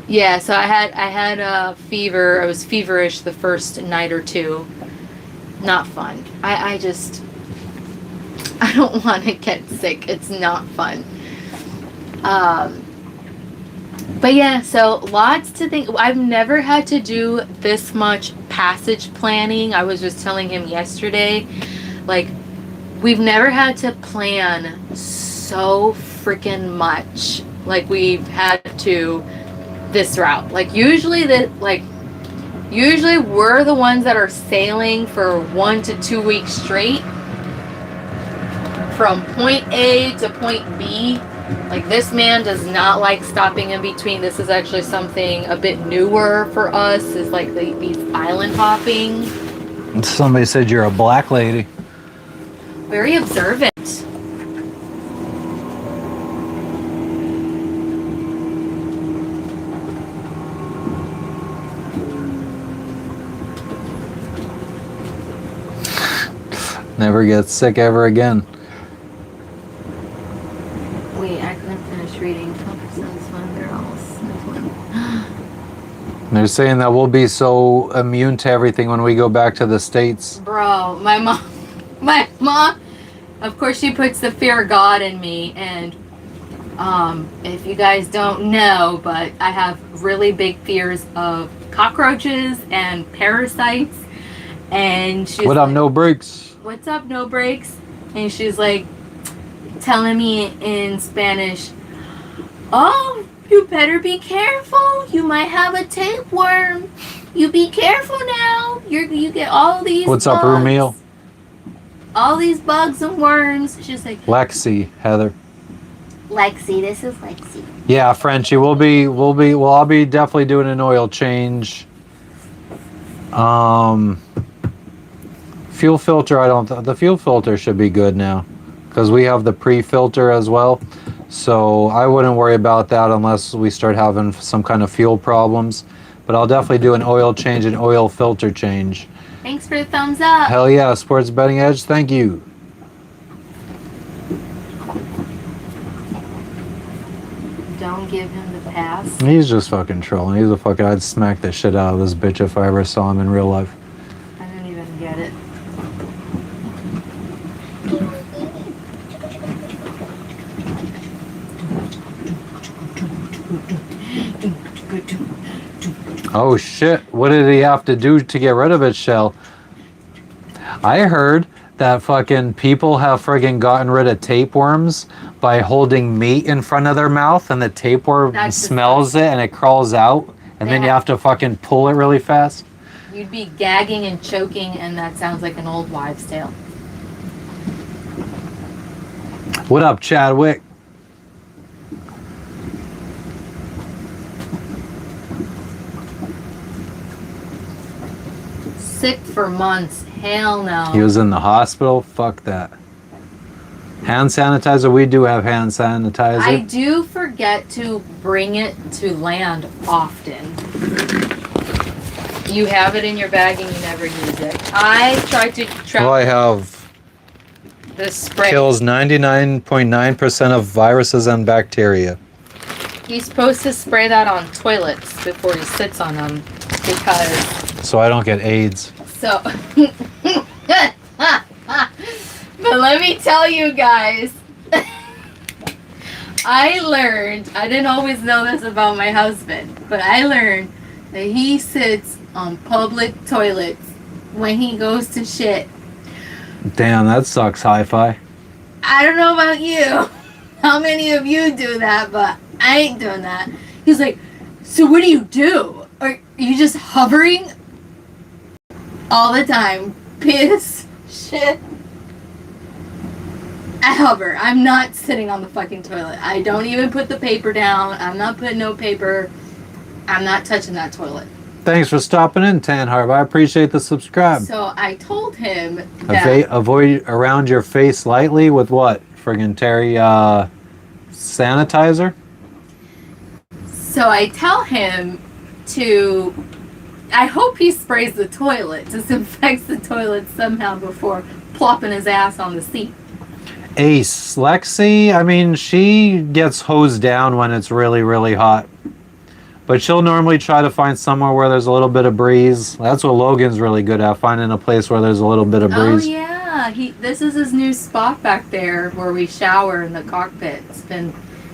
Speaker 2: Yeah, so I had a fever. I was feverish the first night or 2. Not fun. I don't want to get sick. It's not fun. But yeah, so lots to think. I've never had to do this much passage planning. I was just telling him yesterday, like, we've never had to plan so freaking much like we've had to this route. Like usually we're the ones that are sailing for 1 to 2 weeks straight from point A to point B. Like, this man does not like stopping in between. This is actually something a bit newer for us, is like these island hopping.
Speaker 1: Somebody said you're a black lady.
Speaker 2: Very observant.
Speaker 1: Never get sick ever again.
Speaker 2: Wait, I couldn't finish reading. 12% one girls.
Speaker 1: They're saying that we'll be so immune to everything when we go back to the States.
Speaker 2: Bro, my mom, of course, she puts the fear of God in me, and if you guys don't know, but I have really big fears of cockroaches and parasites, and she's
Speaker 1: What up,
Speaker 2: like,
Speaker 1: no brakes?
Speaker 2: what's up, no brakes? And she's like telling me in Spanish, oh, you better be careful. You might have a tapeworm. You be careful now. You get all these
Speaker 1: What's
Speaker 2: bugs.
Speaker 1: up, Rumil?
Speaker 2: all these bugs and worms. She's like,
Speaker 1: Lexi, Heather.
Speaker 2: Lexi, this is Lexi.
Speaker 1: Yeah, Frenchie, I'll be definitely doing an oil change. Fuel filter, the fuel filter should be good now because we have the pre-filter as well. So I wouldn't worry about that unless we start having some kind of fuel problems. But I'll definitely do an oil change and oil filter change.
Speaker 2: Thanks for the thumbs up.
Speaker 1: Hell yeah, Sports Betting Edge, thank you.
Speaker 2: Don't give him the pass.
Speaker 1: He's just fucking trolling. I'd smack the shit out of this bitch if I ever saw him in real life.
Speaker 2: I don't even get it.
Speaker 1: Oh shit, what did he have to do to get rid of it, Shell? I heard that fucking people have friggin' gotten rid of tapeworms by holding meat in front of their mouth and the tapeworm smells it and it crawls out and then you have to fucking pull it really fast.
Speaker 2: You'd be gagging and choking and that sounds like an old wives' tale.
Speaker 1: What up, Chadwick?
Speaker 2: Sick for months. Hell no.
Speaker 1: He was in the hospital? Fuck that. Hand sanitizer? We do have hand sanitizer.
Speaker 2: I do forget to bring it to land often. You have it in your bag and you never use it. I try to
Speaker 1: Well, I have
Speaker 2: the spray.
Speaker 1: kills 99.9% of viruses and bacteria.
Speaker 2: He's supposed to spray that on toilets before he sits on them because...
Speaker 1: So I don't get AIDS.
Speaker 2: So... But let me tell you guys, I learned, I didn't always know this about my husband, but I learned that he sits on public toilets when he goes to shit.
Speaker 1: Damn, that sucks, hi-fi.
Speaker 2: I don't know about you, how many of you do that, but I ain't doing that. He's like, so what do? Are you just hovering all the time? Piss, shit. I hover. I'm not sitting on the fucking toilet. I don't even put the paper down. I'm not putting no paper. I'm not touching that toilet.
Speaker 1: Thanks for stopping in, Tan Harb. I appreciate the subscribe.
Speaker 2: So I told him that...
Speaker 1: Avoid around your face lightly with what? Friggin' Terry, sanitizer?
Speaker 2: So I tell him to... I hope he sprays the toilet, disinfects the toilet somehow before plopping his ass on the seat.
Speaker 1: Ace. Lexi, I mean, she gets hosed down when it's really, really hot. But she'll normally try to find somewhere where there's a little bit of breeze. That's what Logan's really good at, finding a place where there's a little bit of breeze.
Speaker 2: Oh, yeah. This is his new spot back there where we shower in the cockpit.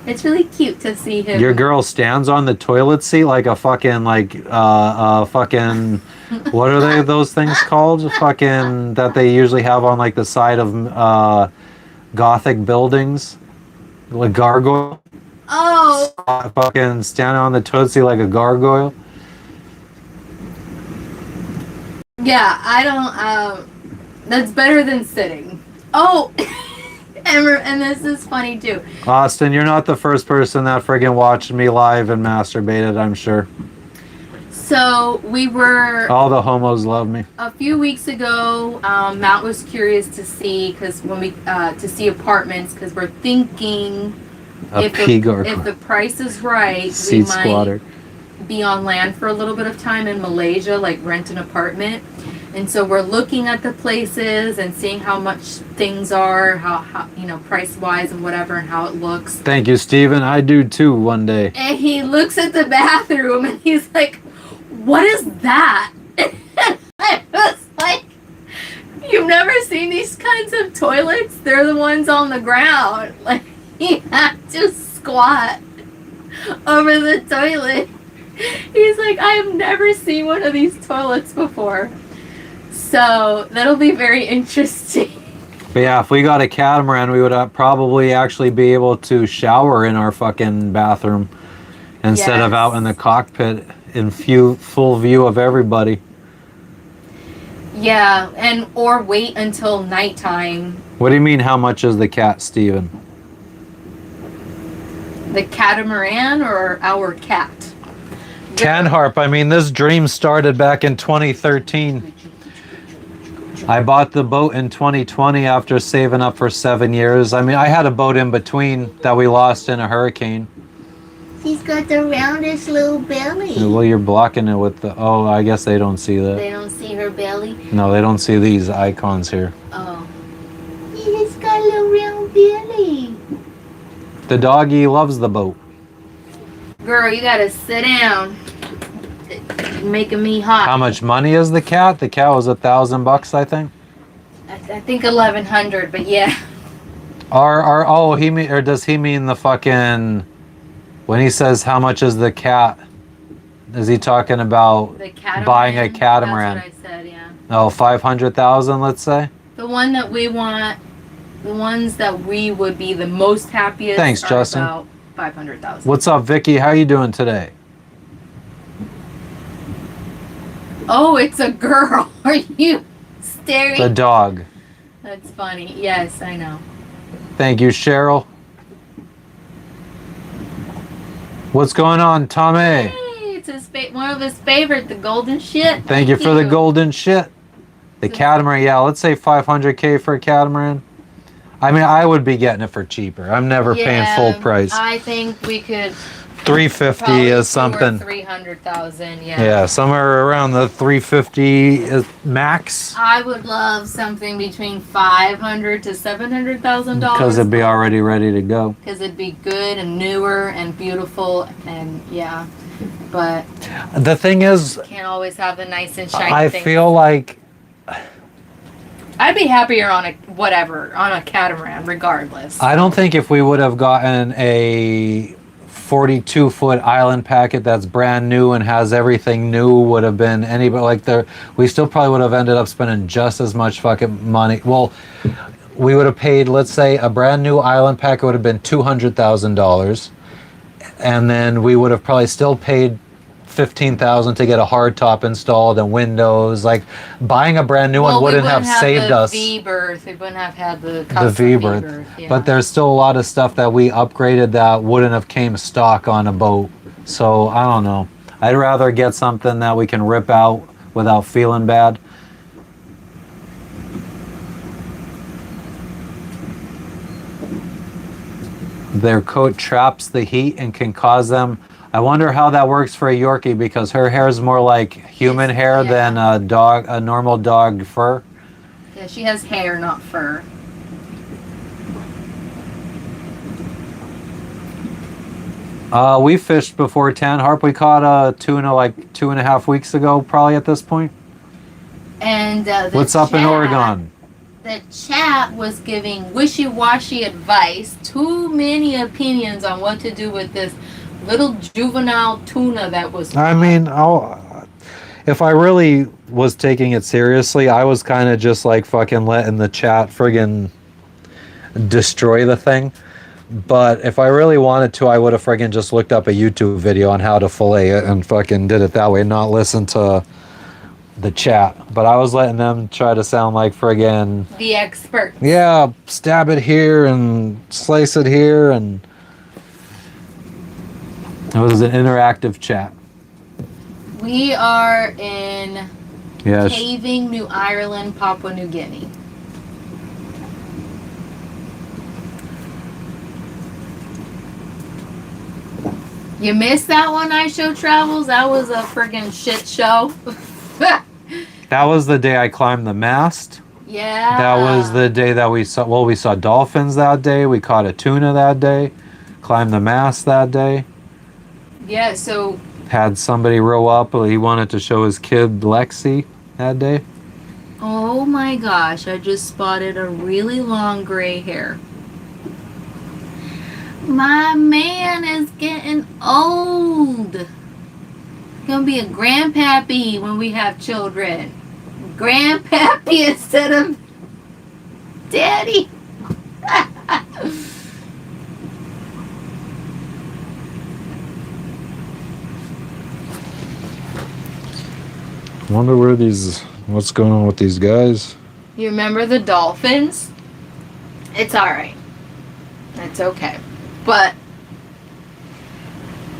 Speaker 2: It's really cute to see him.
Speaker 1: Your girl stands on the toilet seat like a fucking, fucking, what are those things called? Fucking, that they usually have on, like, the side of, Gothic buildings. Like gargoyle.
Speaker 2: Oh!
Speaker 1: Fucking standing on the toilet seat like a gargoyle.
Speaker 2: Yeah, I don't, that's better than sitting. Oh! And this is funny too.
Speaker 1: Austin, you're not the first person that friggin' watched me live and masturbated, I'm sure.
Speaker 2: So we were...
Speaker 1: All the homos love me.
Speaker 2: A few weeks ago, Matt was curious to see, to see apartments, because we're thinking if the price is right, we might be on land for a little bit of time in Malaysia, like rent an apartment. And so we're looking at the places and seeing how much things are, how price-wise and whatever, and how it looks.
Speaker 1: Thank you, Steven. I do too one day.
Speaker 2: And he looks at the bathroom and he's like, what is that? And I was like, you've never seen these kinds of toilets? They're the ones on the ground. Like, you have to squat over the toilet. He's like, I have never seen one of these toilets before. So that'll be very interesting.
Speaker 1: But yeah, if we got a catamaran, we would probably actually be able to shower in our fucking bathroom instead of out in the cockpit in full view of everybody.
Speaker 2: Yeah, and or wait until nighttime.
Speaker 1: What do you mean, how much is the cat, Steven?
Speaker 2: The catamaran or our cat?
Speaker 1: Tanharp, I mean, this dream started back in 2013. I bought the boat in 2020 after saving up for 7 years. I mean, I had a boat in between that we lost in a hurricane.
Speaker 3: She's got the roundest little belly.
Speaker 1: Well, you're blocking it with the... Oh, I guess they don't see that.
Speaker 2: They don't see her belly?
Speaker 1: No, they don't see these icons here.
Speaker 2: Oh.
Speaker 3: She's got a little round belly.
Speaker 1: The doggy loves the boat.
Speaker 2: Girl, you gotta sit down. You're making me hot.
Speaker 1: How much money is the cat? The cat was $1,000, I think.
Speaker 2: I think 1,100, but yeah.
Speaker 1: Or does he mean the fucking... When he says how much is the cat, is he talking about
Speaker 2: The catamaran.
Speaker 1: buying a catamaran?
Speaker 2: That's what I said, yeah.
Speaker 1: Oh, 500,000, let's say.
Speaker 2: The one that we want, the ones that we would be the most happiest
Speaker 1: Thanks,
Speaker 2: are
Speaker 1: Justin.
Speaker 2: about 500,000.
Speaker 1: What's up, Vicky? How you doing today?
Speaker 2: Oh, it's a girl. Are you staring?
Speaker 1: The dog.
Speaker 2: That's funny. Yes, I know.
Speaker 1: Thank you, Cheryl. What's going on, Tommy?
Speaker 2: Hey, it's one of his favorite, the golden shit.
Speaker 1: Thank you for the golden shit. The catamaran, yeah, let's say 500K for a catamaran. I mean, I would be getting it for cheaper. I'm never paying full price.
Speaker 2: I think we could.
Speaker 1: 350
Speaker 2: probably
Speaker 1: is something.
Speaker 2: 300,000. Yeah.
Speaker 1: Yeah, somewhere around the 350 is max.
Speaker 2: I would love something between $500,000 to $700,000.
Speaker 1: Because it'd be already ready to go.
Speaker 2: Because it'd be good and newer and beautiful and yeah, but
Speaker 1: The thing is,
Speaker 2: can't always have the nice and shiny
Speaker 1: I
Speaker 2: things.
Speaker 1: feel like
Speaker 2: I'd be happier on a catamaran, regardless.
Speaker 1: I don't think if we would have gotten a 42-foot island packet that's brand new and has everything new would have been anybody like we still probably would have ended up spending just as much fucking money. Well, we would have paid, let's say, a brand new island packet would have been $200,000, and then we would have probably still paid $15,000 to get a hard top installed and windows. Like buying a brand new one wouldn't have saved us.
Speaker 2: The V-berth. We wouldn't have had the
Speaker 1: V-berth.
Speaker 2: Yeah.
Speaker 1: But there's still a lot of stuff that we upgraded that wouldn't have came stock on a boat. So I don't know. I'd rather get something that we can rip out without feeling bad. Their coat traps the heat and can cause them. I wonder how that works for a Yorkie because her hair is more like human hair than a normal dog fur.
Speaker 2: Yeah, she has hair, not fur.
Speaker 1: We fished before Tanharp. We caught a tuna like 2.5 weeks ago, probably at this point.
Speaker 2: And
Speaker 1: what's up in Oregon?
Speaker 2: The chat was giving wishy-washy advice, too many opinions on what to do with this little juvenile tuna that was.
Speaker 1: I mean, if I really was taking it seriously, I was kind of just like fucking letting the chat friggin' destroy the thing. But if I really wanted to, I would have friggin' just looked up a YouTube video on how to fillet it and fucking did it that way, not listen to the chat. But I was letting them try to sound like friggin'
Speaker 2: the expert.
Speaker 1: Yeah, stab it here and slice it here, and it was an interactive chat.
Speaker 2: We are in
Speaker 1: Yeah.
Speaker 2: Kavieng, New Ireland, Papua New Guinea. You missed that one, I Show Travels? That was a friggin' shit show.
Speaker 1: That was the day I climbed the mast.
Speaker 2: Yeah.
Speaker 1: That was the day that we saw dolphins that day. We caught a tuna that day. Climbed the mast that day.
Speaker 2: Yeah, so.
Speaker 1: Had somebody row up. He wanted to show his kid Lexi that day.
Speaker 2: Oh my gosh, I just spotted a really long gray hair. My man is getting old. Gonna be a grandpappy when we have children. Grandpappy instead of daddy.
Speaker 1: Wonder where these What's going on with these guys?
Speaker 2: You remember the dolphins? It's alright. It's okay. But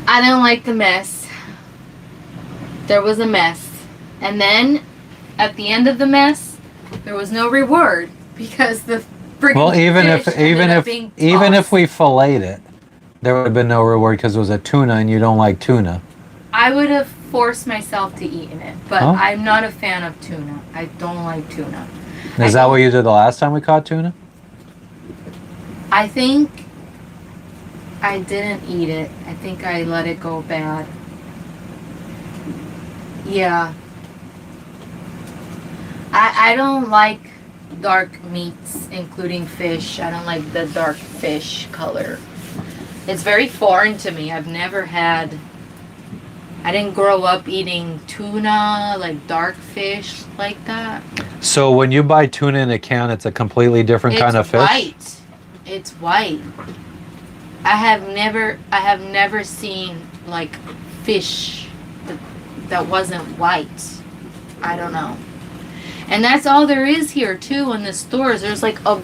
Speaker 2: I didn't like the mess. There was a mess. And then at the end of the mess, there was no reward because the freaking
Speaker 1: Well, even
Speaker 2: fish ended up being
Speaker 1: if we
Speaker 2: tossed.
Speaker 1: filleted it, there would have been no reward because it was a tuna, and you don't like tuna.
Speaker 2: I would have forced myself to eat in it, but
Speaker 1: Huh?
Speaker 2: I'm not a fan of tuna. I don't like tuna.
Speaker 1: Is that what you did the last time we caught tuna?
Speaker 2: I think I didn't eat it. I think I let it go bad. Yeah. I don't like dark meats, including fish. I don't like the dark fish color. It's very foreign to me. I didn't grow up eating tuna, like dark fish like that.
Speaker 1: So when you buy tuna in a can, it's a completely different kind of fish?
Speaker 2: White. It's white. I have never seen like fish that wasn't white. I don't know. And that's all there is here too in the stores. There's like a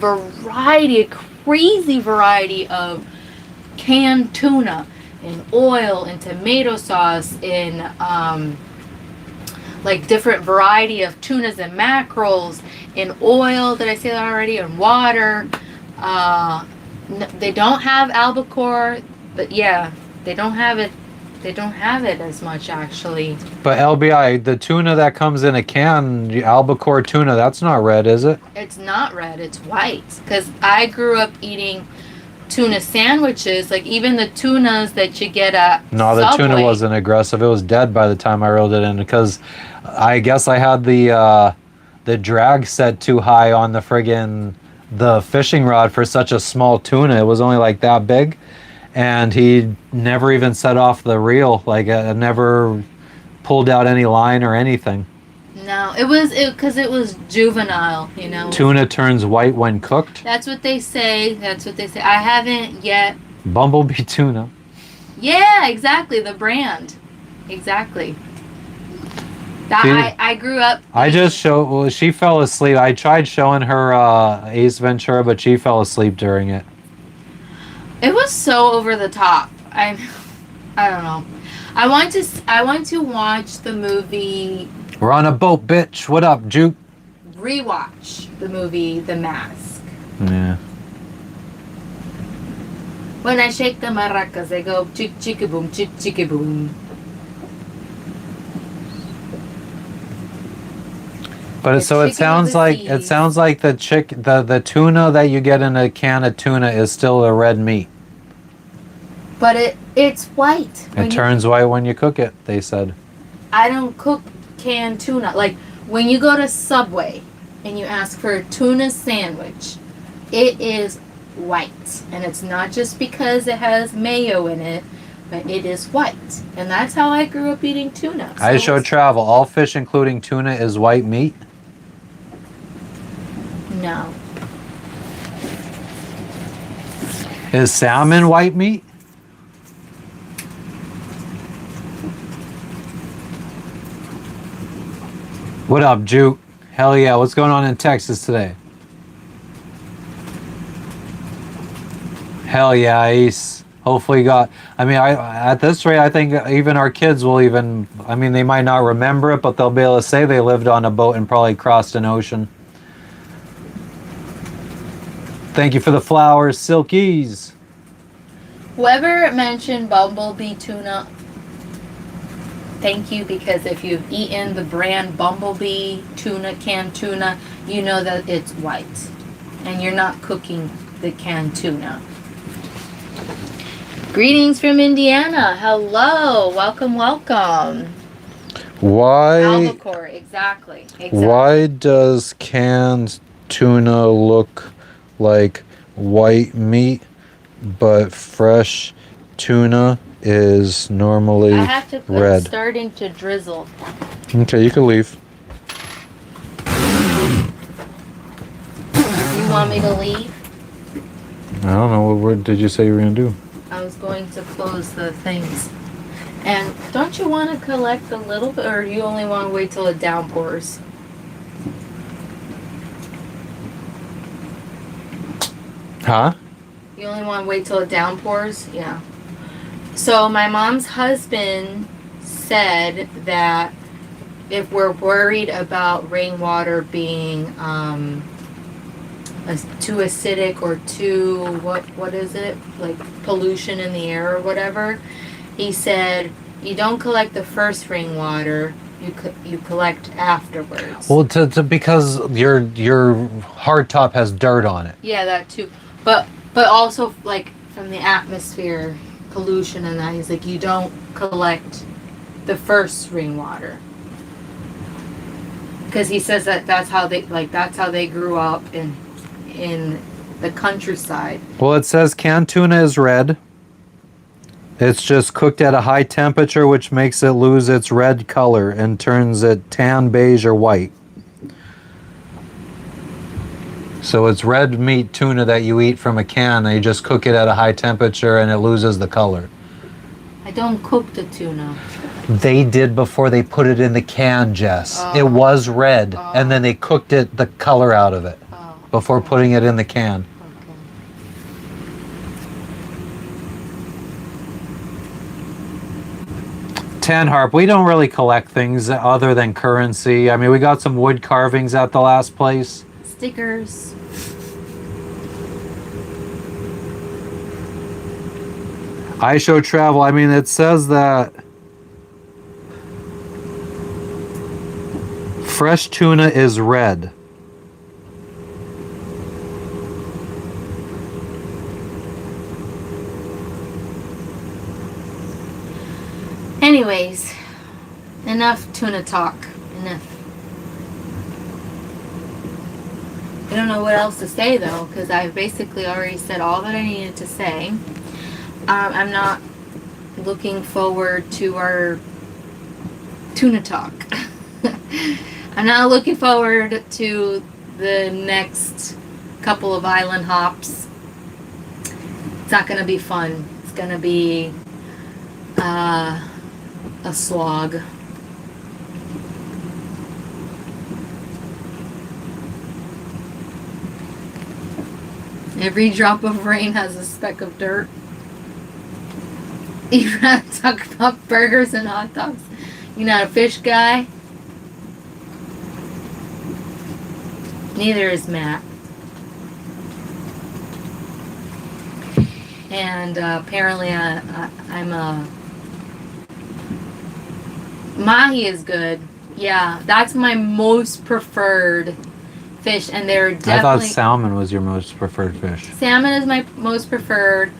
Speaker 2: crazy variety of canned tuna in oil, in tomato sauce, in like different variety of tunas and mackerels, in oil, did I say that already? In water. They don't have albacore, but yeah, they don't have it as much actually.
Speaker 1: But LBI, the tuna that comes in a can, the albacore tuna, that's not red, is it?
Speaker 2: It's not red, it's white. Because I grew up eating tuna sandwiches, like even the tunas that you get at
Speaker 1: No, the
Speaker 2: Subway.
Speaker 1: tuna wasn't aggressive. It was dead by the time I reeled it in because I guess I had the drag set too high on the the fishing rod for such a small tuna. It was only like that big, and he never even set off the reel. Like never pulled out any line or anything.
Speaker 2: No, it was because it was juvenile, you know.
Speaker 1: Tuna turns white when cooked.
Speaker 2: That's what they say. I haven't yet.
Speaker 1: Bumblebee tuna.
Speaker 2: Yeah, exactly. The brand. Exactly. I grew up.
Speaker 1: She fell asleep. I tried showing her Ace Ventura, but she fell asleep during it.
Speaker 2: It was so over the top. I don't know. I want to watch the movie.
Speaker 1: We're on a boat, bitch. What up, Juke?
Speaker 2: Rewatch the movie The Mask.
Speaker 1: Yeah.
Speaker 2: When I shake the maracas, they go chick chicka boom, chick chicka boom.
Speaker 1: But so it sounds like the tuna that you get in a can of tuna is still a red meat.
Speaker 2: But it's white.
Speaker 1: It turns white when you cook it, they said.
Speaker 2: I don't cook canned tuna. Like when you go to Subway and you ask for a tuna sandwich, it is white. And it's not just because it has mayo in it, but it is white. And that's how I grew up eating tuna.
Speaker 1: I show travel. All fish, including tuna, is white meat.
Speaker 2: No.
Speaker 1: Is salmon white meat? What up, Juke? Hell yeah, what's going on in Texas today? Hell yeah, Ace. Hopefully at this rate, I think even our kids will they might not remember it, but they'll be able to say they lived on a boat and probably crossed an ocean. Thank you for the flowers, Silkies.
Speaker 2: Whoever mentioned Bumblebee tuna, thank you, because if you've eaten the brand Bumblebee tuna, canned tuna, you know that it's white. And you're not cooking the canned tuna. Greetings from Indiana. Hello. Welcome, welcome. Albacore, exactly.
Speaker 1: Why does canned tuna look like white meat, but fresh tuna is normally
Speaker 2: I have to quit
Speaker 1: red?
Speaker 2: starting to drizzle.
Speaker 1: Okay, you can leave.
Speaker 2: You want me to leave?
Speaker 1: I don't know. What did you say you were going to do?
Speaker 2: I was going to close the things. And don't you want to collect a little bit, or you only want to wait till it downpours?
Speaker 1: Huh?
Speaker 2: You only want to wait till it downpours? Yeah. So my mom's husband said that if we're worried about rainwater being too acidic or too what is it, like pollution in the air or whatever, he said you don't collect the first rainwater, you collect afterwards.
Speaker 1: Well, because your hard top has dirt on it.
Speaker 2: Yeah, that too. But also like from the atmosphere, pollution and that. He's like, you don't collect the first rainwater. Because he says that's how they grew up in the countryside.
Speaker 1: Well, it says canned tuna is red. It's just cooked at a high temperature, which makes it lose its red color and turns it tan, beige, or white. So it's red meat tuna that you eat from a can, and you just cook it at a high temperature and it loses the color.
Speaker 2: I don't cook the tuna.
Speaker 1: They did before they put it in the can, Jess.
Speaker 2: Oh.
Speaker 1: It was red, and then they cooked it, the color out of it, before putting it in the can. Tan harp, we don't really collect things other than currency. I mean, we got some wood carvings at the last place.
Speaker 2: Stickers.
Speaker 1: I show travel. I mean, it says that fresh tuna is red.
Speaker 2: Anyways, enough tuna talk. Enough. I don't know what else to say though, because I've basically already said all that I needed to say. I'm not looking forward to our tuna talk. I'm not looking forward to the next couple of island hops. It's not going to be fun. It's going to be a slog. Every drop of rain has a speck of dirt. You want to talk about burgers and hot dogs? You're not a fish guy? Neither is Matt. And apparently I'm a... Mahi is good. Yeah, that's my most preferred fish. And they're definitely...
Speaker 1: I thought salmon was your most preferred fish.
Speaker 2: Salmon is my most preferred.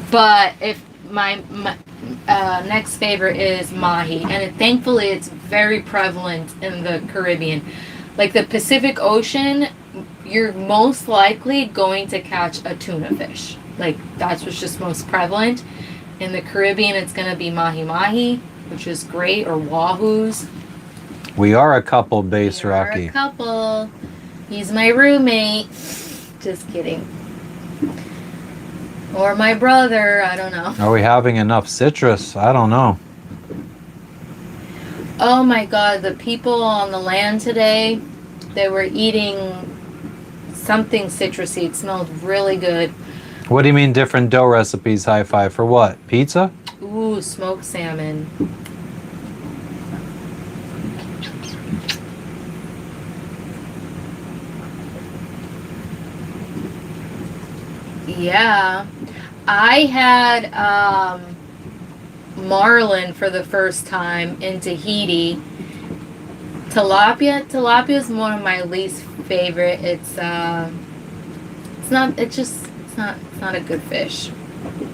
Speaker 2: But if my next favorite is mahi, and thankfully it's very prevalent in the Caribbean. Like the Pacific Ocean, you're most likely going to catch a tuna fish. Like that's what's just most prevalent. In the Caribbean, it's going to be mahi-mahi, which is great, or wahoos.
Speaker 1: We are a couple, Base Rocky.
Speaker 2: We're a couple. He's my roommate. Just kidding. Or my brother, I don't know.
Speaker 1: Are we having enough citrus? I don't know.
Speaker 2: Oh my god, the people on the land today, they were eating something citrusy. It smelled really good.
Speaker 1: What do you mean different dough recipes? High five for what? Pizza?
Speaker 2: Ooh, smoked salmon. Yeah. I had marlin for the first time in Tahiti. Tilapia is one of my least favorite. It's not a good fish.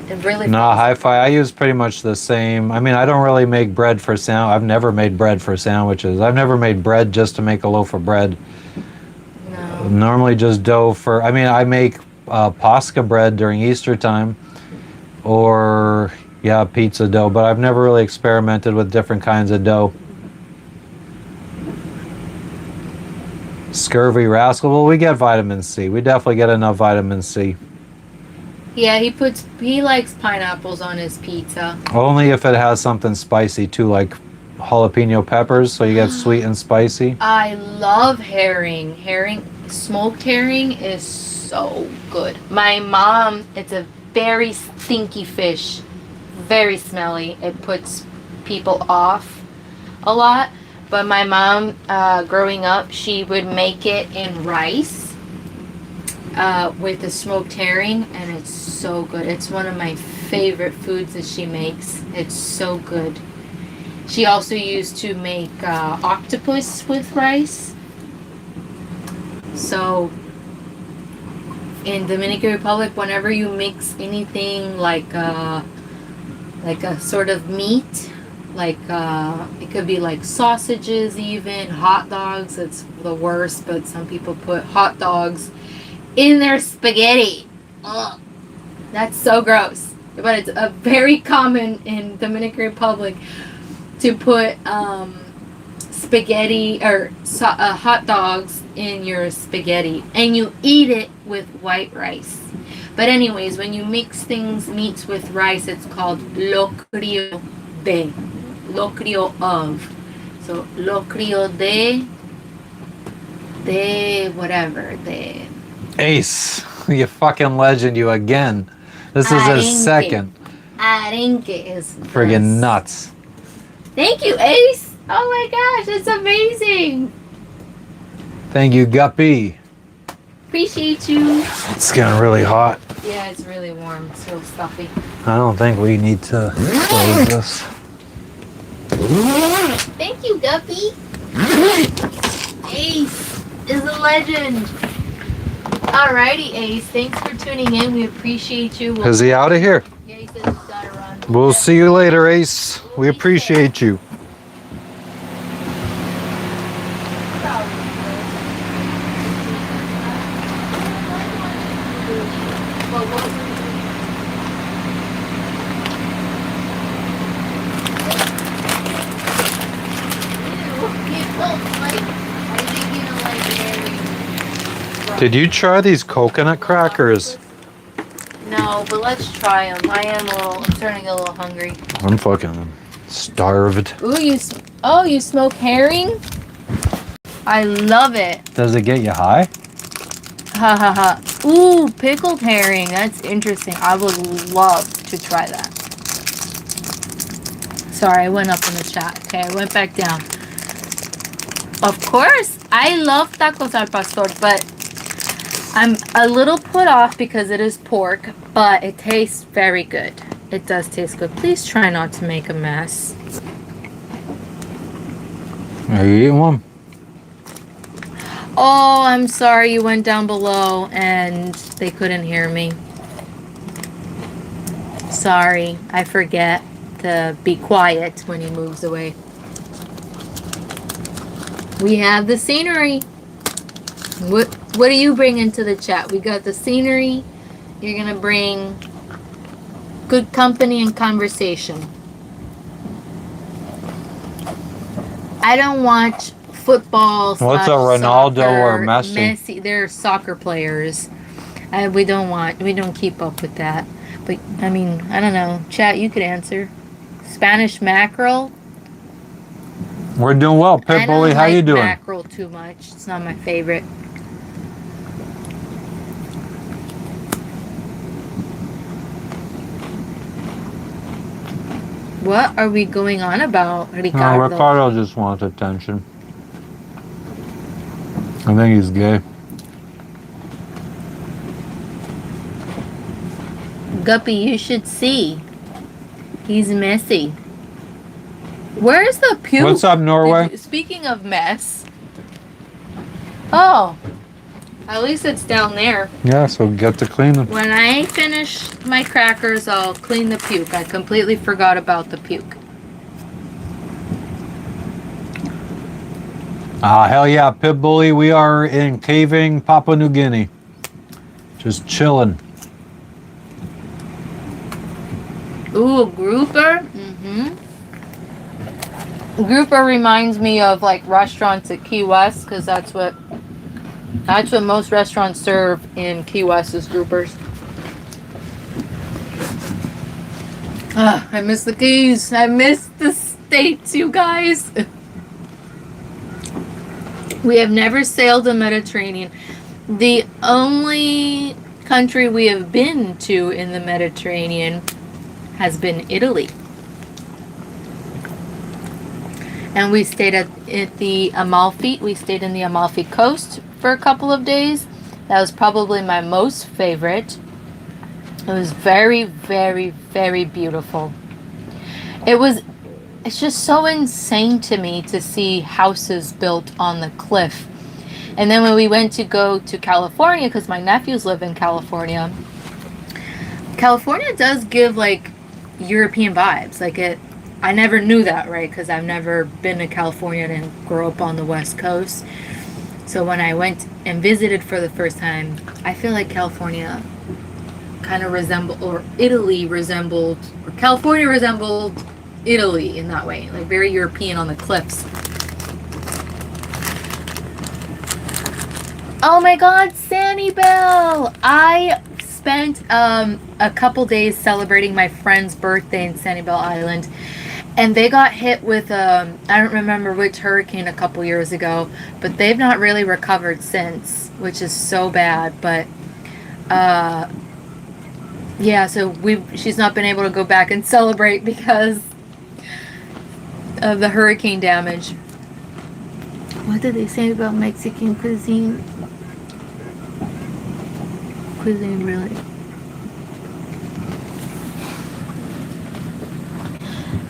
Speaker 2: It really
Speaker 1: No, high five. I use pretty much the same. I mean, I don't really make bread for I've never made bread for sandwiches. I've never made bread just to make a loaf of bread.
Speaker 2: No.
Speaker 1: Normally just dough for, I mean, I make Pascha bread during Easter time, or pizza dough, but I've never really experimented with different kinds of dough. Scurvy rascal. Well, we get vitamin C. We definitely get enough vitamin C.
Speaker 2: Yeah, he likes pineapples on his pizza.
Speaker 1: Only if it has something spicy too, like jalapeno peppers, so you get sweet and spicy.
Speaker 2: I love herring. Herring smoked herring is so good. My mom, it's a very stinky fish, very smelly. It puts people off a lot. But my mom, growing up, she would make it in rice with the smoked herring, and it's so good. It's one of my favorite foods that she makes. It's so good. She also used to make octopus with rice. So in Dominican Republic, whenever you mix anything like a sort of meat, like it could be like sausages, even hot dogs. It's the worst, but some people put hot dogs in their spaghetti. Ugh, that's so gross. But it's a very common in Dominican Republic to put spaghetti or hot dogs in your spaghetti, and you eat it with white rice. But anyways, when you mix meats with rice, it's called locrio de. Locrio of. So locrio de whatever, de.
Speaker 1: Ace, you fucking legend, you again. This is his
Speaker 2: Arenque.
Speaker 1: second.
Speaker 2: Arenque is
Speaker 1: Friggin' nuts.
Speaker 2: Thank you, Ace. Oh my gosh, it's amazing.
Speaker 1: Thank you, Guppy.
Speaker 2: Appreciate you.
Speaker 1: It's getting really hot.
Speaker 2: Yeah, it's really warm. It's so stuffy.
Speaker 1: I don't think we need to close this.
Speaker 2: Thank you, Guppy. Ace is a legend. Alrighty, Ace. Thanks for tuning in. We appreciate you.
Speaker 1: Is he out of here?
Speaker 2: Yeah, he said he's gotta run.
Speaker 1: We'll see you later, Ace. We appreciate you. Did you try these coconut crackers?
Speaker 2: No, but let's try them. I'm turning a little hungry.
Speaker 1: I'm fucking starved.
Speaker 2: Ooh, you smoke herring? I love it.
Speaker 1: Does it get you high?
Speaker 2: Ha ha ha. Ooh, pickled herring. That's interesting. I would love to try that. Sorry, I went up in the chat. Okay, I went back down. Of course, I love tacos al pastor, but I'm a little put off because it is pork, but it tastes very good. It does taste good. Please try not to make a mess.
Speaker 1: Are you eating one?
Speaker 2: Oh, I'm sorry you went down below and they couldn't hear me. Sorry, I forget to be quiet when he moves away. We have the scenery. What do you bring into the chat? We got the scenery. You're gonna bring good company and conversation. I don't watch football.
Speaker 1: What's a Ronaldo or Messi?
Speaker 2: They're soccer players. We don't keep up with that. But I mean, I don't know. Chat, you could answer. Spanish mackerel.
Speaker 1: We're doing well. Pit Bully, how you doing?
Speaker 2: I don't like mackerel too much. It's not my favorite. What are we going on about, Ricardo?
Speaker 1: No, Ricardo just wants attention. I think he's gay.
Speaker 2: Guppy, you should see. He's messy. Where's the puke?
Speaker 1: What's up, Norway?
Speaker 2: Speaking of mess. Oh. At least it's down there.
Speaker 1: Yeah, so get to cleaning.
Speaker 2: When I finish my crackers, I'll clean the puke. I completely forgot about the puke.
Speaker 1: Hell yeah, Pit Bully. We are in Kavieng, Papua New Guinea. Just chilling.
Speaker 2: Ooh, grouper? Mm-hmm. Grouper reminds me of like restaurants at Key West, because that's what most restaurants serve in Key West is groupers. I miss the Keys. I miss the States, you guys. We have never sailed the Mediterranean. The only country we have been to in the Mediterranean has been Italy. And we stayed at the Amalfi. We stayed in the Amalfi Coast for a couple of days. That was probably my most favorite. It was very, very, very beautiful. It's just so insane to me to see houses built on the cliff. And then when we went to go to California, because my nephews live in California, California does give like European vibes. I never knew that, right? Because I've never been to California and grow up on the West Coast. So when I went and visited for the first time, I feel like California kind of resembled, or Italy resembled, or California resembled Italy in that way. Like very European on the cliffs. Oh my God, Sanibel! I spent a couple days celebrating my friend's birthday in Sanibel Island, and they got hit with I don't remember which hurricane a couple years ago, but they've not really recovered since, which is so bad. But yeah, so she's not been able to go back and celebrate because of the hurricane damage. What did they say about Mexican cuisine? Cuisine, really.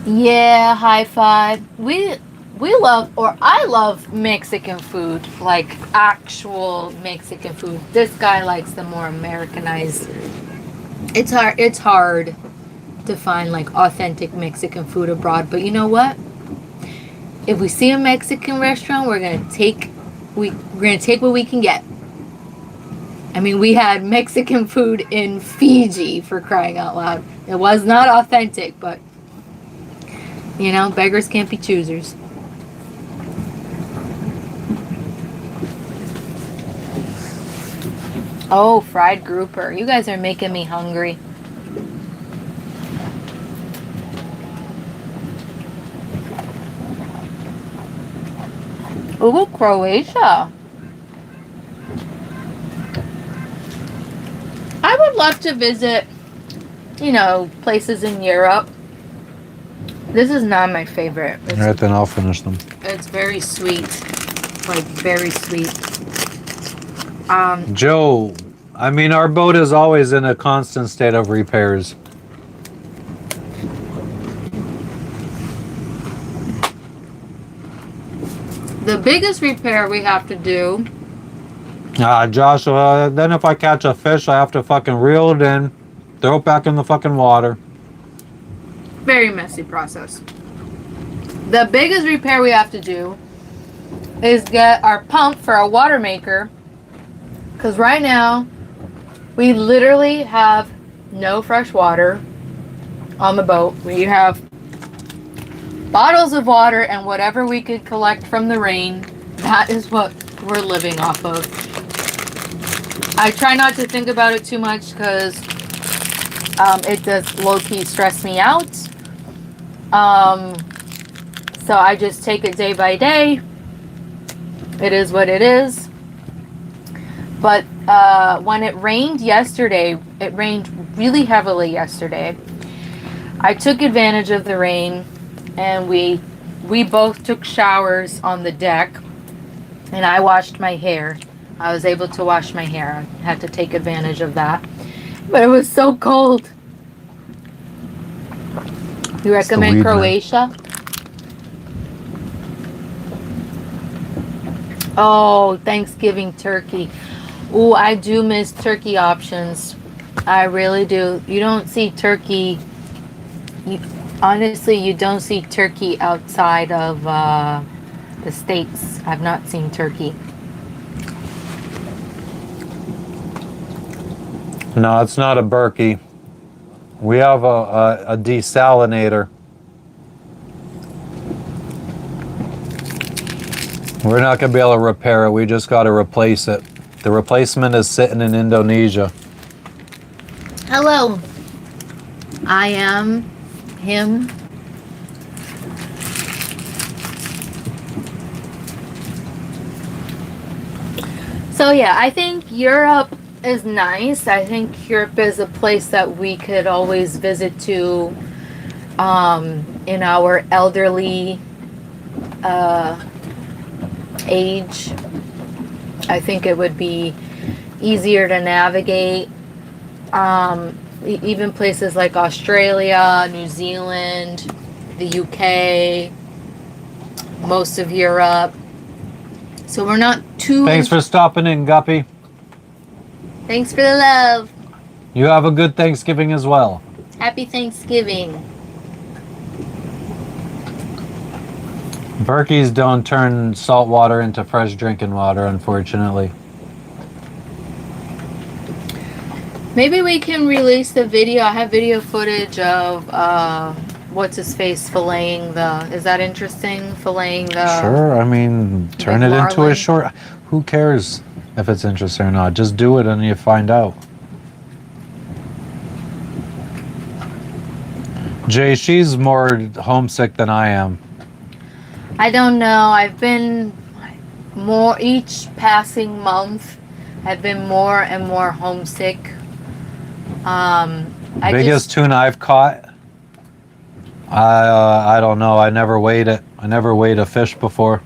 Speaker 2: Yeah, high five. We love, or I love Mexican food, like actual Mexican food. This guy likes the more Americanized. It's hard to find like authentic Mexican food abroad, but you know what? If we see a Mexican restaurant, we're gonna take what we can get. I mean, we had Mexican food in Fiji, for crying out loud. It was not authentic, but you know, beggars can't be choosers. Oh, fried grouper. You guys are making me hungry. Ooh, Croatia. I would love to visit, you know, places in Europe. This is not my favorite.
Speaker 1: Alright, then I'll finish them.
Speaker 2: It's very sweet. Like, very sweet.
Speaker 1: Joe, I mean, our boat is always in a constant state of repairs.
Speaker 2: The biggest repair we have to do.
Speaker 1: Joshua, then if I catch a fish, I have to fucking reel it in, throw it back in the fucking water.
Speaker 2: Very messy process. The biggest repair we have to do is get our pump for our water maker. Because right now, we literally have no fresh water on the boat. We have bottles of water and whatever we could collect from the rain. That is what we're living off of. I try not to think about it too much because it does low-key stress me out. So I just take it day by day. It is what it is. But when it rained yesterday, it rained really heavily yesterday. I took advantage of the rain, and we both took showers on the deck, and I washed my hair. I was able to wash my hair. I had to take advantage of that. But it was so cold. You recommend Croatia? Oh, Thanksgiving turkey. Ooh, I do miss turkey options. I really do. You don't see turkey. Honestly, you don't see turkey outside of the States. I've not seen turkey.
Speaker 1: No, it's not a Berkey. We have a desalinator. We're not going to be able to repair it. We just got to replace it. The replacement is sitting in Indonesia.
Speaker 2: Hello. I am him. So So yeah, I think Europe is nice. I think Europe is a place that we could always visit to in our elderly age. I think it would be easier to navigate. Even places like Australia, New Zealand, the UK, most of Europe. So we're not too...
Speaker 1: Thanks for stopping in, Guppy.
Speaker 2: Thanks for the love.
Speaker 1: You have a good Thanksgiving as well.
Speaker 2: Happy Thanksgiving.
Speaker 1: Berkeys don't turn salt water into fresh drinking water, unfortunately.
Speaker 2: Maybe we can release the video. I have video footage of what's his face filleting the... Is that interesting? Filleting the...
Speaker 1: Sure, I mean, turn it into a
Speaker 2: McLarlin.
Speaker 1: short... Who cares if it's interesting or not? Just do it and you find out. Jay, she's more homesick than I am.
Speaker 2: I don't know. I've been more... Each passing month, I've been more and more homesick.
Speaker 1: Biggest tuna I've caught? I don't know. I never weighed it. I never weighed a fish before.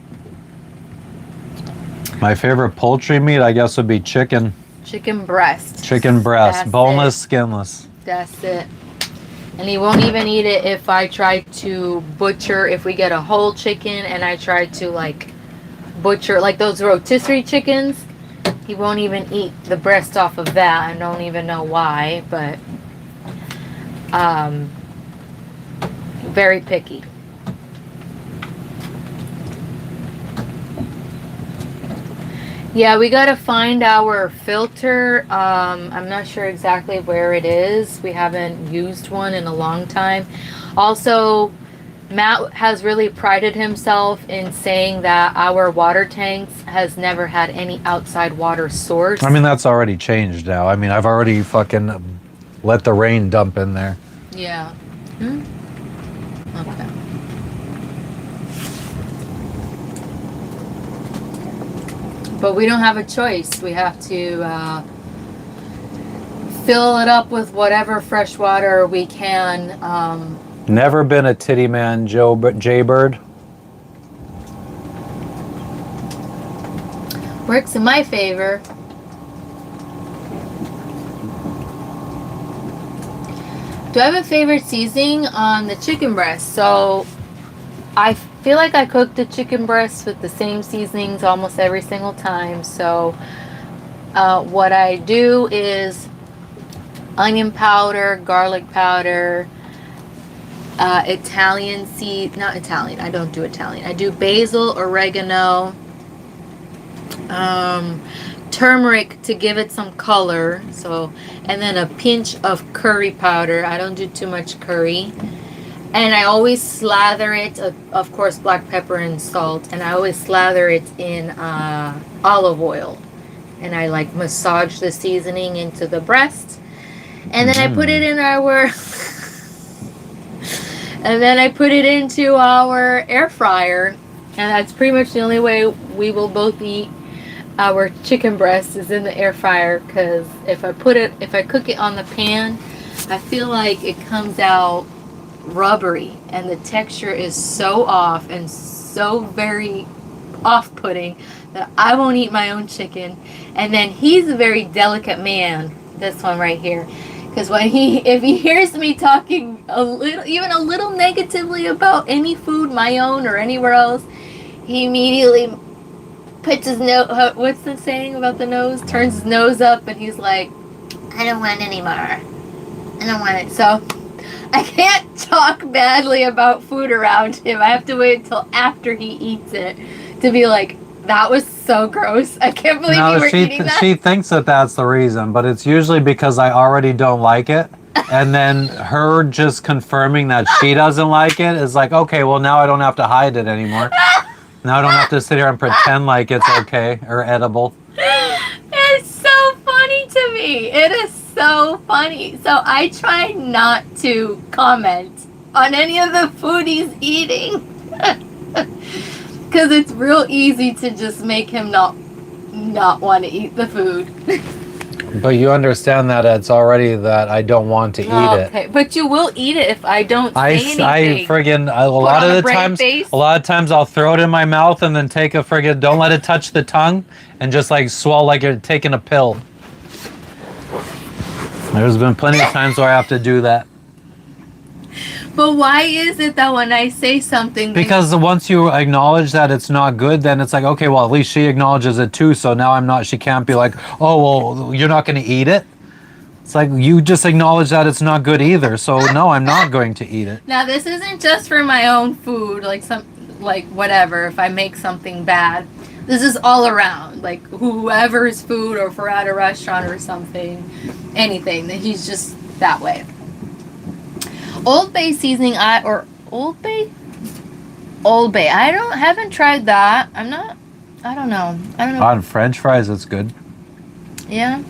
Speaker 1: My favorite poultry meat, I guess, would be chicken.
Speaker 2: Chicken breast.
Speaker 1: Chicken breast,
Speaker 2: That's
Speaker 1: boneless,
Speaker 2: it.
Speaker 1: skinless.
Speaker 2: That's it. And he won't even eat it if I try to butcher, if we get a whole chicken and I try to like butcher, like those rotisserie chickens, he won't even eat the breast off of that. I don't even know why, but very picky. Yeah, we gotta find our filter. I'm not sure exactly where it is. We haven't used one in a long time. Also, Matt has really prided himself in saying that our water tanks has never had any outside water source.
Speaker 1: I mean, that's already changed now. I mean, I've already fucking let the rain dump in there.
Speaker 2: Yeah. Hmm? Okay. But we don't have a choice. We have to fill it up with whatever fresh water we can.
Speaker 1: Never been a titty man, Jaybird.
Speaker 2: Works in my favor. Do I have a favorite seasoning on the chicken breast? So I feel like I cook the chicken breast with the same seasonings almost every single time. So what I do is onion powder, garlic powder, Italian not Italian, I don't do Italian. I do basil, oregano, turmeric to give it some color. So, and then a pinch of curry powder. I don't do too much curry. And I always slather it, of course, black pepper and salt. And I always slather it in olive oil. And I like massage the seasoning into the breast. And then I put it in our... and then I put it into our air fryer. And that's pretty much the only way we will both eat our chicken breast is in the air fryer. Because if I cook it on the pan, I feel like it comes out rubbery and the texture is so off and so very off-putting that I won't eat my own chicken. And then he's a very delicate man, this one right here, because if he hears me talking even a little negatively about any food, my own or anywhere else, he immediately puts his nose, what's the saying about the nose, turns his nose up and he's like, I don't want any more, I don't want it. So I can't talk badly about food around him. I have to wait until after he eats it to be like, that was so gross. I can't believe you were eating that.
Speaker 1: She thinks that that's the reason, but it's usually because I already don't like it. And then her just confirming that she doesn't like it is like, okay, well, now I don't have to hide it anymore. Now I don't have to sit here and pretend like it's okay or edible.
Speaker 2: It's so funny to me. It is so funny. So I try not to comment on any of the food he's eating. Because it's real easy to just make him not not want to eat the food.
Speaker 1: But you understand that it's already that I don't want to eat it.
Speaker 2: Okay, but you will eat it if I don't say anything.
Speaker 1: A lot
Speaker 2: on
Speaker 1: of
Speaker 2: a
Speaker 1: the
Speaker 2: brave
Speaker 1: times,
Speaker 2: face.
Speaker 1: a lot of times I'll throw it in my mouth and then take a friggin', don't let it touch the tongue and just like swallow like you're taking a pill. There's been plenty of times where I have to do that.
Speaker 2: But why is it that when I say something,
Speaker 1: Because once you acknowledge that it's not good, then it's like, okay, well, at least she acknowledges it too. So now she can't be like, oh, well, you're not going to eat it. It's like, you just acknowledge that it's not good either. So no, I'm not going to eat it.
Speaker 2: now this isn't just for my own food, like whatever, if I make something bad. This is all around, like whoever's food, or if we're at a restaurant or something, anything, that he's just that way. Old Bay seasoning, Old Bay. I haven't tried that. I don't know.
Speaker 1: On French fries, it's good.
Speaker 2: Yeah.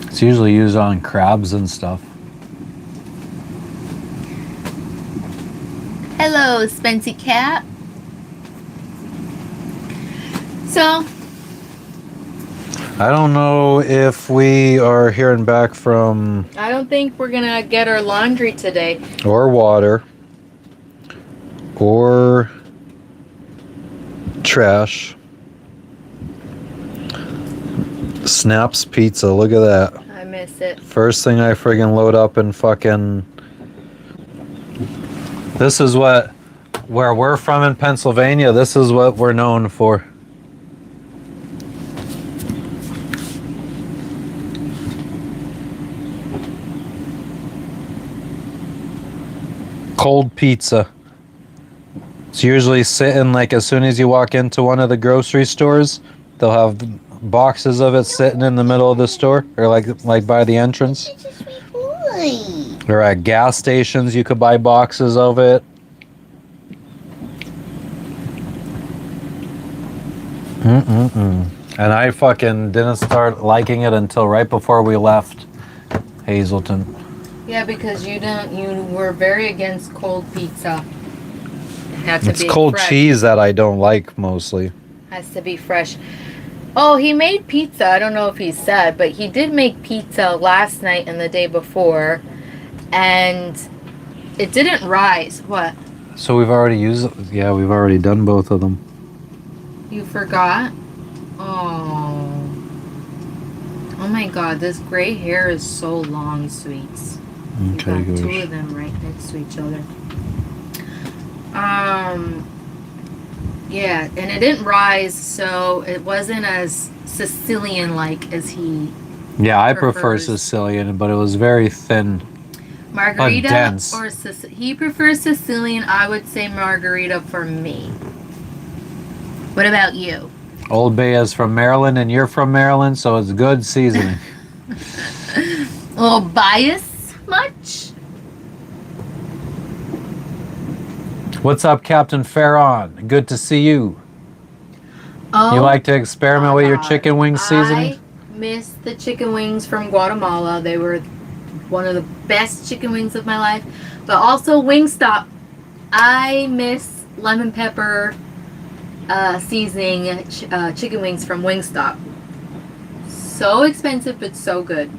Speaker 1: It's usually used on crabs and stuff.
Speaker 2: Hello, Spency Cat. So,
Speaker 1: I don't know if we are hearing back from
Speaker 2: I don't think we're gonna get our laundry today.
Speaker 1: or water or trash. Snaps Pizza, look at that.
Speaker 2: I miss it.
Speaker 1: First thing I friggin' load up and fucking... This is where we're from in Pennsylvania, this is what we're known for. Cold pizza. It's usually sitting like as soon as you walk into one of the grocery stores, they'll have boxes of it sitting in the middle of the store, or like by the entrance.
Speaker 3: Such a sweet boy.
Speaker 1: Or at gas stations, you could buy boxes of it. And I fucking didn't start liking it until right before we left Hazelton.
Speaker 2: Yeah, because you were very against cold pizza. It had to
Speaker 1: It's
Speaker 2: be
Speaker 1: cold
Speaker 2: fresh.
Speaker 1: cheese that I don't like mostly.
Speaker 2: Has to be fresh. Oh, he made pizza. I don't know if he said, but he did make pizza last night and the day before, and it didn't rise. What?
Speaker 1: So we've already used it. Yeah, we've already done both of them.
Speaker 2: You forgot? Oh. Oh my God, this gray hair is so long, sweets.
Speaker 1: Okay,
Speaker 2: You got two
Speaker 1: gosh.
Speaker 2: of them right next to each other. Yeah, and it didn't rise, so it wasn't as Sicilian-like as he
Speaker 1: Yeah, I prefer
Speaker 2: prefers.
Speaker 1: Sicilian, but it was very thin.
Speaker 2: margarita
Speaker 1: dense.
Speaker 2: or he prefers Sicilian. I would say margarita for me. What about you?
Speaker 1: Old Bay is from Maryland, and you're from Maryland, so it's good seasoning.
Speaker 2: A little bias much?
Speaker 1: What's up, Captain Farron? Good to see you.
Speaker 2: Oh,
Speaker 1: You like to experiment
Speaker 2: my
Speaker 1: with your
Speaker 2: God.
Speaker 1: chicken wing seasoning?
Speaker 2: I miss the chicken wings from Guatemala. They were one of the best chicken wings of my life. But also Wingstop. I miss lemon pepper seasoning chicken wings from Wingstop. So expensive, but so good.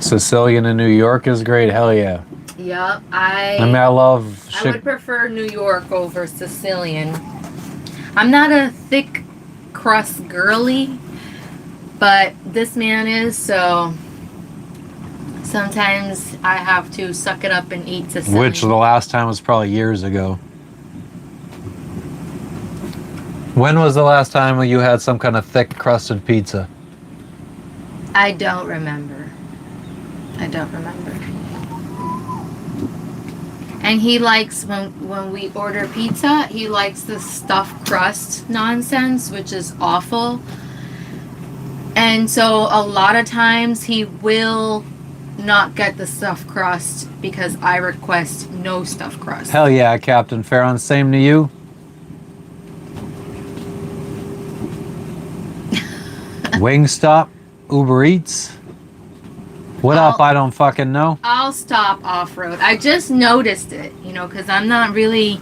Speaker 1: Sicilian in New York is great. Hell yeah.
Speaker 2: Yep,
Speaker 1: I mean, I love
Speaker 2: I would prefer New York over Sicilian. I'm not a thick crust girly, but this man is, so sometimes I have to suck it up and eat Sicilian.
Speaker 1: Which the last time was probably years ago. When was the last time you had some kind of thick crusted pizza?
Speaker 2: I don't remember. I don't remember. And he likes, when we order pizza, he likes the stuffed crust nonsense, which is awful. And so a lot of times he will not get the stuffed crust because I request no stuffed crust.
Speaker 1: Hell yeah, Captain Farron. Same to you. Wingstop, Uber Eats. What up? I don't fucking know.
Speaker 2: I'll stop off-road. I just noticed it, because I'm not really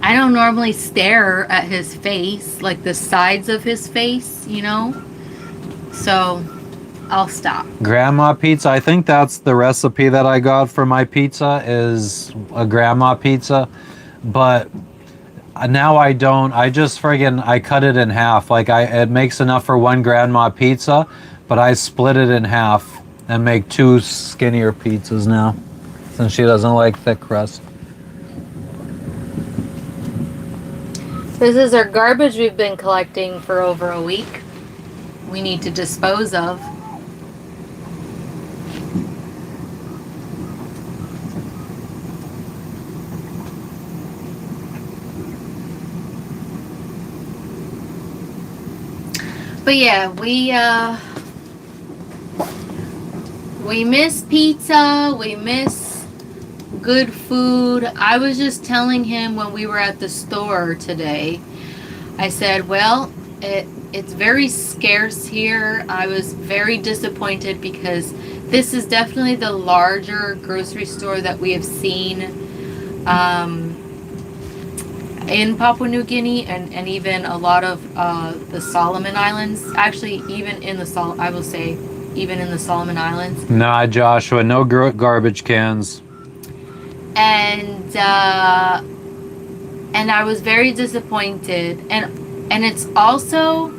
Speaker 2: I don't normally stare at his face, like the sides of his face, you know? So I'll stop.
Speaker 1: Grandma pizza. I think that's the recipe that I got for my pizza is a grandma pizza. But now I don't. I just friggin' I cut it in half. Like it makes enough for one grandma pizza, but I split it in half and make two skinnier pizzas now, since she doesn't like thick crust.
Speaker 2: This is our garbage we've been collecting for over a week. We need to dispose of. But yeah, we miss pizza, we miss good food. I was just telling him when we were at the store today, I said, well, it's very scarce here. I was very disappointed because this is definitely the larger grocery store that we have seen in Papua New Guinea and even a lot of the Solomon Islands. Actually, even in the I will say, even in the Solomon Islands.
Speaker 1: Nah, Joshua, no garbage cans.
Speaker 2: And I was very disappointed. And it's also,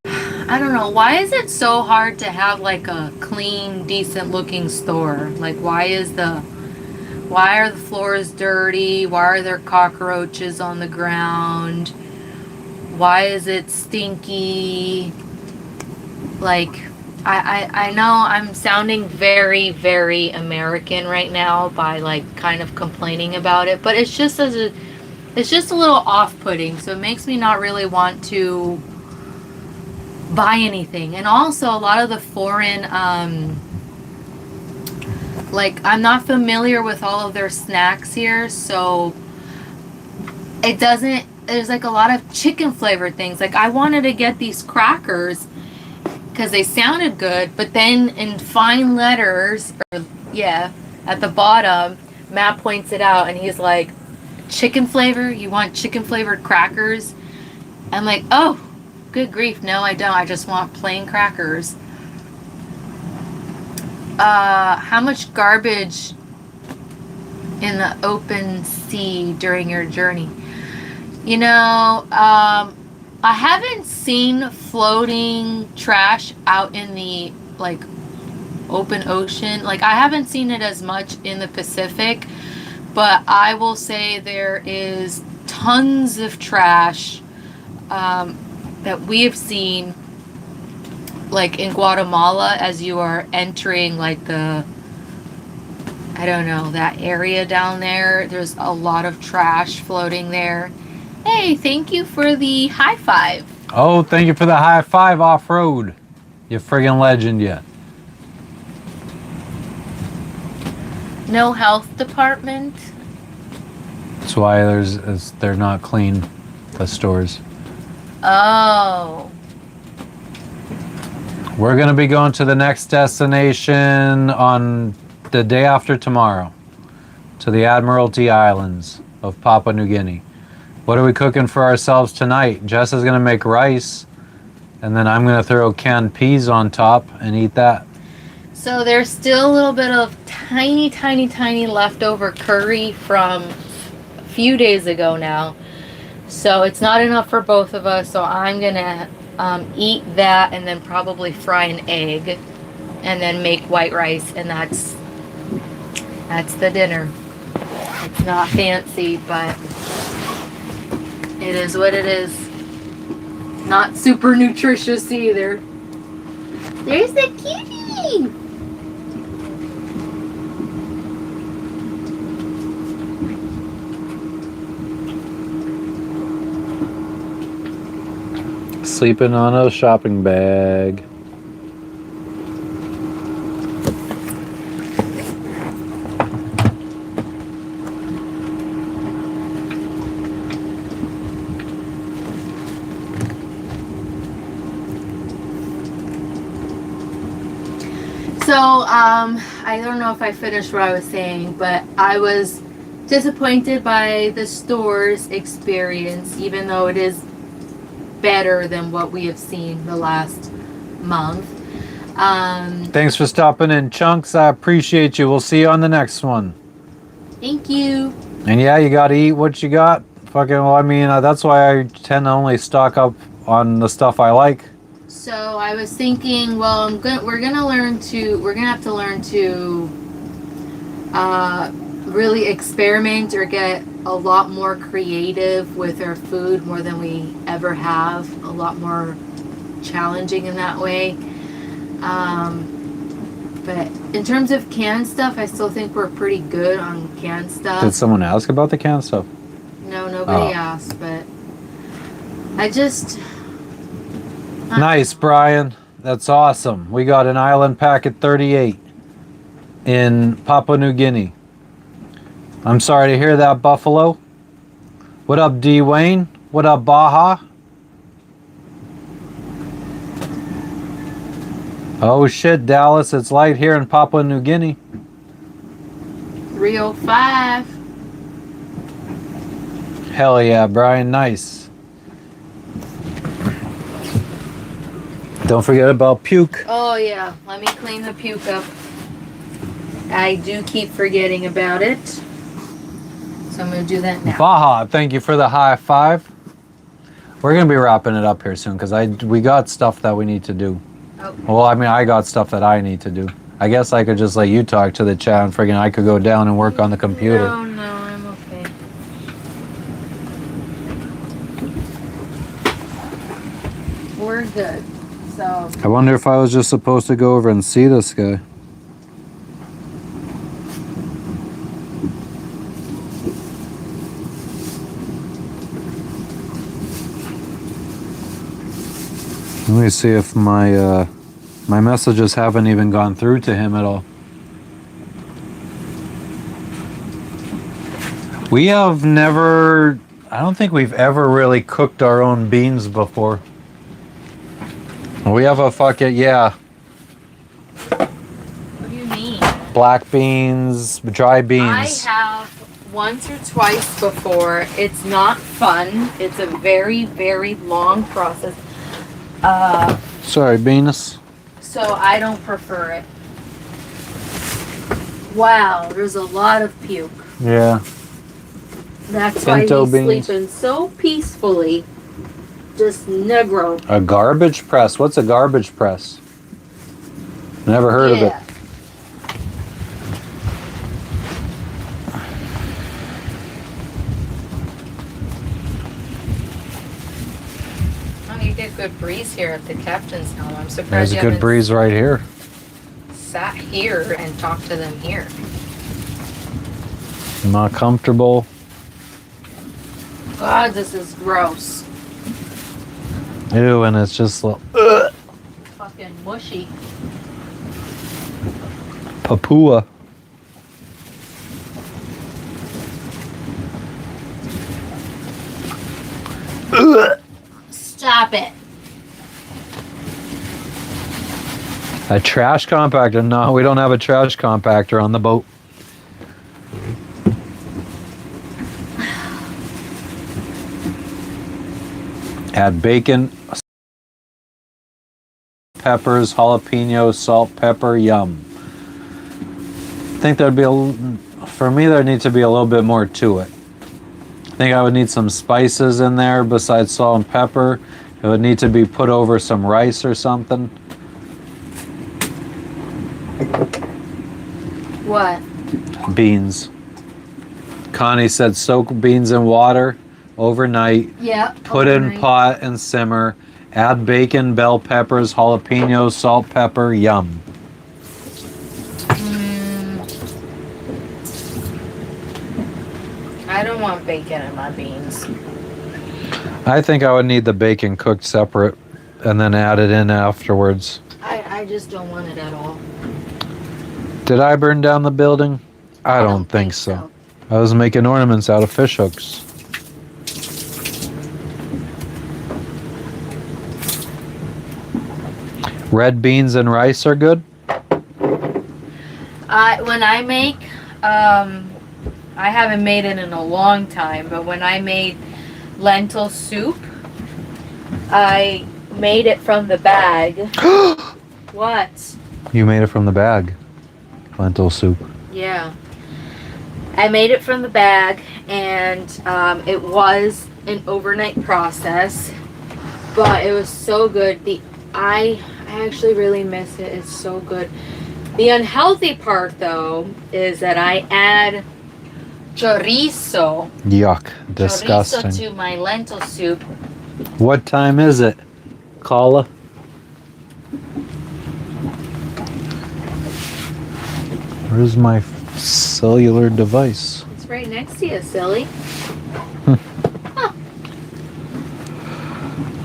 Speaker 2: I don't know, why is it so hard to have like a clean, decent looking store? Like why are the floors dirty? Why are there cockroaches on the ground? Why is it stinky? Like, I know I'm sounding very, very American right now by like kind of complaining about it, but it's just a little off-putting, so it makes me not really want to buy anything. And also a lot of the foreign like I'm not familiar with all of their snacks here, so there's like a lot of chicken flavored things. Like I wanted to get these crackers because they sounded good, but then in fine letters, at the bottom, Matt points it out and he's like, chicken flavor? You want chicken flavored crackers? I'm like, oh, good grief, no I don't. I just want plain crackers. How much garbage in the open sea during your journey? You know, I haven't seen floating trash out in the like open ocean. Like I haven't seen it as much in the Pacific, but I will say there is tons of trash that we have seen like in Guatemala as you are entering like I don't know, that area down there. There's a lot of trash floating there. Hey, thank you for the high five.
Speaker 1: Oh, thank you for the high five off-road. You friggin' legend, yeah.
Speaker 2: No health department.
Speaker 1: That's why they're not clean, the stores.
Speaker 2: Oh.
Speaker 1: We're going to be going to the next destination on the day after tomorrow, to the Admiralty Islands of Papua New Guinea. What are we cooking for ourselves tonight? Jess is going to make rice, and then I'm going to throw canned peas on top and eat that.
Speaker 2: So there's still a little bit of tiny, tiny, tiny leftover curry from a few days ago now. So it's not enough for both of us, so I'm going to eat that and then probably fry an egg and then make white rice, and that's the dinner. It's not fancy, but it is what it is. Not super nutritious either.
Speaker 3: There's the kitty.
Speaker 1: Sleeping on a shopping bag.
Speaker 2: So, I don't know if I finished what I was saying, but I was disappointed by the store's experience, even though it is better than what we have seen the last month.
Speaker 1: Thanks for stopping in, Chunks. I appreciate you. We'll see you on the next one.
Speaker 2: Thank you.
Speaker 1: And yeah, you gotta eat what you got. Fucking, well, I mean, that's why I tend to only stock up on the stuff I like.
Speaker 2: So I was thinking, well, we're gonna have to learn to really experiment or get a lot more creative with our food, more than we ever have. A lot more challenging in that way. But in terms of canned stuff, I still think we're pretty good on canned stuff.
Speaker 1: Did someone ask about the canned stuff?
Speaker 2: No, nobody asked, but I just...
Speaker 1: Nice, Brian. That's awesome. We got an island packet 38 in Papua New Guinea. I'm sorry to hear that, Buffalo. What up, D. Wayne? What up, Baja? Oh shit, Dallas, it's light here in Papua New Guinea.
Speaker 2: 305.
Speaker 1: Hell yeah, Brian, nice. Don't forget about puke.
Speaker 2: Oh yeah, let me clean the puke up. I do keep forgetting about it. So I'm gonna do that now.
Speaker 1: Baja, thank you for the high five. We're gonna be wrapping it up here soon because we got stuff that we need to do.
Speaker 2: Okay.
Speaker 1: Well, I mean, I got stuff that I need to do. I guess I could just let you talk to the chat and friggin' I could go down and work on the computer.
Speaker 2: No, I'm okay. We're good. So
Speaker 1: I wonder if I was just supposed to go over and see this guy. Let me see if my messages haven't even gone through to him at all. We have never, I don't think we've ever really cooked our own beans before. We have a yeah,
Speaker 2: what do you mean?
Speaker 1: black beans, dry beans.
Speaker 2: I have once or twice before. It's not fun. It's a very, very long process.
Speaker 1: Sorry, beans.
Speaker 2: So I don't prefer it. Wow, there's a lot of puke.
Speaker 1: Yeah.
Speaker 2: That's why
Speaker 1: Pinto
Speaker 2: he's
Speaker 1: beans.
Speaker 2: sleeping so peacefully. Just negro.
Speaker 1: A garbage press. What's a garbage press? Never heard of it.
Speaker 2: Oh, you get good breeze here at the captain's helm. I'm surprised
Speaker 1: There's a
Speaker 2: you
Speaker 1: good
Speaker 2: haven't
Speaker 1: breeze right here.
Speaker 2: sat here and talked to them here.
Speaker 1: Not comfortable.
Speaker 2: God, this is gross.
Speaker 1: Ew, and it's just
Speaker 2: Fucking mushy.
Speaker 1: Papua.
Speaker 2: Stop it.
Speaker 1: A trash compactor? No, we don't have a trash compactor on the boat. Add bacon, peppers, jalapeno, salt, pepper, yum. I think there'd be for me there needs to be a little bit more to it. I think I would need some spices in there besides salt and pepper. It would need to be put over some rice or something.
Speaker 2: What?
Speaker 1: Beans. Connie said soak beans in water overnight.
Speaker 2: Yep.
Speaker 1: Put in pot and simmer. Add bacon, bell peppers, jalapenos, salt, pepper. Yum.
Speaker 2: I don't want bacon in my beans.
Speaker 1: I think I would need the bacon cooked separate and then add it in afterwards.
Speaker 2: I just don't want it at all.
Speaker 1: Did I burn down the building? I don't think so. I was making ornaments out of fish hooks. Red beans and rice are good?
Speaker 2: When I make, I haven't made it in a long time, but when I made lentil soup, I made it from the bag. What?
Speaker 1: You made it from the bag. Lentil soup.
Speaker 2: Yeah. I made it from the bag, and it was an overnight process, but it was so good. I actually really miss it. It's so good. The unhealthy part, though, is that I add chorizo.
Speaker 1: Yuck. Disgusting.
Speaker 2: Chorizo to my lentil soup.
Speaker 1: What time is it, Kala? Where's my cellular device?
Speaker 2: It's right next to you, silly.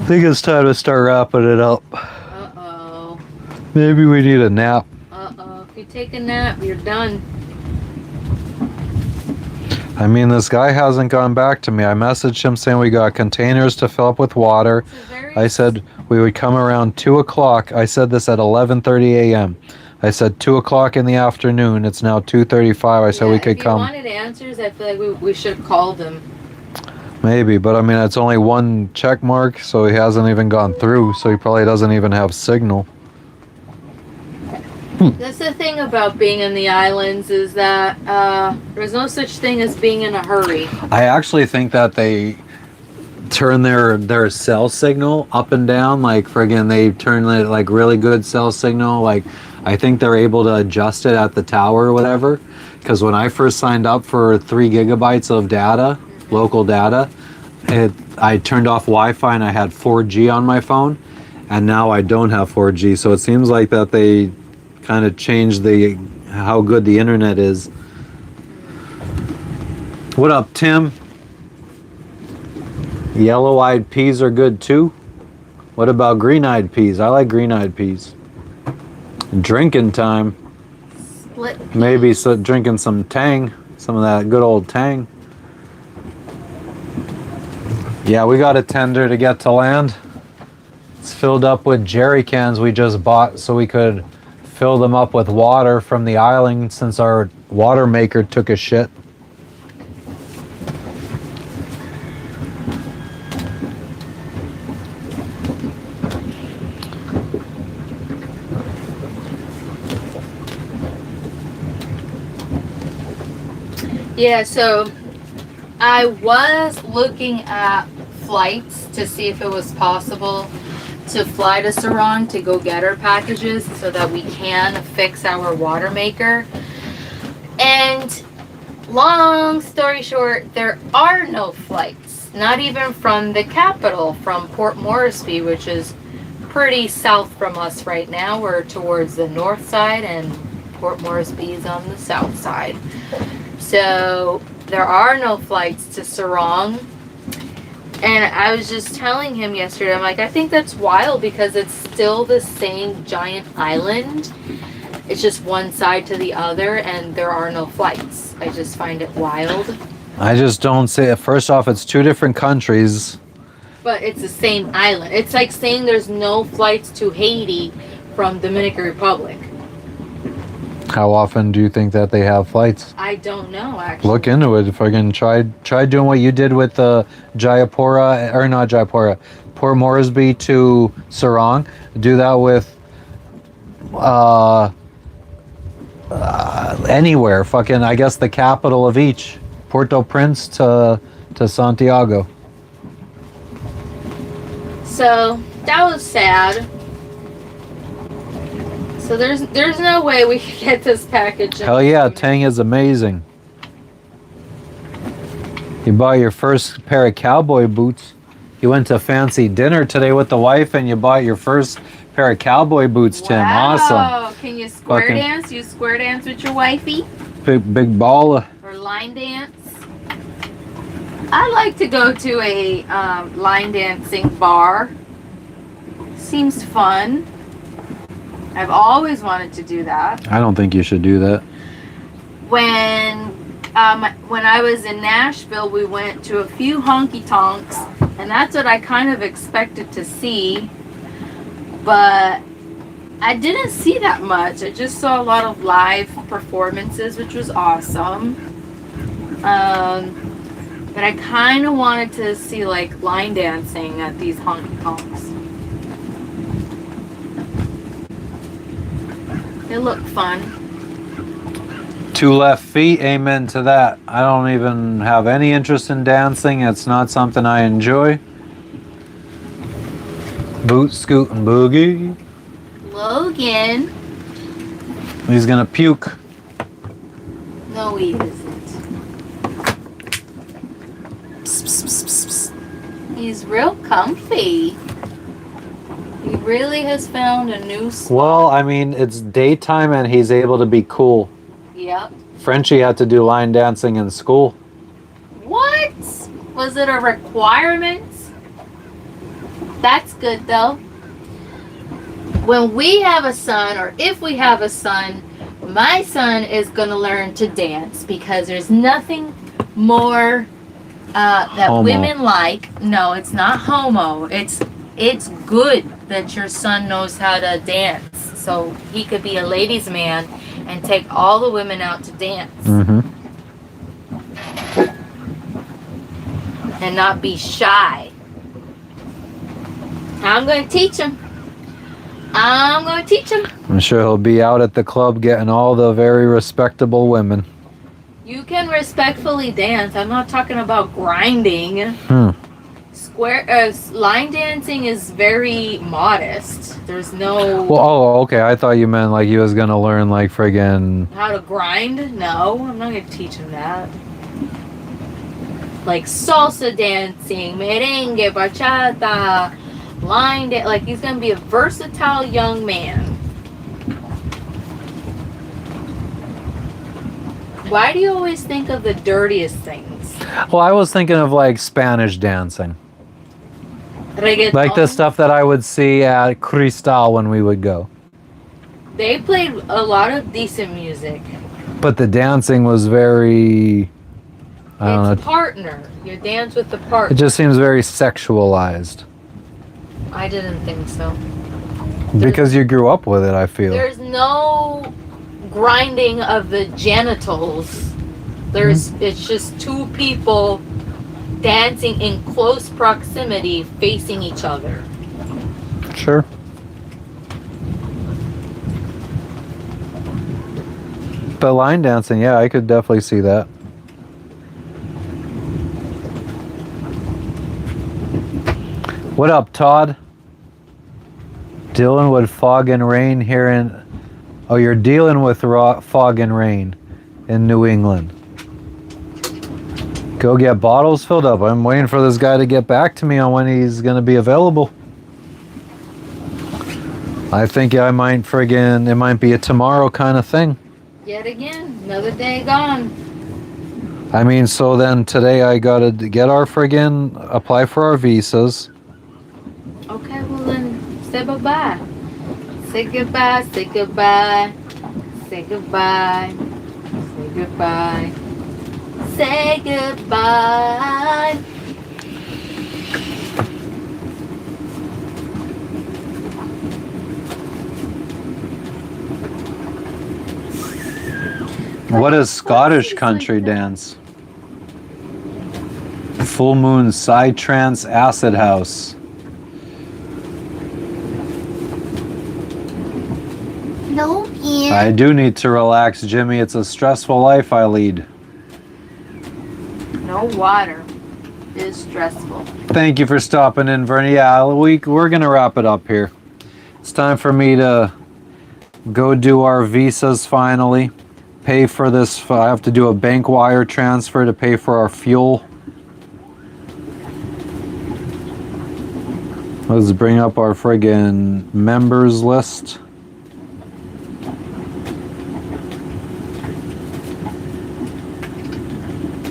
Speaker 1: I think it's time to start wrapping it up.
Speaker 2: Uh-oh.
Speaker 1: Maybe we need a nap.
Speaker 2: Uh-oh. If you take a nap, you're done.
Speaker 1: I mean, this guy hasn't gone back to me. I messaged him saying we got containers to fill up with water. I said we would come around 2 o'clock. I said this at 11:30 a.m. I said 2 o'clock in the afternoon. It's now 2:35. I said we could come.
Speaker 2: If you wanted answers, I feel like we should have called him.
Speaker 1: Maybe, but I mean, it's only one check mark, so he hasn't even gone through, so he probably doesn't even have signal.
Speaker 2: That's the thing about being in the islands, is that there's no such thing as being in a hurry.
Speaker 1: I actually think that they turn their cell signal up and down, like friggin' they turn it like really good cell signal. Like I think they're able to adjust it at the tower or whatever. Because when I first signed up for 3 gigabytes of data, local data, I turned off Wi-Fi and I had 4G on my phone, and now I don't have 4G. So it seems like that they kind of changed how good the internet is. What up, Tim? Yellow-eyed peas are good too. What about green-eyed peas? I like green-eyed peas. Drinking time.
Speaker 2: Split.
Speaker 1: Maybe drinking some Tang, some of that good old Tang. Yeah, we got a tender to get to land. It's filled up with jerry cans we just bought so we could fill them up with water from the island since our water maker took a shit.
Speaker 2: Yeah, so I was looking at flights to see if it was possible to fly to Sarong to go get our packages so that we can fix our water maker. And long story short, there are no flights, not even from the capital, from Port Moresby, which is pretty south from us right now. We're towards the north side and Port Moresby is on the south side. So there are no flights to Sarong. And I was just telling him yesterday, I'm like, I think that's wild because it's still the same giant island. It's just one side to the other and there are no flights. I just find it wild.
Speaker 1: I just don't see it. First off, it's 2 different countries.
Speaker 2: But it's the same island. It's like saying there's no flights to Haiti from Dominican Republic.
Speaker 1: How often do you think that they have flights?
Speaker 2: I don't know, actually.
Speaker 1: Look into it. If I can try doing what you did with the Jayapura, or not Jayapura, Port Moresby to Sarong. Do that with anywhere. Fucking, I guess the capital of each. Port-au-Prince to Santiago.
Speaker 2: So that was sad. So there's no way we could get this package.
Speaker 1: Hell yeah, Tang is amazing. You bought your first pair of cowboy boots. You went to fancy dinner today with the wife and you bought your first pair of cowboy boots, Tim. Awesome.
Speaker 2: Wow. Can you square
Speaker 1: Fucking-
Speaker 2: dance? You square dance with your wifey?
Speaker 1: Big baller.
Speaker 2: Or line dance? I like to go to a line dancing bar. Seems fun. I've always wanted to do that.
Speaker 1: I don't think you should do that.
Speaker 2: When I was in Nashville, we went to a few honky tonks, and that's what I kind of expected to see. But I didn't see that much. I just saw a lot of live performances, which was awesome. But I kind of wanted to see like line dancing at these honky tonks. They look fun.
Speaker 1: 2 left feet, amen to that. I don't even have any interest in dancing. It's not something I enjoy. Boot, scoot, and boogie.
Speaker 2: Logan.
Speaker 1: He's gonna puke.
Speaker 2: No, he isn't. Psst, psst, psst, psst, psst. He's real comfy. He really has found a new spot.
Speaker 1: Well, I mean, it's daytime and he's able to be cool.
Speaker 2: Yep.
Speaker 1: Frenchie had to do line dancing in school.
Speaker 2: What? Was it a requirement? That's good though. When we have a son, or if we have a son, my son is going to learn to dance because there's nothing more that
Speaker 1: Homo.
Speaker 2: women like. No, it's not homo. It's good that your son knows how to dance, so he could be a ladies' man and take all the women out to dance.
Speaker 1: Mm-hmm.
Speaker 2: And not be shy. I'm going to teach him.
Speaker 1: I'm sure he'll be out at the club getting all the very respectable women.
Speaker 2: You can respectfully dance. I'm not talking about grinding. Line dancing is very modest. There's no...
Speaker 1: Well, oh, okay. I thought you meant like he was gonna learn like friggin'...
Speaker 2: How to grind? No, I'm not going to teach him that. Like salsa dancing, merengue, bachata, line dance. Like he's going to be a versatile young man. Why do you always think of the dirtiest things?
Speaker 1: Well, I was thinking of like Spanish dancing.
Speaker 2: Reggaeton.
Speaker 1: Like the stuff that I would see at Cristal when we would go.
Speaker 2: They played a lot of decent music.
Speaker 1: But the dancing was very... I don't know.
Speaker 2: Partner. You dance with the partner.
Speaker 1: It just seems very sexualized.
Speaker 2: I didn't think so.
Speaker 1: Because you grew up with it, I feel.
Speaker 2: There's no grinding of the genitals. It's just two people dancing in close proximity facing each other.
Speaker 1: Sure. But line dancing, yeah, I could definitely see that. What up, Todd? Dealing with fog and rain here in... Oh, you're dealing with fog and rain in New England. Go get bottles filled up. I'm waiting for this guy to get back to me on when he's going to be available. I think I might friggin'... It might be a tomorrow kind of thing.
Speaker 2: Yet again, another day gone.
Speaker 1: I mean, so then today I gotta get our friggin'... Apply for our visas.
Speaker 2: Okay, well then, say bye-bye. Say goodbye, say goodbye. Say goodbye. Say goodbye. Say goodbye.
Speaker 1: What is Scottish country dance? Full Moon Psytrance Acid House.
Speaker 3: Logan.
Speaker 1: I do need to relax, Jimmy. It's a stressful life I lead.
Speaker 2: No water is stressful.
Speaker 1: Thank you for stopping in, Vernie. Yeah, we're going to wrap it up here. It's time for me to go do our visas finally. Pay for this. I have to do a bank wire transfer to pay for our fuel. Let's bring up our friggin' members list.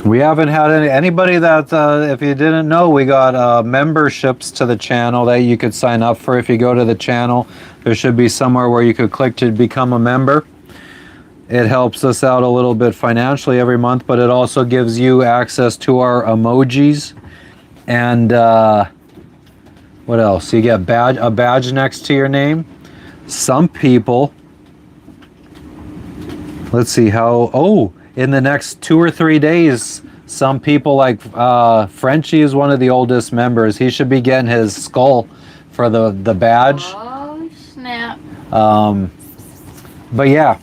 Speaker 1: We haven't had anybody that, if you didn't know, we got memberships to the channel that you could sign up for. If you go to the channel, there should be somewhere where you could click to become a member. It helps us out a little bit financially every month, but it also gives you access to our emojis. And what else? You get a badge next to your name. Some people, let's see how, oh, in the next 2 or 3 days, some people like Frenchie is one of the oldest members. He should be getting his skull for the badge.
Speaker 2: Oh, snap.
Speaker 1: But yeah,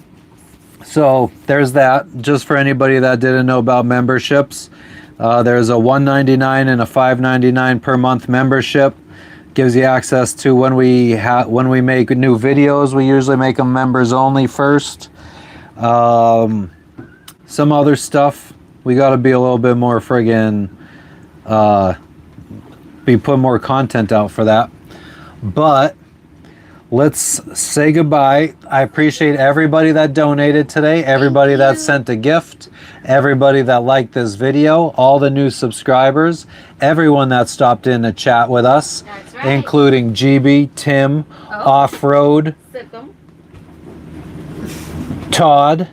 Speaker 1: so there's that. Just for anybody that didn't know about memberships, there's a $1.99 and a $5.99 per month membership. Gives you access to when we make new videos. We usually make them members only first. Some other stuff. We got to be a little bit more friggin' be put more content out for that. But let's say goodbye. I appreciate everybody that donated today, everybody that sent a gift, everybody that liked this video, all the new subscribers, everyone that stopped in to chat with us,
Speaker 2: That's right.
Speaker 1: including GB, Tim, Off-Road,
Speaker 2: Sip 'em.
Speaker 1: Todd,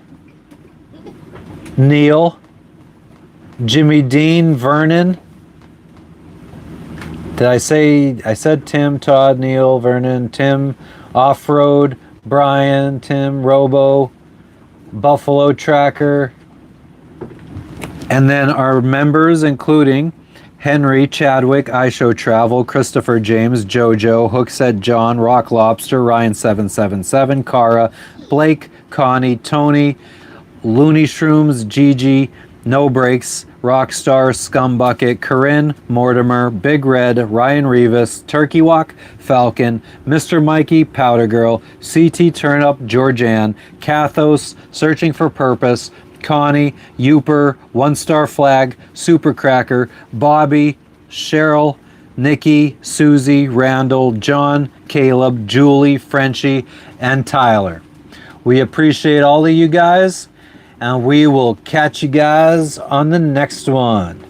Speaker 1: Neil, Jimmy Dean, Vernon. Did I said Tim, Todd, Neil, Vernon, Tim, Off-Road, Brian, Tim, Robo, Buffalo Tracker, and then our members including Henry, Chadwick, iShow Travel, Christopher James, Jojo, Hookset John, Rock Lobster, Ryan777, Cara, Blake, Connie, Tony, Looney Shrooms, Gigi, No Breaks, Rockstar, Scumbucket, Corinne, Mortimer, Big Red, Ryan Revis, Turkey Walk, Falcon, Mr. Mikey, Powder Girl, CT Turnup, Georgianne, Cathos, Searching for Purpose, Connie, Youper, One Star Flag, Super Cracker, Bobby, Cheryl, Nikki, Susie, Randall, John, Caleb, Julie, Frenchie, and Tyler. We appreciate all of you guys, and we will catch you guys on the next one.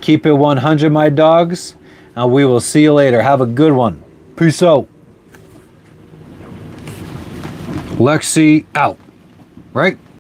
Speaker 1: Keep it 100, my dogs, and we will see you later. Have a good one. Peace out. Lexi out. Right?